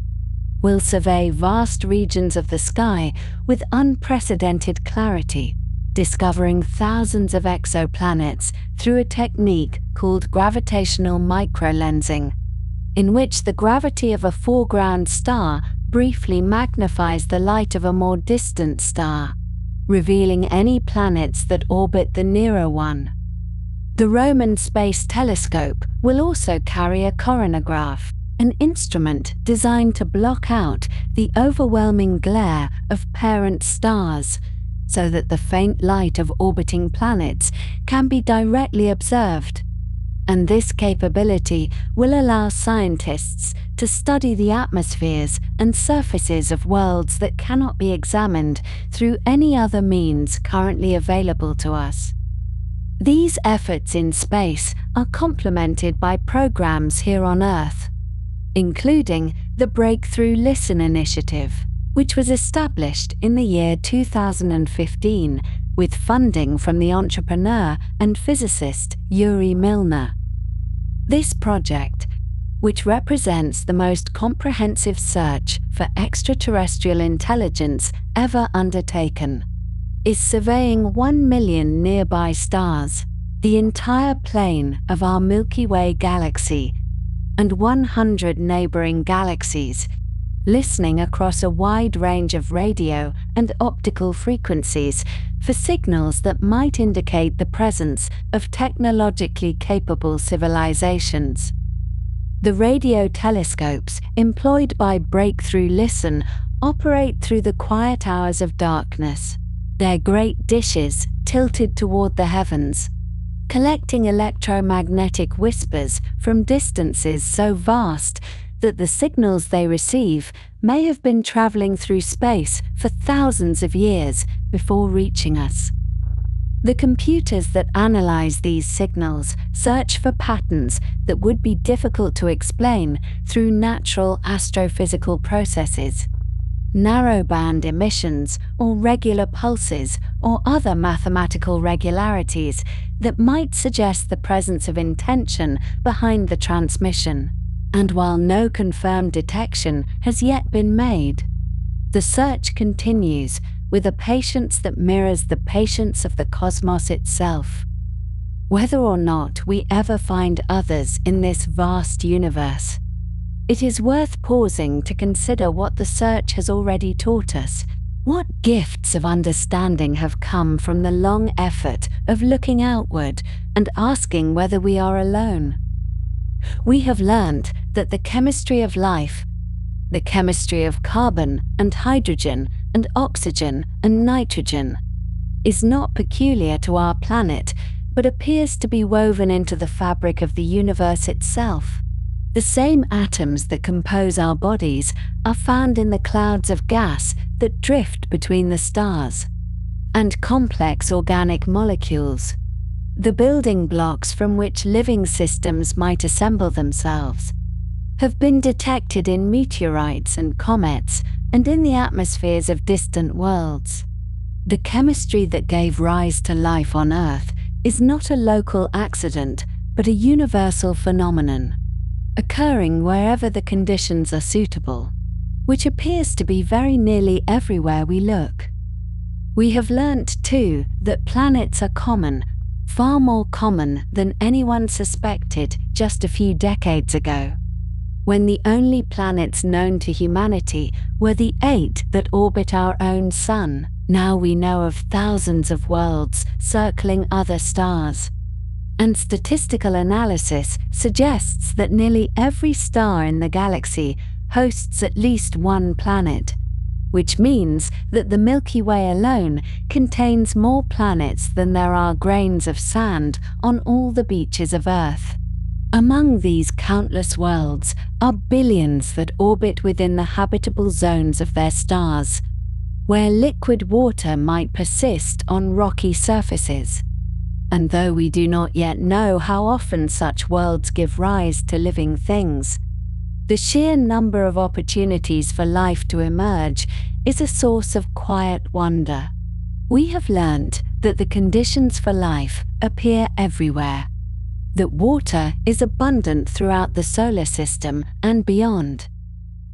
will survey vast regions of the sky with unprecedented clarity, discovering thousands of exoplanets through a technique called gravitational microlensing, in which the gravity of a foreground star briefly magnifies the light of a more distant star, revealing any planets that orbit the nearer one. The Roman Space Telescope will also carry a coronagraph, an instrument designed to block out the overwhelming glare of parent stars, so that the faint light of orbiting planets can be directly observed. And this capability will allow scientists to study the atmospheres and surfaces of worlds that cannot be examined through any other means currently available to us. These efforts in space are complemented by programs here on Earth, including the Breakthrough Listen initiative, which was established in the year 2015 with funding from the entrepreneur and physicist Yuri Milner. This project, which represents the most comprehensive search for extraterrestrial intelligence ever undertaken, is surveying 1 million nearby stars, the entire plane of our Milky Way galaxy, and 100 neighboring galaxies, listening across a wide range of radio and optical frequencies for signals that might indicate the presence of technologically capable civilizations. The radio telescopes employed by Breakthrough Listen operate through the quiet hours of darkness, their great dishes tilted toward the heavens, collecting electromagnetic whispers from distances so vast that the signals they receive may have been traveling through space for thousands of years before reaching us. The computers that analyze these signals search for patterns that would be difficult to explain through natural astrophysical processes. Narrowband emissions or regular pulses or other mathematical regularities that might suggest the presence of intention behind the transmission. And while no confirmed detection has yet been made, the search continues with a patience that mirrors the patience of the cosmos itself. Whether or not we ever find others in this vast universe, it is worth pausing to consider what the search has already taught us. What gifts of understanding have come from the long effort of looking outward and asking whether we are alone? We have learned that the chemistry of life, the chemistry of carbon and hydrogen and oxygen and nitrogen, is not peculiar to our planet, but appears to be woven into the fabric of the universe itself. The same atoms that compose our bodies are found in the clouds of gas that drift between the stars, and complex organic molecules, the building blocks from which living systems might assemble themselves, have been detected in meteorites and comets and in the atmospheres of distant worlds. The chemistry that gave rise to life on Earth is not a local accident, but a universal phenomenon, occurring wherever the conditions are suitable, which appears to be very nearly everywhere we look. We have learnt, too, that planets are common, far more common than anyone suspected just a few decades ago, when the only planets known to humanity were the 8 that orbit our own sun. Now we know of thousands of worlds circling other stars, and statistical analysis suggests that nearly every star in the galaxy hosts at least one planet, which means that the Milky Way alone contains more planets than there are grains of sand on all the beaches of Earth. Among these countless worlds are billions that orbit within the habitable zones of their stars, where liquid water might persist on rocky surfaces. And though we do not yet know how often such worlds give rise to living things, The sheer number of opportunities for life to emerge is a source of quiet wonder. We have learnt that the conditions for life appear everywhere, that water is abundant throughout the solar system and beyond,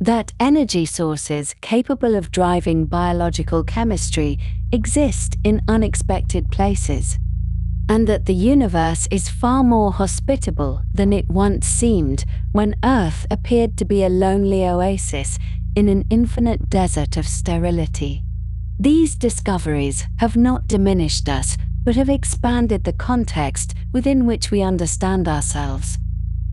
that energy sources capable of driving biological chemistry exist in unexpected places, and that the universe is far more hospitable than it once seemed when Earth appeared to be a lonely oasis in an infinite desert of sterility. These discoveries have not diminished us, but have expanded the context within which we understand ourselves,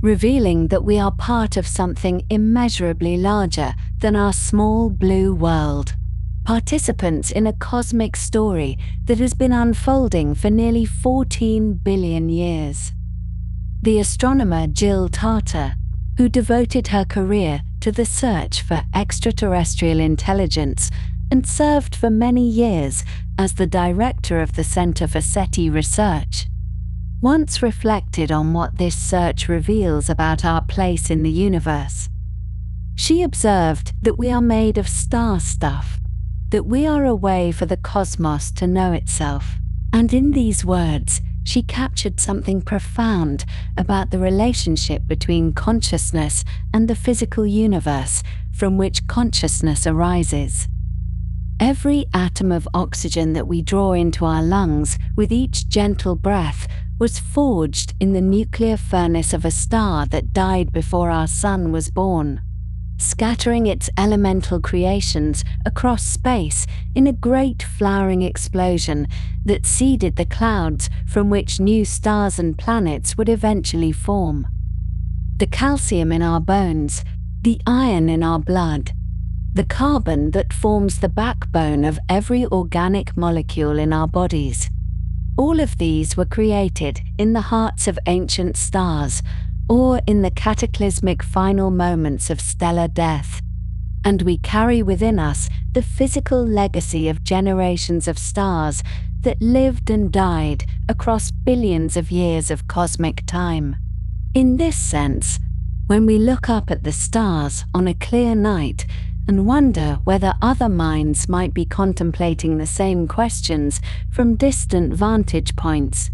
revealing that we are part of something immeasurably larger than our small blue world, participants in a cosmic story that has been unfolding for nearly 14 billion years. The astronomer Jill Tarter, who devoted her career to the search for extraterrestrial intelligence and served for many years as the director of the Center for SETI Research, once reflected on what this search reveals about our place in the universe. She observed that we are made of star stuff, that we are a way for the cosmos to know itself. And in these words, she captured something profound about the relationship between consciousness and the physical universe from which consciousness arises. Every atom of oxygen that we draw into our lungs with each gentle breath was forged in the nuclear furnace of a star that died before our sun was born, scattering its elemental creations across space in a great flowering explosion that seeded the clouds from which new stars and planets would eventually form. The calcium in our bones, the iron in our blood, the carbon that forms the backbone of every organic molecule in our bodies. All of these were created in the hearts of ancient stars, or in the cataclysmic final moments of stellar death. And we carry within us the physical legacy of generations of stars that lived and died across billions of years of cosmic time. In this sense, when we look up at the stars on a clear night and wonder whether other minds might be contemplating the same questions from distant vantage points,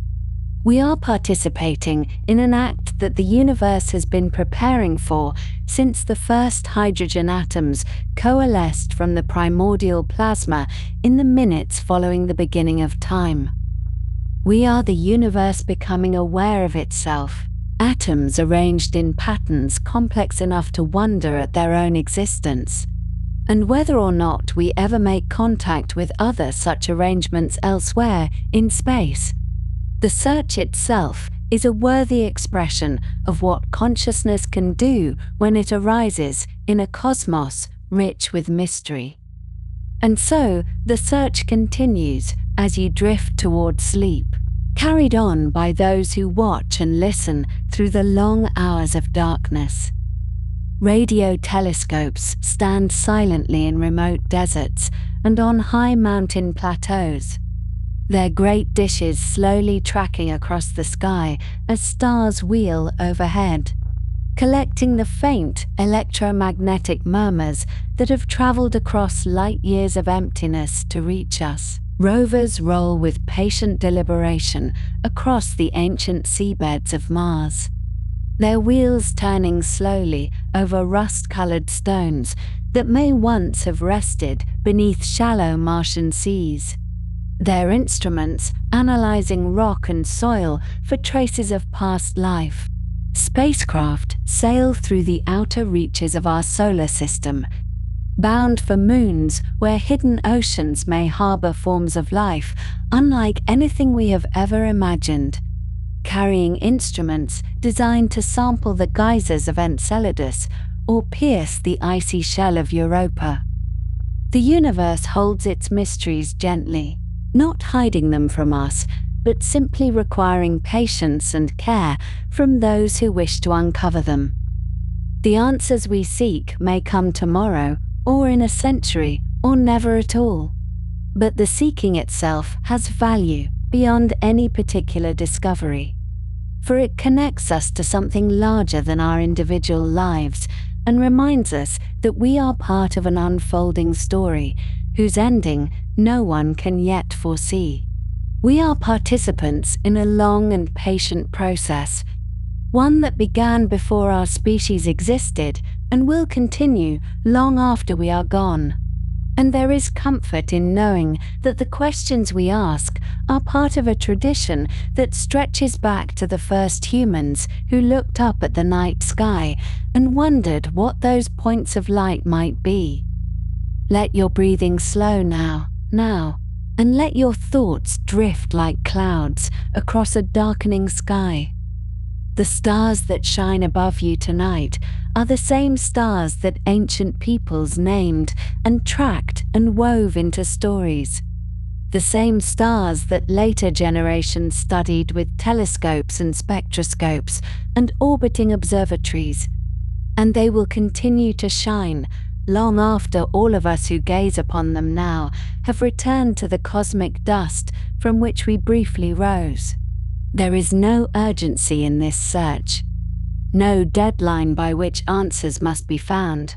we are participating in an act that the universe has been preparing for since the first hydrogen atoms coalesced from the primordial plasma in the minutes following the beginning of time. We are the universe becoming aware of itself, atoms arranged in patterns complex enough to wonder at their own existence. And whether or not we ever make contact with other such arrangements elsewhere in space, the search itself is a worthy expression of what consciousness can do when it arises in a cosmos rich with mystery. And so the search continues as you drift toward sleep, carried on by those who watch and listen through the long hours of darkness. Radio telescopes stand silently in remote deserts and on high mountain plateaus, their great dishes slowly tracking across the sky as stars wheel overhead, collecting the faint electromagnetic murmurs that have traveled across light years of emptiness to reach us. Rovers roll with patient deliberation across the ancient seabeds of Mars, their wheels turning slowly over rust-colored stones that may once have rested beneath shallow Martian seas, their instruments analyzing rock and soil for traces of past life. Spacecraft sail through the outer reaches of our solar system, bound for moons where hidden oceans may harbor forms of life unlike anything we have ever imagined, carrying instruments designed to sample the geysers of Enceladus or pierce the icy shell of Europa. The universe holds its mysteries gently, not hiding them from us, but simply requiring patience and care from those who wish to uncover them. The answers we seek may come tomorrow, or in a century, or never at all. But the seeking itself has value beyond any particular discovery, for it connects us to something larger than our individual lives and reminds us that we are part of an unfolding story whose ending no one can yet foresee. We are participants in a long and patient process, one that began before our species existed and will continue long after we are gone. And there is comfort in knowing that the questions we ask are part of a tradition that stretches back to the first humans who looked up at the night sky and wondered what those points of light might be. Let your breathing slow now, and let your thoughts drift like clouds across a darkening sky. The stars that shine above you tonight are the same stars that ancient peoples named and tracked and wove into stories. The same stars that later generations studied with telescopes and spectroscopes and orbiting observatories. And they will continue to shine long after all of us who gaze upon them now have returned to the cosmic dust from which we briefly rose. There is no urgency in this search, no deadline by which answers must be found.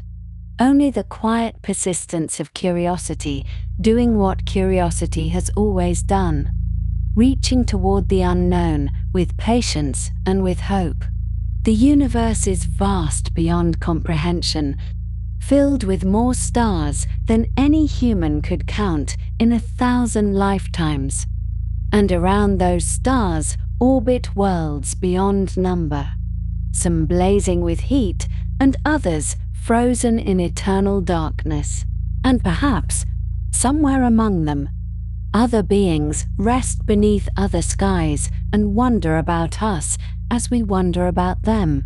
Only the quiet persistence of curiosity, doing what curiosity has always done, reaching toward the unknown with patience and with hope. The universe is vast beyond comprehension, filled with more stars than any human could count in 1,000 lifetimes. And around those stars orbit worlds beyond number, some blazing with heat and others frozen in eternal darkness. And perhaps, somewhere among them, other beings rest beneath other skies and wonder about us as we wonder about them.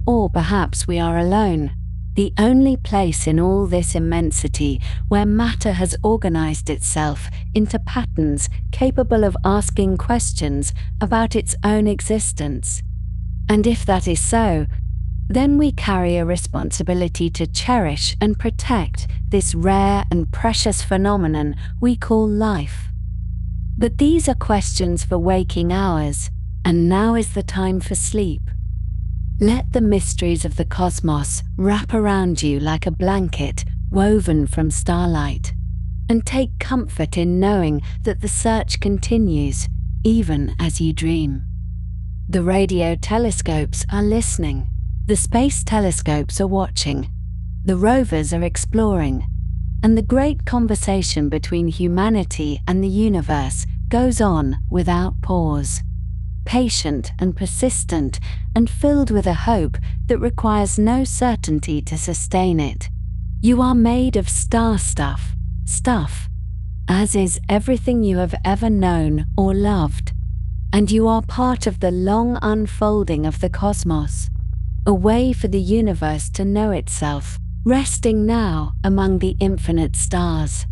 Or perhaps we are alone, the only place in all this immensity where matter has organized itself into patterns capable of asking questions about its own existence. And if that is so, then we carry a responsibility to cherish and protect this rare and precious phenomenon we call life. But these are questions for waking hours, and now is the time for sleep. Let the mysteries of the cosmos wrap around you like a blanket woven from starlight, and take comfort in knowing that the search continues even as you dream. The radio telescopes are listening, the space telescopes are watching, the rovers are exploring, and the great conversation between humanity and the universe goes on without pause. Patient and persistent, and filled with a hope that requires no certainty to sustain it. You are made of star stuff, as is everything you have ever known or loved. And you are part of the long unfolding of the cosmos, a way for the universe to know itself, resting now among the infinite stars.